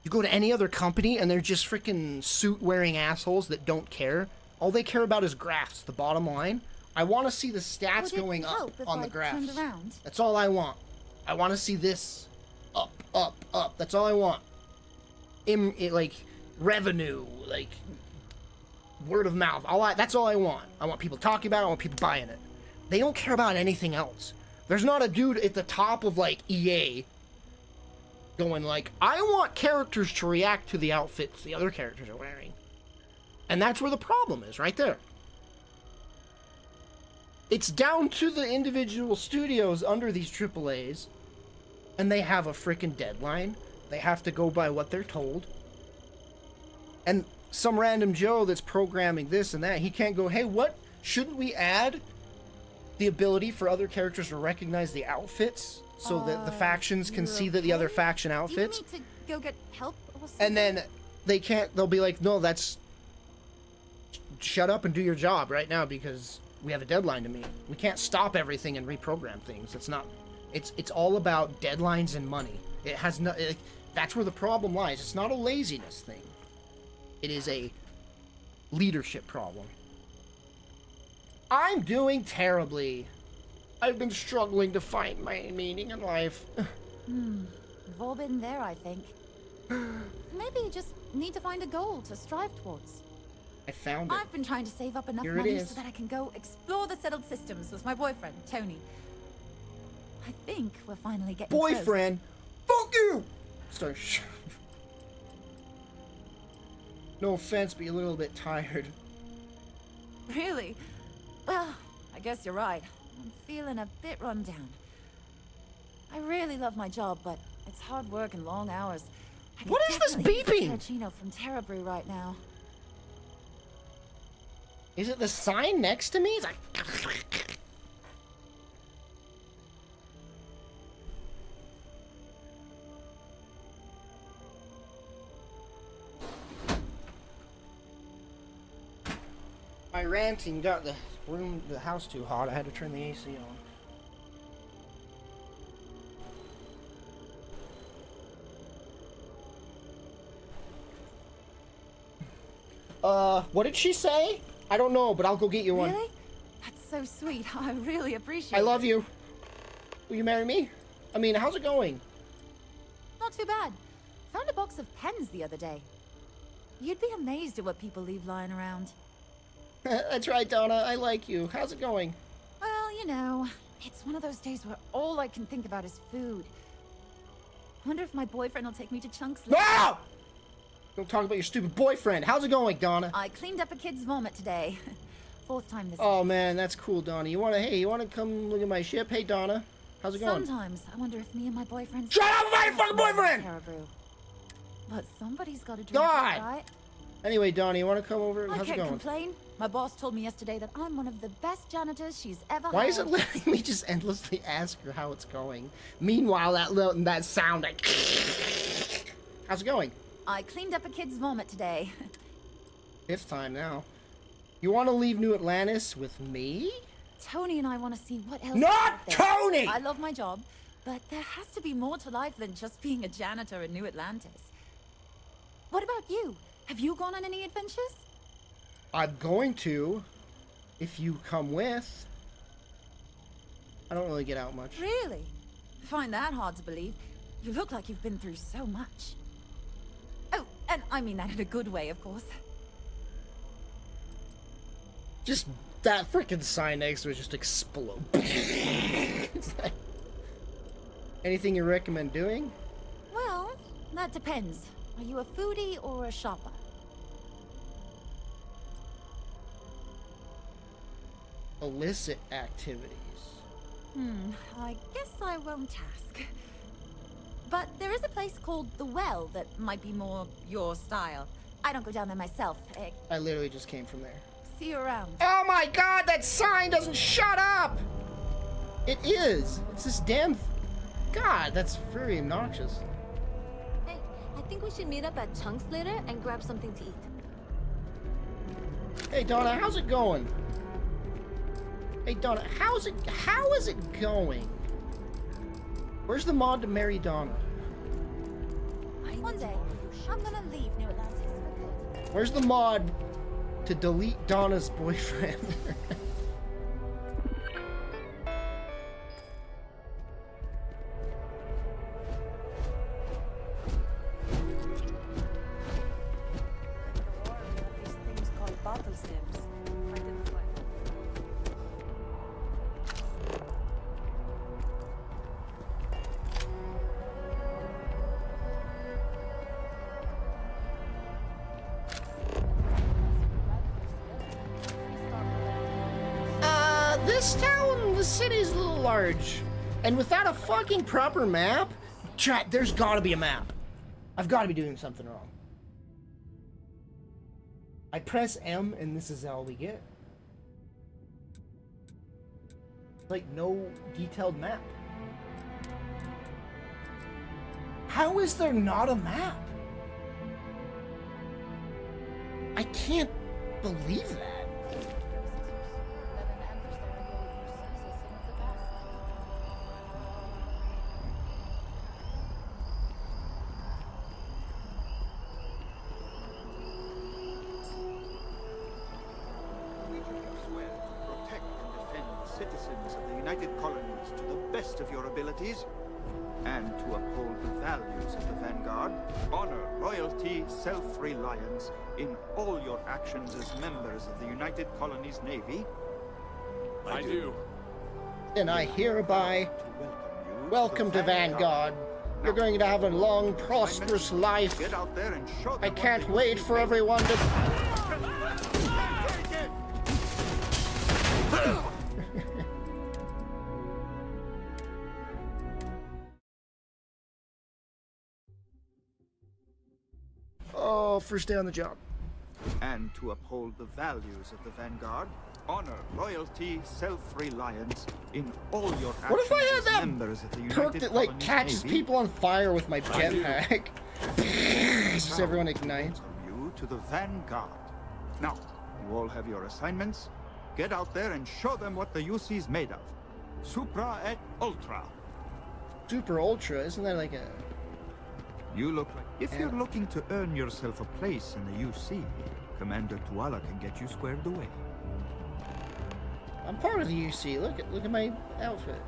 You go to any other company and they're just freaking suit-wearing assholes that don't care. All they care about is graphs, the bottom line. I want to see the stats going up on the graphs. That's all I want. I want to see this up, up, up. That's all I want. Like revenue, like word of mouth. That's all I want. I want people talking about it. I want people buying it. They don't care about anything else. There's not a dude at the top of like EA going like, I want characters to react to the outfits the other characters are wearing. And that's where the problem is, right there. It's down to the individual studios under these AAAs, and they have a freaking deadline. They have to go by what they're told. And some random Joe that's programming this and that, he can't go, hey, what? Shouldn't we add the ability for other characters to recognize the outfits so that the factions can see that the other faction outfits? Do you need to go get help or something? And then they can't, they'll be like, no, shut up and do your job right now because we have a deadline to meet. We can't stop everything and reprogram things. It's all about deadlines and money. It has no, that's where the problem lies. It's not a laziness thing. It is leadership problem. I'm doing terribly. I've been struggling to find my meaning in life. We've all been there, I think. Maybe you just need to find a goal to strive towards. I found it. I've been trying to save up enough Here it money is. so that I can go explore the settled systems with my boyfriend, Tony. I think we're finally getting Boyfriend? Fuck you! Sorry. No offense, but you're a little bit tired. close. Really? Well, I guess you're right. I'm feeling a bit run down. I really love my job, but it's hard work and long hours. I What is this beeping? Cappuccino from Terrabrew right now. Is it the sign next to me? It's like... My ranting got the house too hot. I had to turn the AC on. What did she say? I don't know, but I'll go get you one. Really? That's so sweet. I really appreciate it. I love you. Will you marry me? I mean, how's it going? Not too bad. Found a box of pens the other day. You'd be amazed at what people leave lying around. That's right, Donna. I like you. How's it going? Well, you know, it's one of those days where all I can think about is food. Wonder if my boyfriend will take me to Chunks. No! Don't talk about your stupid boyfriend. How's it going, Donna? I cleaned up a kid's vomit today. 4th time this Oh week. man, that's cool, Donna. You wanna come look at my ship? Hey, Donna. How's it going? Sometimes I wonder if me and my boyfriend... Shut up about your fucking boyfriend! Caribou. But somebody's got to drink God! it, right? Anyway, Donna, you wanna come over? I How's it can't going? complain. My boss told me yesterday that I'm one of the best janitors she's ever Why had. is it letting me just endlessly ask her how it's going? Meanwhile, that sound like... How's it going? I cleaned up a kid's vomit today. 5th time now. You want to leave New Atlantis with me? Tony and I want to see what else. Not is out there. Tony! I love my job, but there has to be more to life than just being a janitor in New Atlantis. What about you? Have you gone on any adventures? I'm going to, if you come with. I don't really get out much. Really? I find that hard to believe. You look like you've been through so much. Oh, and I mean that in a good way, of course. Just that freaking sign next to it just explode. It's like, anything you recommend doing? Well, that depends. Are you a foodie or a shopper? Illicit activities. I guess I won't ask. But there is a place called The Well that might be more your style. I don't go down there myself. I literally just came from there. See you around. Oh my god, that sign doesn't shut up! It is! It's this damn... God, that's very obnoxious. Hey, I think we should meet up at Chunks later and grab something to eat. Hey Donna, how's it going? Hey Donna, how is it going? Where's the mod to marry Donna? One day, I'm gonna leave New Atlantis for good. Where's the mod to delete Donna's boyfriend? These things called bottle stems. This town, the city's a little large. And without a fucking proper map, chat, there's gotta be a map. I've gotta be doing something wrong. I press M and this is all we get. Like, no detailed map. How is there not a map? I can't believe that. citizens of the United Colonies to the best of your abilities, and to uphold the values of the Vanguard, honor, loyalty, self-reliance in all your actions as members of the United Colonies Navy? I do. And I hereby welcome to Vanguard. You're going to have a long, prosperous life. Get out there and show them I can't wait for everyone to... Oh, first day on the job. And to uphold the values of the Vanguard, honor, loyalty, self-reliance in all your actions. What if I had as that members of the United perk that, like, Colonies catches Navy? people on fire with my jetpack? Just everyone ignites. Welcome you to the Vanguard. Now, you all have your assignments. Get out there and show them what the UC's made of. Supra et Ultra. Super Ultra? Isn't that like a... You look like... If you're looking to earn yourself a place in the UC, Commander Tuala can get you squared away. I'm part of the UC. Look at my outfit.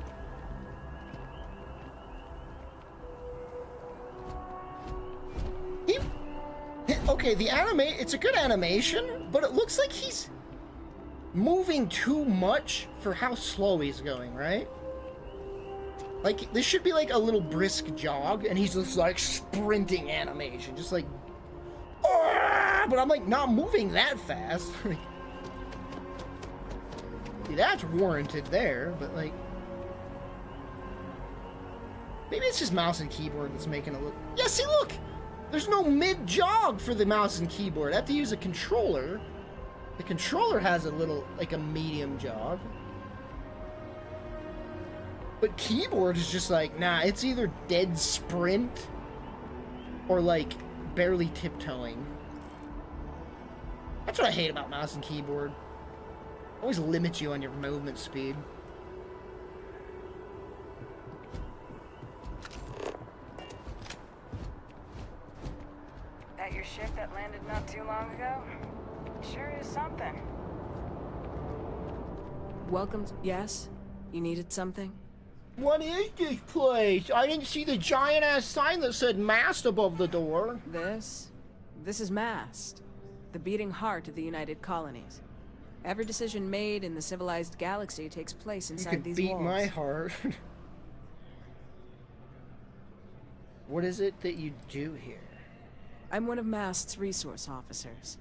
Okay, the it's a good animation, but it looks like he's moving too much for how slow he's going, right? Like, this should be like a little brisk jog, and he's just like sprinting animation, just like, but I'm like not moving that fast. See, that's warranted there, but like, maybe it's just mouse and keyboard that's making it look. Yeah, see, look, there's no mid jog for the mouse and keyboard. I have to use a controller. The controller has a little, like a medium jog. But keyboard is just like, nah, it's either dead sprint or like barely tiptoeing. That's what I hate about mouse and keyboard. Always limits you on your movement speed. That your ship that landed not too long ago? Sure is something. Welcome. Yes? You needed something? What is this place? I didn't see the giant-ass sign that said mast above the door. This is Mast, the beating heart of the United Colonies. Every decision made in the civilized galaxy takes place inside these walls. You could beat my heart. What is it that you do here? I'm one of Mast's resource officers.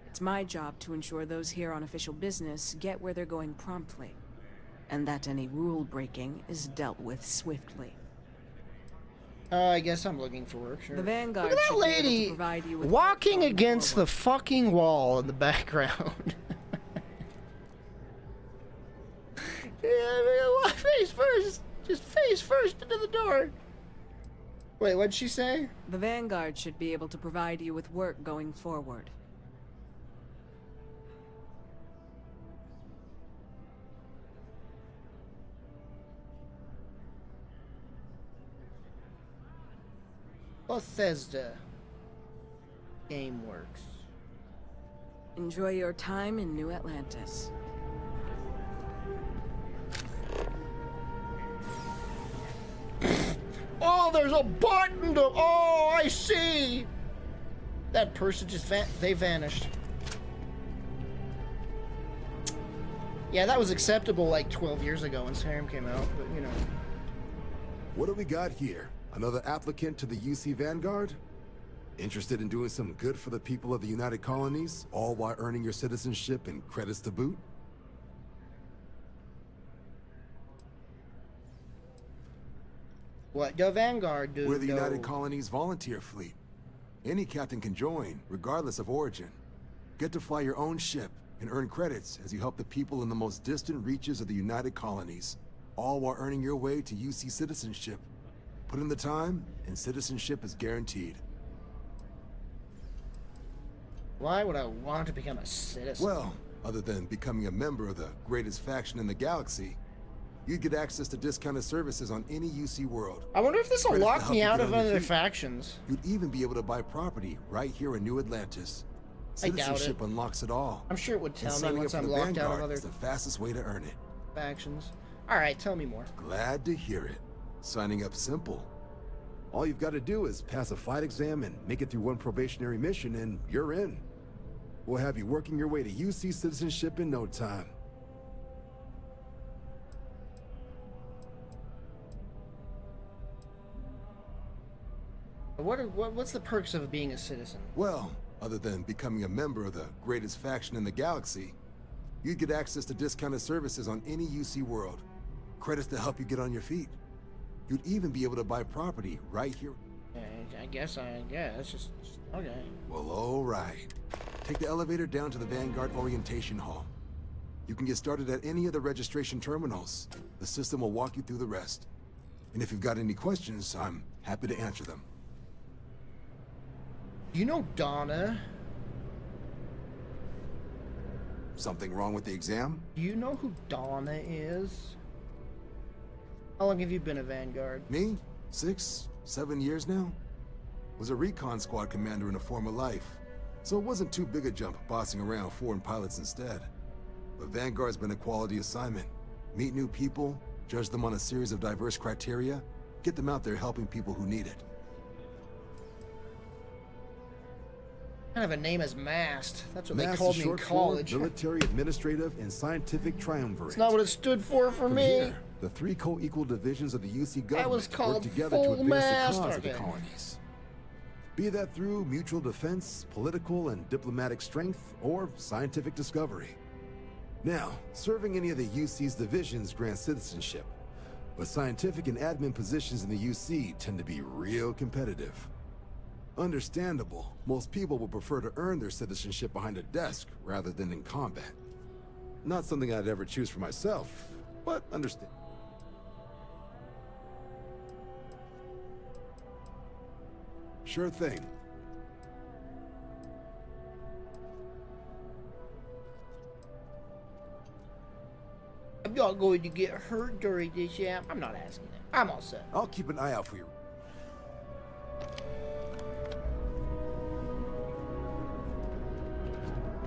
It's my job to ensure those here on official business get where they're going promptly, and that any rule breaking is dealt with swiftly. I guess I'm looking for work, sure. The Vanguard Look at that should be able to lady provide you with walking against the fucking wall in the background. Yeah, face first. Just face first into the door. Wait, what'd she say? The Vanguard should be able to provide you with work going forward. Bethesda. GameWorks. Enjoy your time in New Atlantis. Oh, there's a button to... Oh, I see! That person just they vanished. Yeah, that was acceptable like 12 years ago when Skyrim came out, but you know. What do we got here? Another applicant to the UC Vanguard? Interested in doing some good for the people of the United Colonies, all while earning your citizenship and credits to boot? What the Vanguard do? We're the United Colonies volunteer fleet. Any captain can join, regardless of origin. Get to fly your own ship and earn credits as you help the people in the most distant reaches of the United Colonies, all while earning your way to UC citizenship. Put in the time, and citizenship is guaranteed. Why would I want to become a citizen? Well, other than becoming a member of the greatest faction in the galaxy, you'd get access to discounted services on any UC world. I wonder if this will Credits to lock help me you out get of on your other feet. factions. You'd even be able to buy property right here in New Atlantis. I doubt it. Citizenship unlocks it all. I'm sure it would And tell me signing once up for I'm the locked out of Vanguard other... is the fastest way to earn it. factions. Alright, tell me more. Glad to hear it. Signing up simple. All you've got to do is pass a fight exam and make it through one probationary mission and you're in. We'll have you working your way to UC citizenship in no time. What's the perks of being a citizen? Well, other than becoming a member of the greatest faction in the galaxy, you'd get access to discounted services on any UC world. Credits to help you get on your feet. You'd even be able to buy property right here. I guess. Just okay. Well, all right. Take the elevator down to the Vanguard Orientation Hall. You can get started at any of the registration terminals. The system will walk you through the rest. And if you've got any questions, I'm happy to answer them. You know Donna? Something wrong with the exam? Do you know who Donna is? How long have you been a Vanguard? Me? 6, 7 years now? Was a recon squad commander in a former life, so it wasn't too big a jump bossing around foreign pilots instead. But Vanguard's been a quality assignment. Meet new people, judge them on a series of diverse criteria, get them out there helping people who need it. Kind of a name as MAST. That's what MAST they called is me in short for college. Military, Administrative, and Scientific Triumvirate. It's not what it stood for From me. here, the 3 co-equal divisions of the UC government was called work together to full advance the MAST, cause of the okay. colonies. Be that through mutual defense, political and diplomatic strength, or scientific discovery. Now, serving any of the UC's divisions grants citizenship, but scientific and admin positions in the UC tend to be real competitive. Understandable, most people would prefer to earn their citizenship behind a desk rather than in combat. Not something I'd ever choose for myself, but understand. Sure thing. I'm not going to get hurt during this, yeah. I'm not asking that. I'm all set. I'll keep an eye out for you.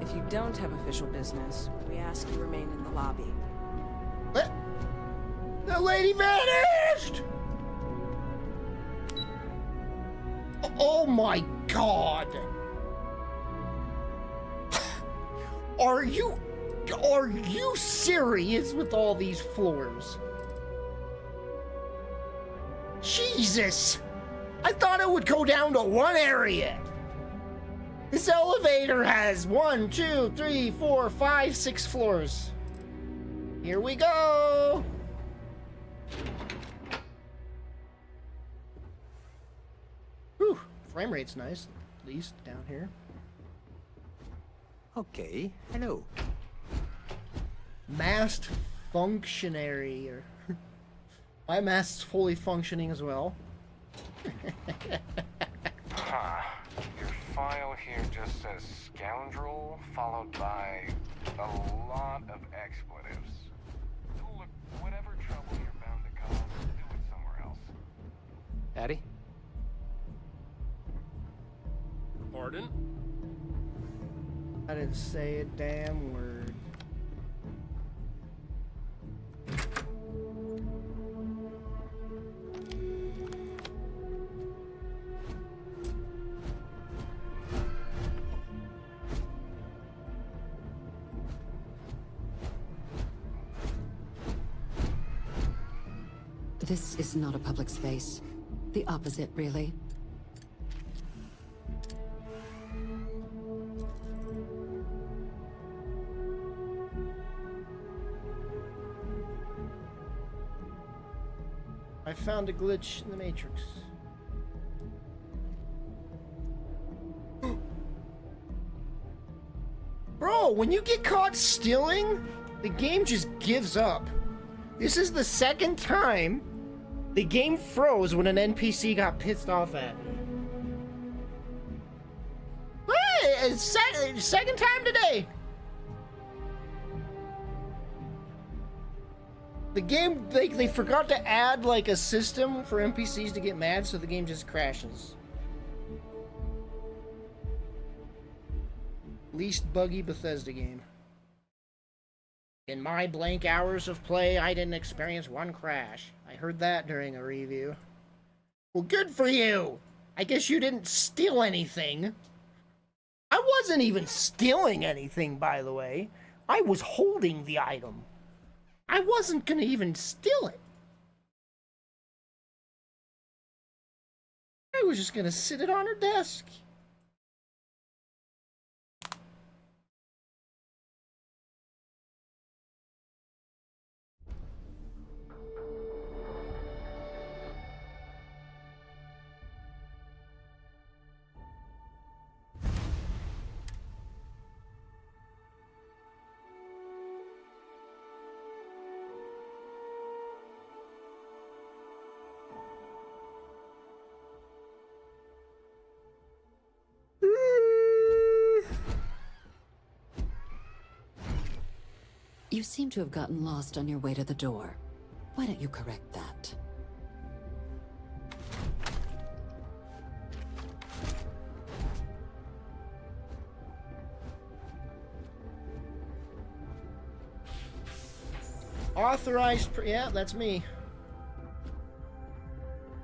If you don't have official business, we ask you remain in the lobby. What? The lady vanished! Oh my god! Are you serious with all these floors? Jesus! I thought it would go down to one area. This elevator has 1, 2, 3, 4, 5, 6 floors. Here we go. Whew, frame rate's nice, at least down here. Okay, hello. Mast functionary. My mast's fully functioning as well. Your file here just says scoundrel, followed by a lot of expletives. Look, whatever trouble you're bound to cause, do it somewhere else. Addy? Pardon? I didn't say a damn word. This is not a public space. The opposite, really. I found a glitch in the Matrix. Bro, when you get caught stealing, the game just gives up. This is the second time the game froze when an NPC got pissed off at me. Hey, second time today. The game, they forgot to add like a system for NPCs to get mad, so the game just crashes. Least buggy Bethesda game. In my blank hours of play, I didn't experience one crash. I heard that during a review. Well, good for you! I guess you didn't steal anything. I wasn't even stealing anything, by the way. I was holding the item. I wasn't gonna even steal it. I was just gonna sit it on her desk. You seem to have gotten lost on your way to the door. Why don't you correct that? Authorized, yeah, that's me.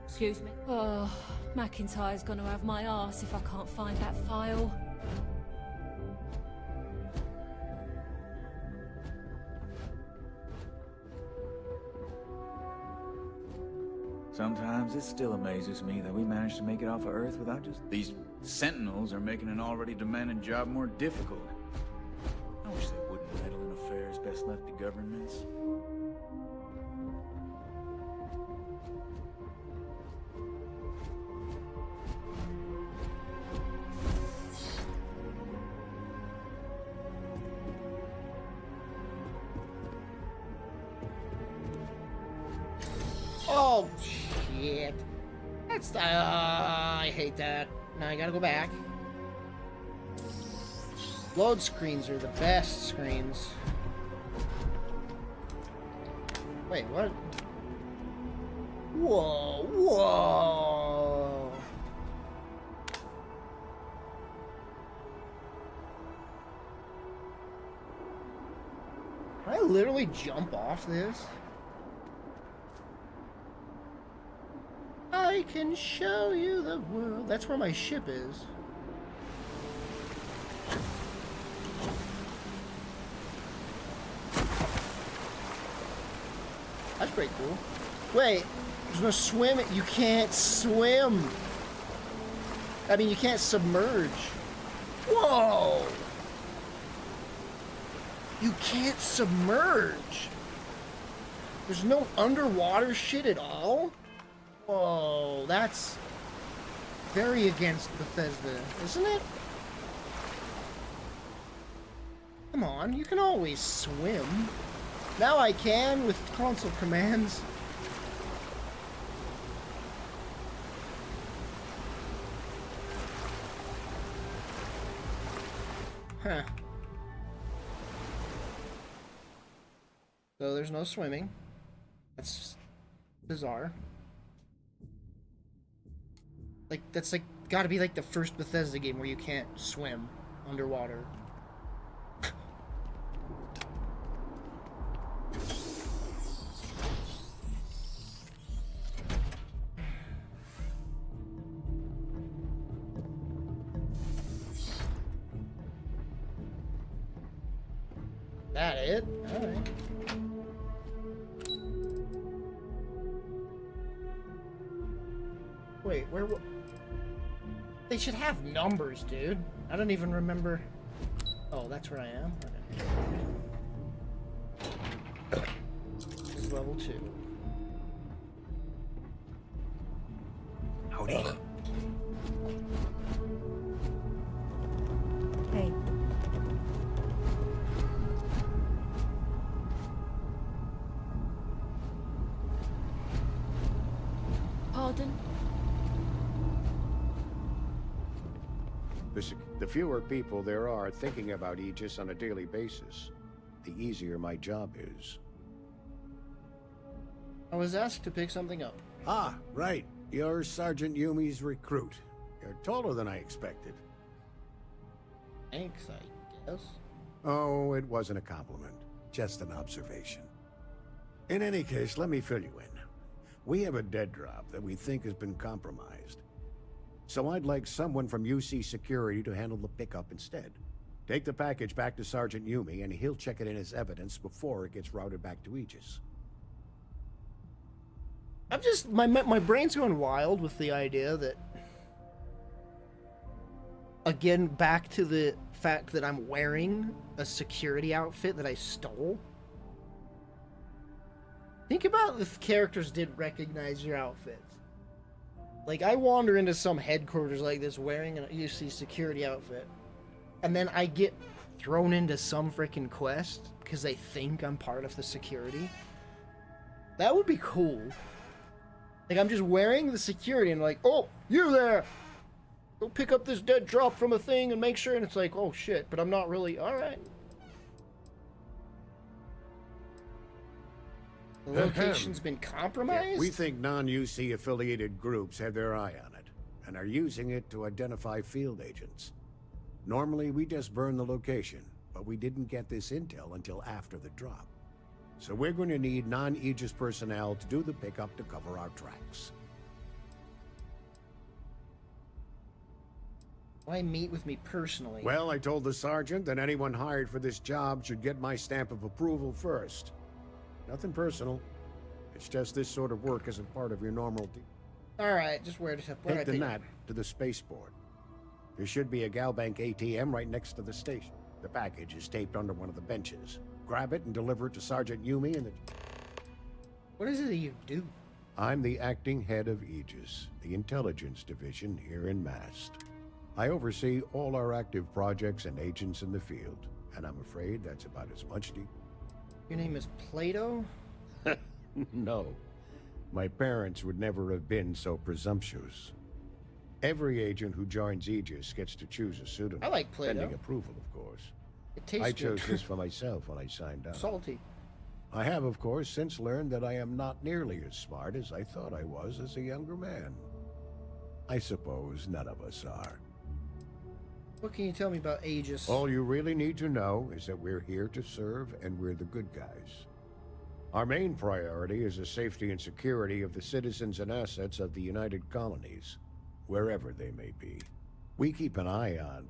Excuse me? Oh, McIntyre's gonna have my arse if I can't find that file. Sometimes it still amazes me that we managed to make it off of Earth without just... These Sentinels are making an already demanding job more difficult. I wish they wouldn't meddle in affairs best left to governments. Oh, shit. That's, I hate that. Now I gotta go back. Load screens are the best screens. Wait, what? Whoa, whoa. Can I literally jump off this? I can show you the world. That's where my ship is. That's pretty cool. Wait, there's no swim. You can't swim. I mean, you can't submerge. Whoa! You can't submerge. There's no underwater shit at all? Whoa, that's very against Bethesda, isn't it? Come on, you can always swim. Now I can with console commands. Huh. So there's no swimming. That's bizarre. Like, that's like, gotta be like the first Bethesda game where you can't swim underwater. That it? Alright. Wait, where? They should have numbers, dude. I don't even remember. Oh, that's where I am? Okay. This is level 2. Howdy. Hey. Pardon? The fewer people there are thinking about Aegis on a daily basis, the easier my job is. I was asked to pick something up. Ah, right. You're Sergeant Yumi's recruit. You're taller than I expected. Thanks, I guess. Oh, it wasn't a compliment. Just an observation. In any case, let me fill you in. We have a dead drop that we think has been compromised. So I'd like someone from UC Security to handle the pickup instead. Take the package back to Sergeant Yumi, and he'll check it in as evidence before it gets routed back to Aegis. I'm just... My brain's going wild with the idea that... Again, back to the fact that I'm wearing a security outfit that I stole. Think about if characters did recognize your outfits. Like, I wander into some headquarters like this wearing a UC security outfit, and then I get thrown into some freaking quest because they think I'm part of the security. That would be cool. Like, I'm just wearing the security and like, oh, you there! Go pick up this dead drop from a thing and make sure, and it's like, oh shit, but I'm not really, alright. The location's been compromised? Yeah, we think non-UC affiliated groups have their eye on it, and are using it to identify field agents. Normally, we just burn the location, but we didn't get this intel until after the drop. So we're going to need non-Aegis personnel to do the pickup to cover our tracks. Why meet with me personally? Well, I told the sergeant that anyone hired for this job should get my stamp of approval first. Nothing personal. It's just this sort of work isn't part of your normal... Alright, just where to... Take the NAT to the spaceport. There should be a Galbank ATM right next to the station. The package is taped under one of the benches. Grab it and deliver it to Sergeant Yumi and the... What is it that you do? I'm the acting head of Aegis, the intelligence division here in Mast. I oversee all our active projects and agents in the field, and I'm afraid that's about as much to... Your name is Plato? No. My parents would never have been so presumptuous. Every agent who joins Aegis gets to choose a pseudonym. I like Plato. Pending approval, of course. It tastes I chose good. this for myself when I signed up. Salty. I have, of course, since learned that I am not nearly as smart as I thought I was as a younger man. I suppose none of us are. What can you tell me about Aegis? All you really need to know is that we're here to serve, and we're the good guys. Our main priority is the safety and security of the citizens and assets of the United Colonies, wherever they may be. We keep an eye on...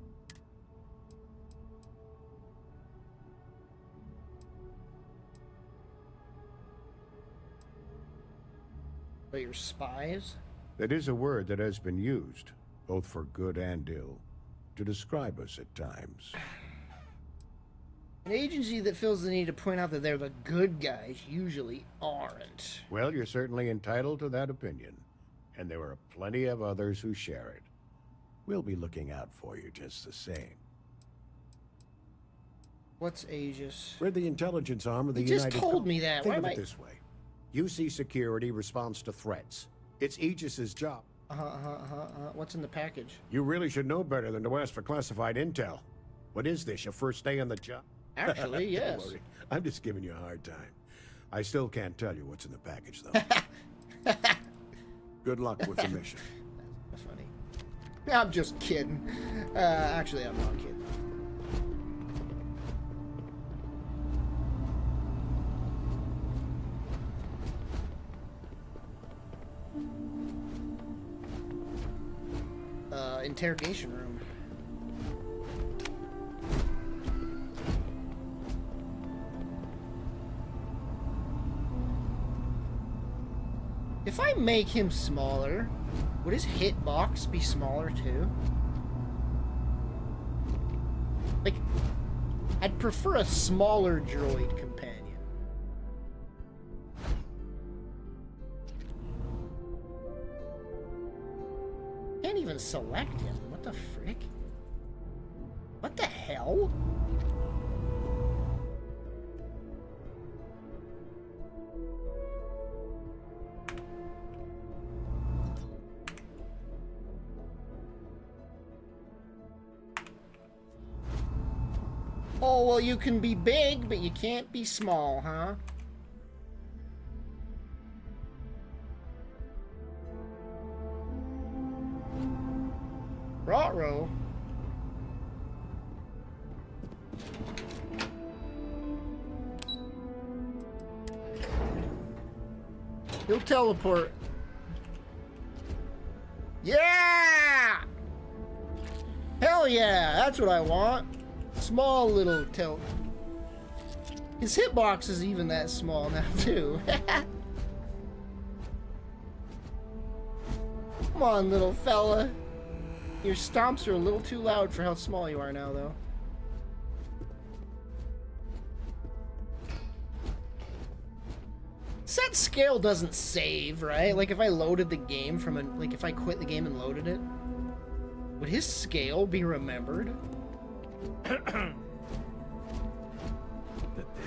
But your spies? That is a word that has been used, both for good and ill, to describe us at times. An agency that feels the need to point out that they're the good guys usually aren't. Well, you're certainly entitled to that opinion, and there are plenty of others who share it. We'll be looking out for you just the same. What's Aegis? We're the intelligence arm of the You United... just told me that. Think Why of am it I... this way. UC Security responds to threats. It's Aegis's job. What's in the package? You really should know better than to ask for classified intel. What is this, your first day on the job? Actually, Don't yes. worry. I'm just giving you a hard time. I still can't tell you what's in the package, though. Good luck with the mission. That's funny. I'm just kidding. Actually, I'm not kidding. Interrogation room. If I make him smaller, would his hitbox be smaller too? Like, I'd prefer a smaller droid companion. Can't even select him. What the frick? What the hell? Oh, well, you can be big, but you can't be small, huh? Ruh-roh. He'll teleport. Yeah! Hell yeah! That's what I want. Small little His hitbox is even that small now, too. Come on, little fella. Your stomps are a little too loud for how small you are now, though. Set scale doesn't save, right? Like, if I loaded the game from a... Like, if I quit the game and loaded it, would his scale be remembered? The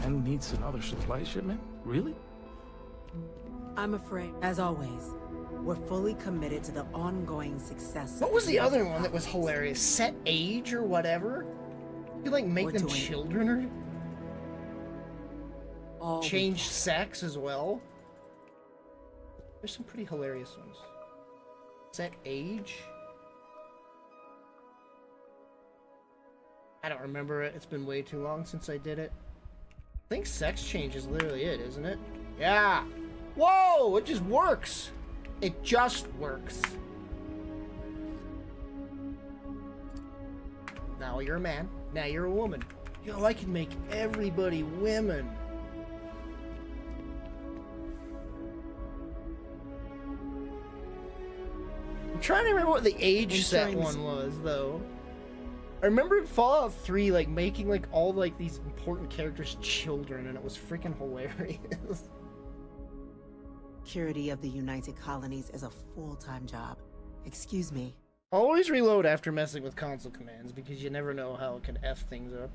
den needs another supply shipment? Really? I'm afraid, as always, we're fully committed to the ongoing success. What was the other one that was hilarious? Set age or whatever? You like make them doing children or change sex as well? There's some pretty hilarious ones. Set age? I don't remember it. It's been way too long since I did it. I think sex change is literally it, isn't it? Yeah! Whoa! It just works! It just works. Now you're a man. Now you're a woman. Yo, I can make everybody women. I'm trying to remember what the age set one was, though. I remember Fallout 3, like, making, like, all, like, these important characters children, and it was freaking hilarious. Security of the United Colonies is a full-time job. Excuse me. Always reload after messing with console commands, because you never know how it can F things up.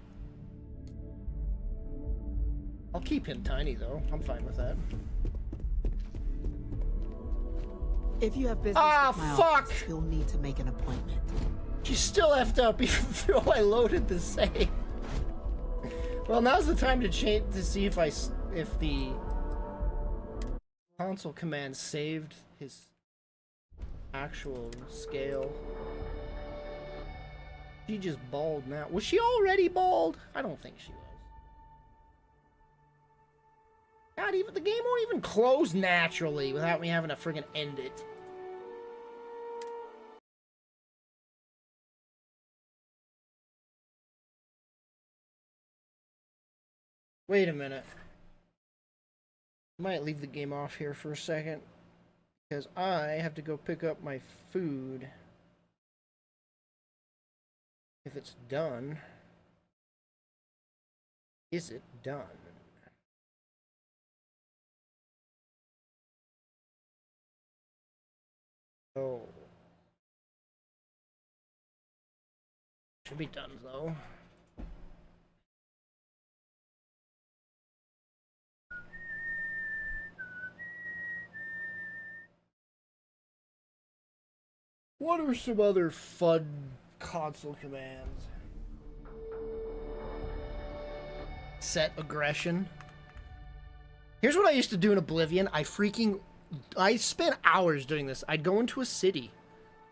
I'll keep him tiny, though. I'm fine with that. If you have business with my office, you'll need to make an appointment. She's still effed up even though I loaded the save. Well, now's the time to change to see if the console command saved his actual scale. She just bald now. Was she already bald? I don't think she was. Not even the game won't even close naturally without me having to friggin' end it. Wait a minute. I might leave the game off here for a second because I have to go pick up my food. If it's done. Is it done? Oh. Should be done though. What are some other fun console commands? Set aggression. Here's what I used to do in Oblivion. I spent hours doing this. I'd go into a city.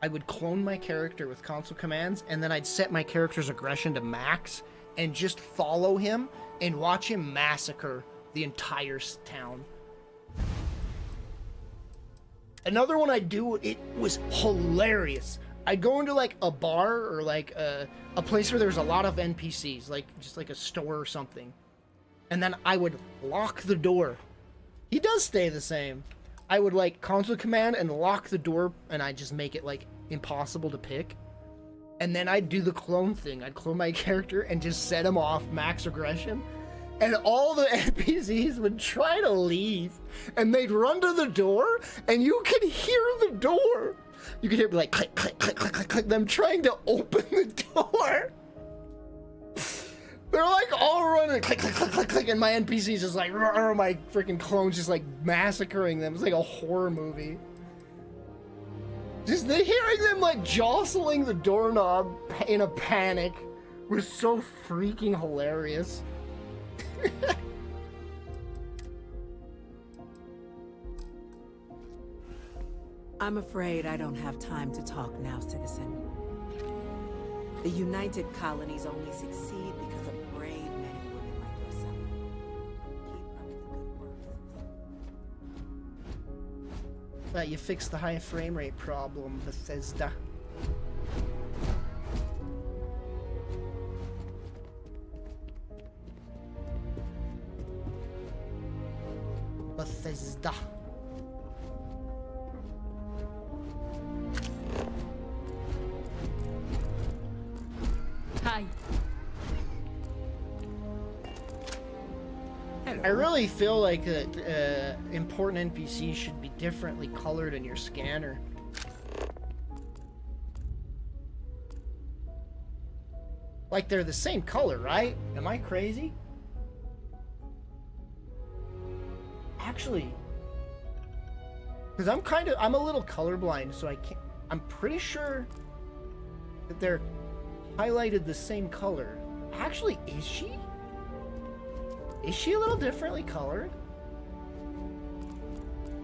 I would clone my character with console commands, and then I'd set my character's aggression to max and just follow him and watch him massacre the entire town. Another one I'd do, it was hilarious. I'd go into like a bar or like a place where there's a lot of NPCs, like just like a store or something. And then I would lock the door. He does stay the same. I would like console command and lock the door, and I'd just make it like impossible to pick. And then I'd do the clone thing. I'd clone my character and just set him off max aggression. And all the NPCs would try to leave, and they'd run to the door, and you could hear the door. You could hear like click, click, click, click, click, click, them trying to open the door. They're like all running, click, click, click, click, click, and my NPCs just like, or my freaking clones just like massacring them. It's like a horror movie. Just hearing them like jostling the doorknob in a panic was so freaking hilarious. I'm afraid I don't have time to talk now, citizen. The United Colonies only succeed because of brave men and women like yourself. Keep up the good work, citizen. That you fixed the high frame rate problem, Bethesda. Bethesda. Hi. I really feel like that important NPCs should be differently colored in your scanner. Like they're the same color, right? Am I crazy? Actually, because I'm a little colorblind, so I can't. I'm pretty sure that they're highlighted the same color. Actually, is she? Is she a little differently colored?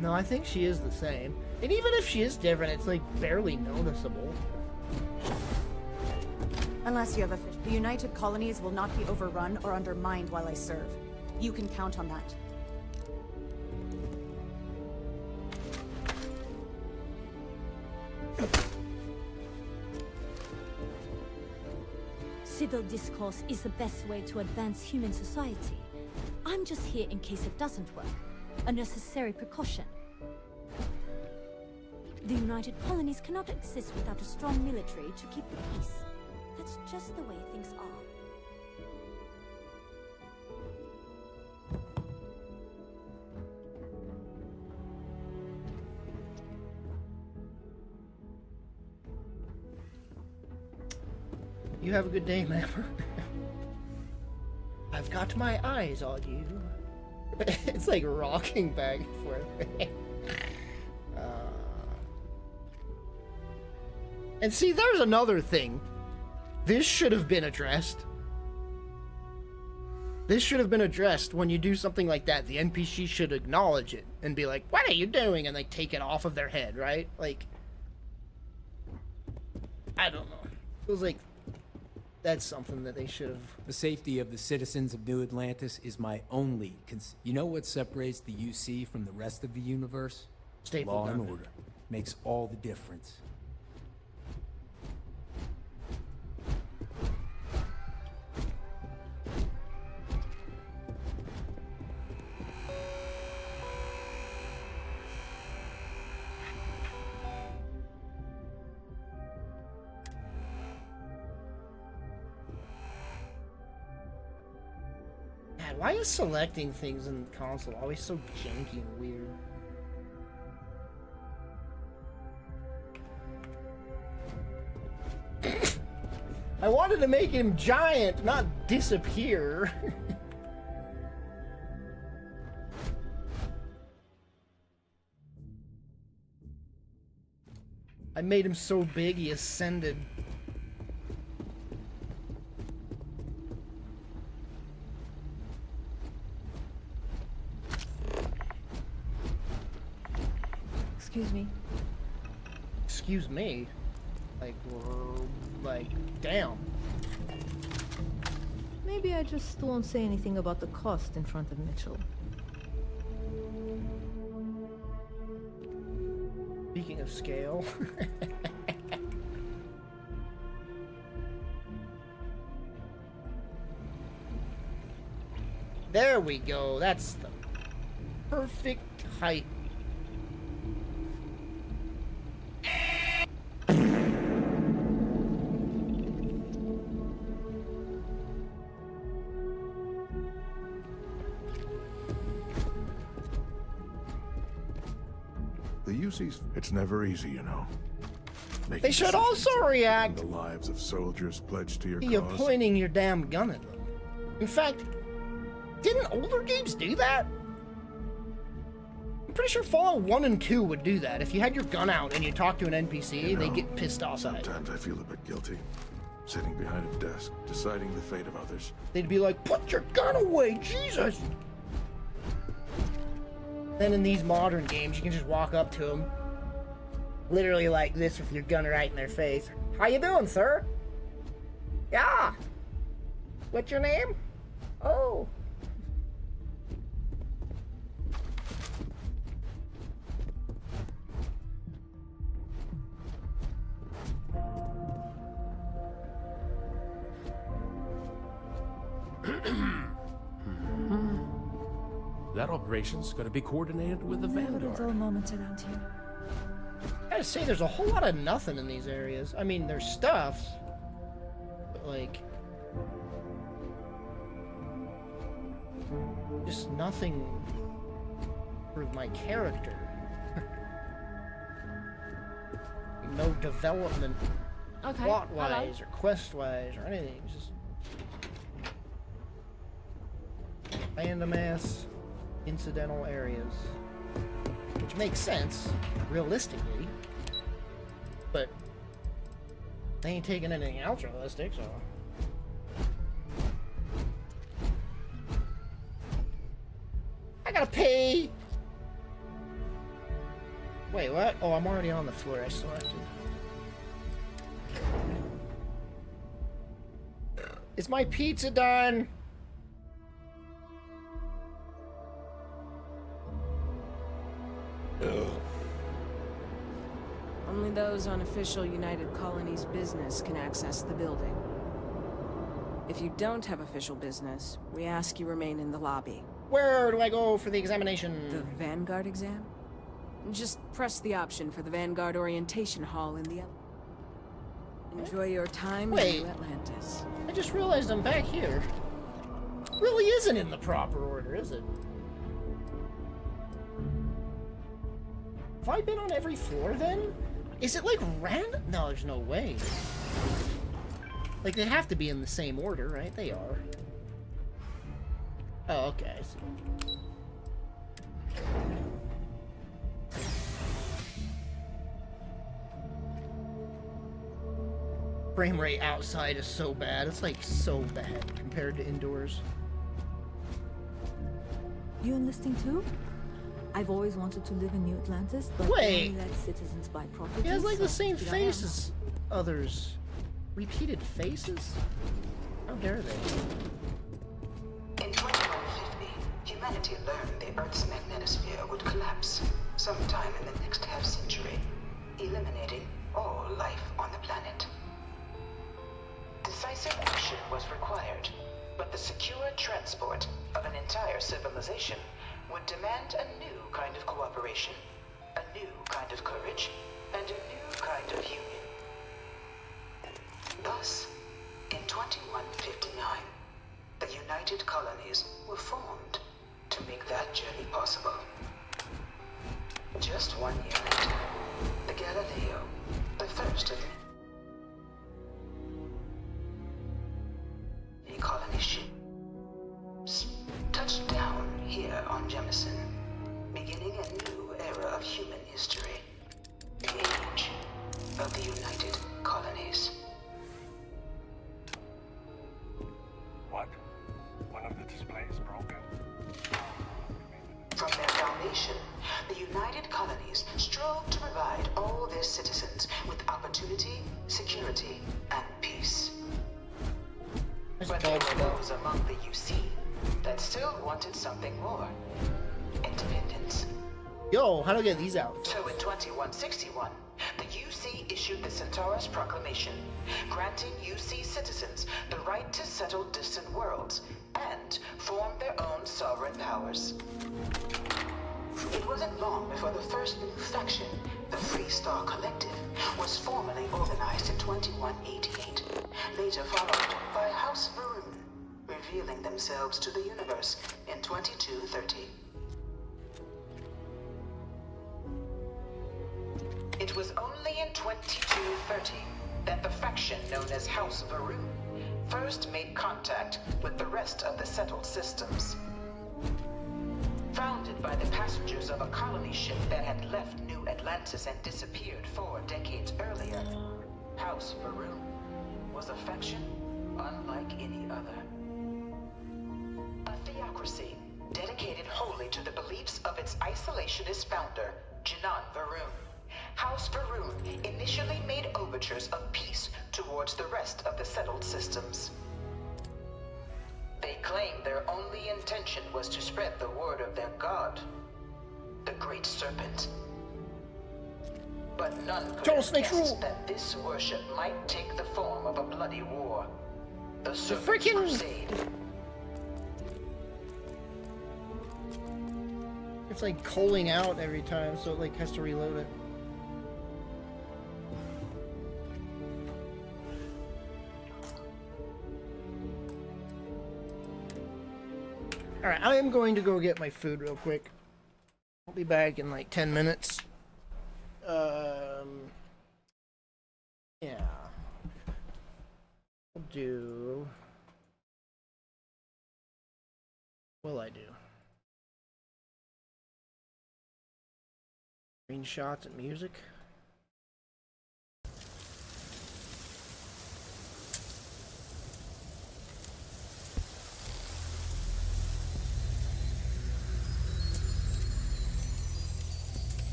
No, I think she is the same. And even if she is different, it's like barely noticeable. Unless you have a fish. The United Colonies will not be overrun or undermined while I serve. You can count on that. Civil discourse is the best way to advance human society. I'm just here in case it doesn't work. A necessary precaution. The United Colonies cannot exist without a strong military to keep the peace. That's just the way things are. You have a good day, ma'am. I've got my eyes on you. It's like rocking back and forth. And see, there's another thing. This should have been addressed. This should have been addressed when you do something like that. The NPC should acknowledge it and be like, what are you doing? And like take it off of their head, right? Like, I don't know. It feels like that's something that they should have. The safety of the citizens of New Atlantis is my only You know what separates the UC from the rest of the universe? Staple Law and gun. order. Makes all the difference. God, why is selecting things in the console always so janky and weird? I wanted to make him giant, not disappear. I made him so big he ascended. Excuse me. Excuse me? Like, damn. Maybe I just won't say anything about the cost in front of Mitchell. Speaking of scale. There we go. That's the perfect height. The UC's... It's never easy, you know. Making They should also react the lives of soldiers pledged to your to you cause. pointing your damn gun at them. In fact, didn't older games do that? I'm pretty sure Fallout 1 and 2 would do that. If you had your gun out and you talked to an NPC, You know, they'd get pissed off at you. Sometimes I feel a bit guilty. Sitting behind a desk, deciding the fate of others. They'd be like, put your gun away, Jesus! Then in these modern games, you can just walk up to them, literally like this with your gun right in their face. How you doing, sir? Yeah. What's your name? Oh. That operation's gonna be coordinated with the Never a Vanguard. dull moment around here. I gotta say, there's a whole lot of nothing in these areas. I mean, there's stuff, but like, just nothing for my character. No development, Okay, plot-wise hello. or quest-wise or anything. It's just random-ass incidental areas, which makes sense realistically, but they ain't taking anything else realistic, so. I gotta pay. Wait, what? Oh, I'm already on the floor I selected. Is my pizza done? Only those on official United Colonies business can access the building. If you don't have official business, we ask you remain in the lobby. Where do I go for the examination? The Vanguard exam? Just press the option for the Vanguard Orientation Hall in the... Enjoy your time in New Atlantis. I just realized I'm back here. Really isn't in the proper order, is it? Have I been on every floor then? Is it like random? No, there's no way. Like, they have to be in the same order, right? They are. Oh, okay, I see. Frame rate outside is so bad. It's like so bad compared to indoors. You enlisting too? I've always wanted to live in New Atlantis, but Wait. only let citizens buy property. He has like the so same here I face am. as others. Repeated faces? How dare they? In 2150, humanity learned the Earth's magnetosphere would collapse sometime in the next half-century, eliminating all life on the planet. Decisive action was required, but the secure transport of an entire civilization would demand a new kind of cooperation, a new kind of courage, and a new kind of union. Thus, in 2159, the United Colonies were formed to make that journey possible. Just 1 year later, the Galileo, the first of many colony ships, touched down here on Jemison, beginning a new era of human history, the age of the United Colonies. What? One of the displays broken? From their foundation, the United Colonies strove to provide all their citizens with opportunity, security, and peace. But there were those among the UC that still wanted something more. Independence. Yo, how do I get these out? So in 2161, the UC issued the Centaurus Proclamation, granting UC citizens the right to settle distant worlds and form their own sovereign powers. It wasn't long before the first new faction, the Free Star Collective, was formally organized in 2188, later followed by House Varun, revealing themselves to the universe in 2230. It was only in 2230 that the faction known as House Varun first made contact with the rest of the settled systems. Founded by the passengers of a colony ship that had left New Atlantis and disappeared 4 decades earlier, House Varun was a faction unlike any other. A theocracy dedicated wholly to the beliefs of its isolationist founder, Janan Varun. House Varun initially made overtures of peace towards the rest of the settled systems. They claimed their only intention was to spread the word of their god, the Great Serpent. But none could have guessed that this worship might take the form of a bloody war. The Serpent's Crusade. It's like culling out every time, so it like has to reload it. Alright, I am going to go get my food real quick. I'll be back in like 10 minutes. Yeah. I'll do... What will I do? Screenshots and music?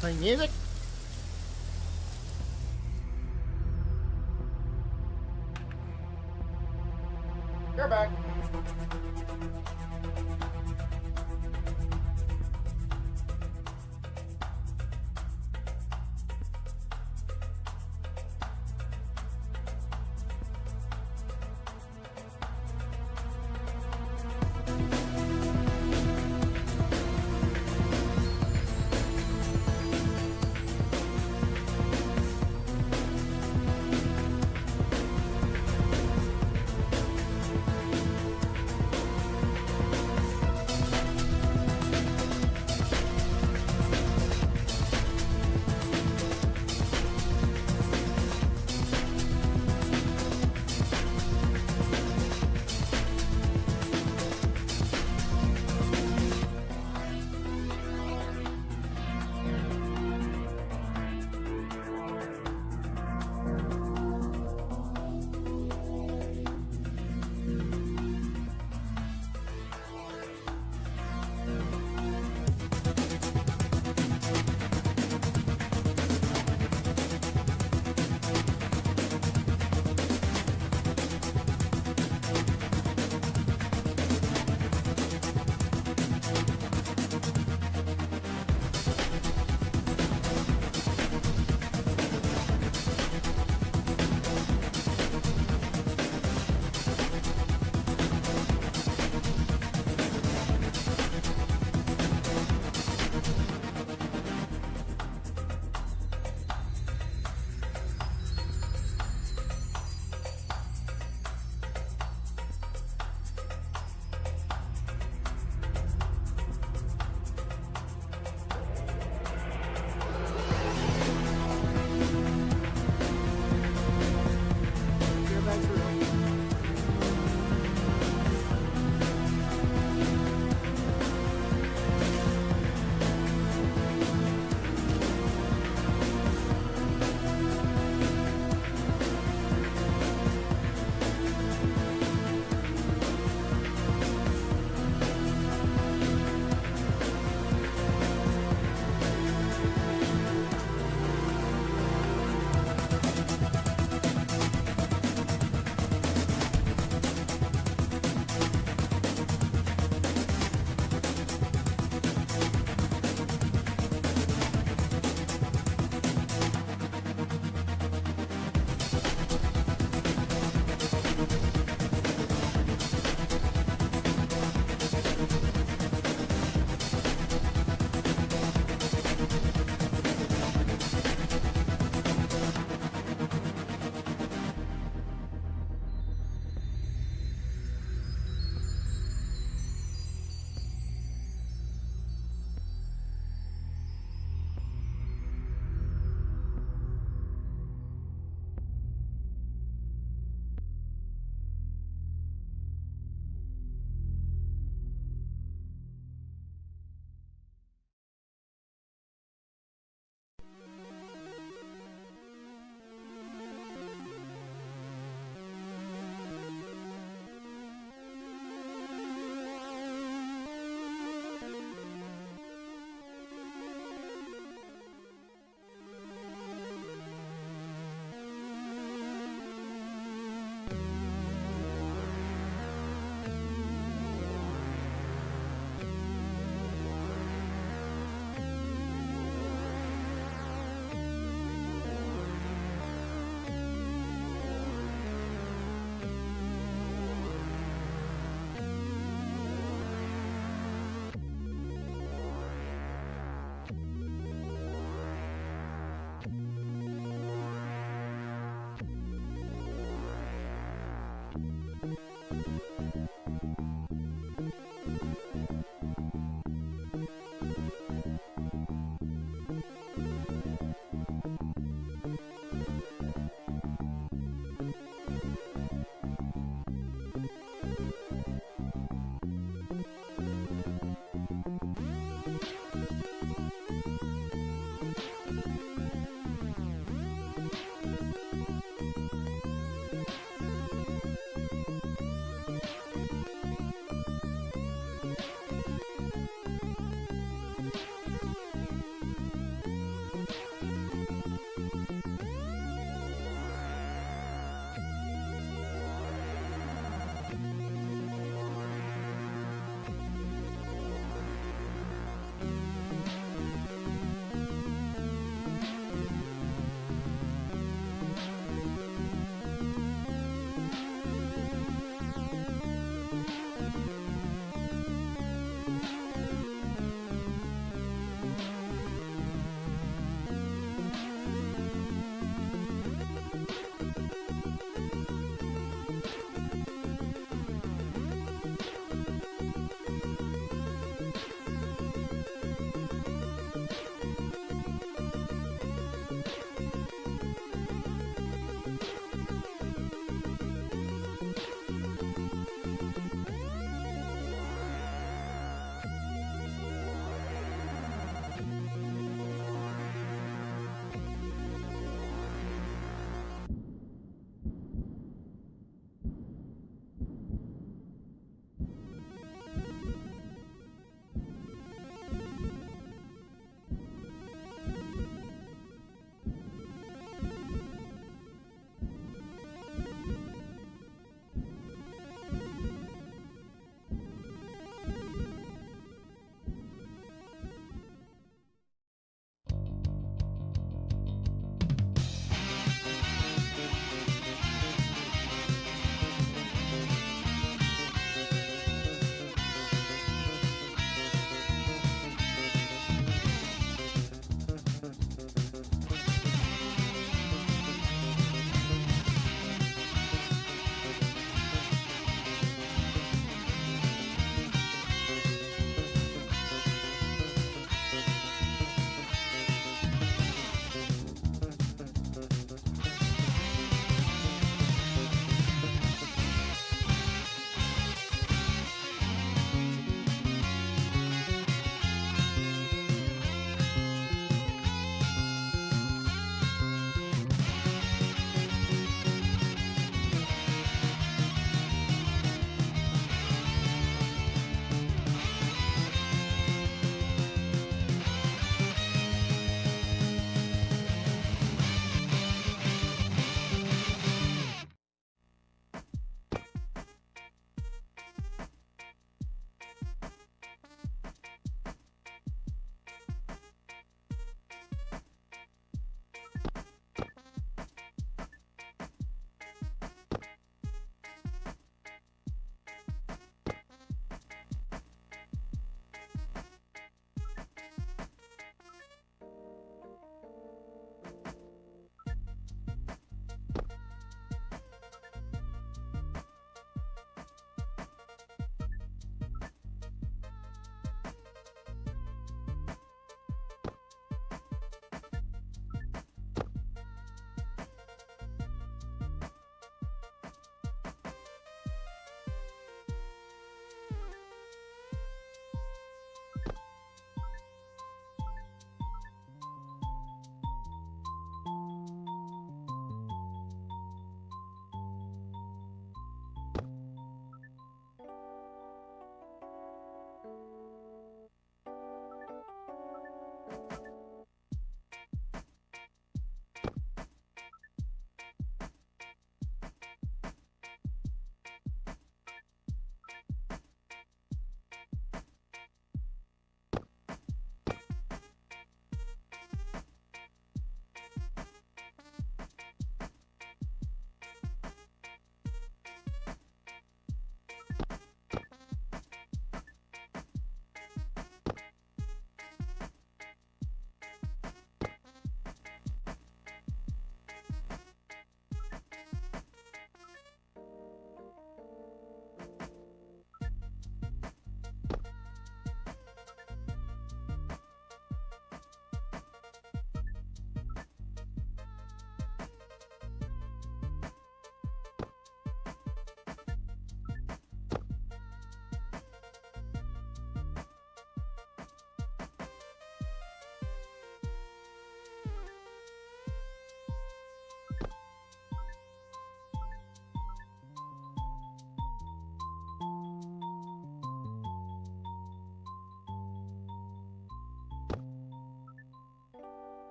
Play music? You're back.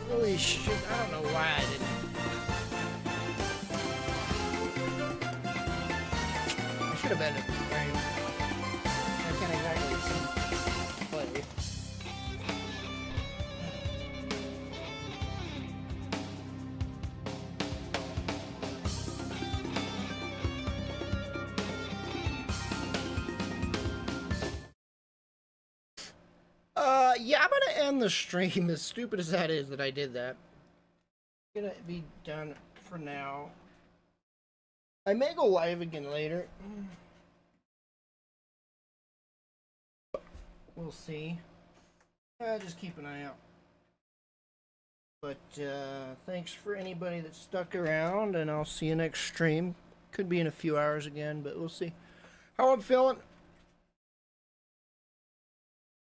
Holy shit, I don't know why I didn't. I should have been at the frame. I can't exactly play. Yeah, I'm gonna end the stream, as stupid as that is that I did that. I'm gonna be done for now. I may go live again later. We'll see. Just keep an eye out. But thanks for anybody that stuck around, and I'll see you next stream. Could be in a few hours again, but we'll see how I'm feeling.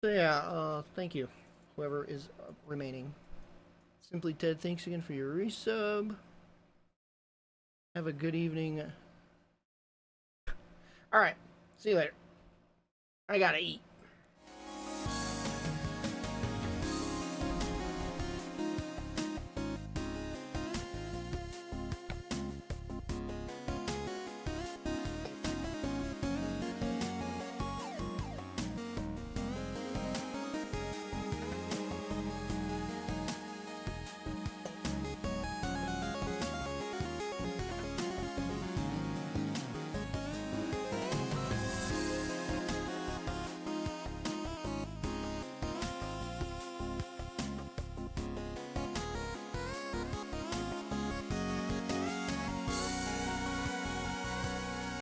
So yeah, thank you, whoever is remaining. Simply Ted, thanks again for your resub. Have a good evening. Alright, see you later. I gotta eat.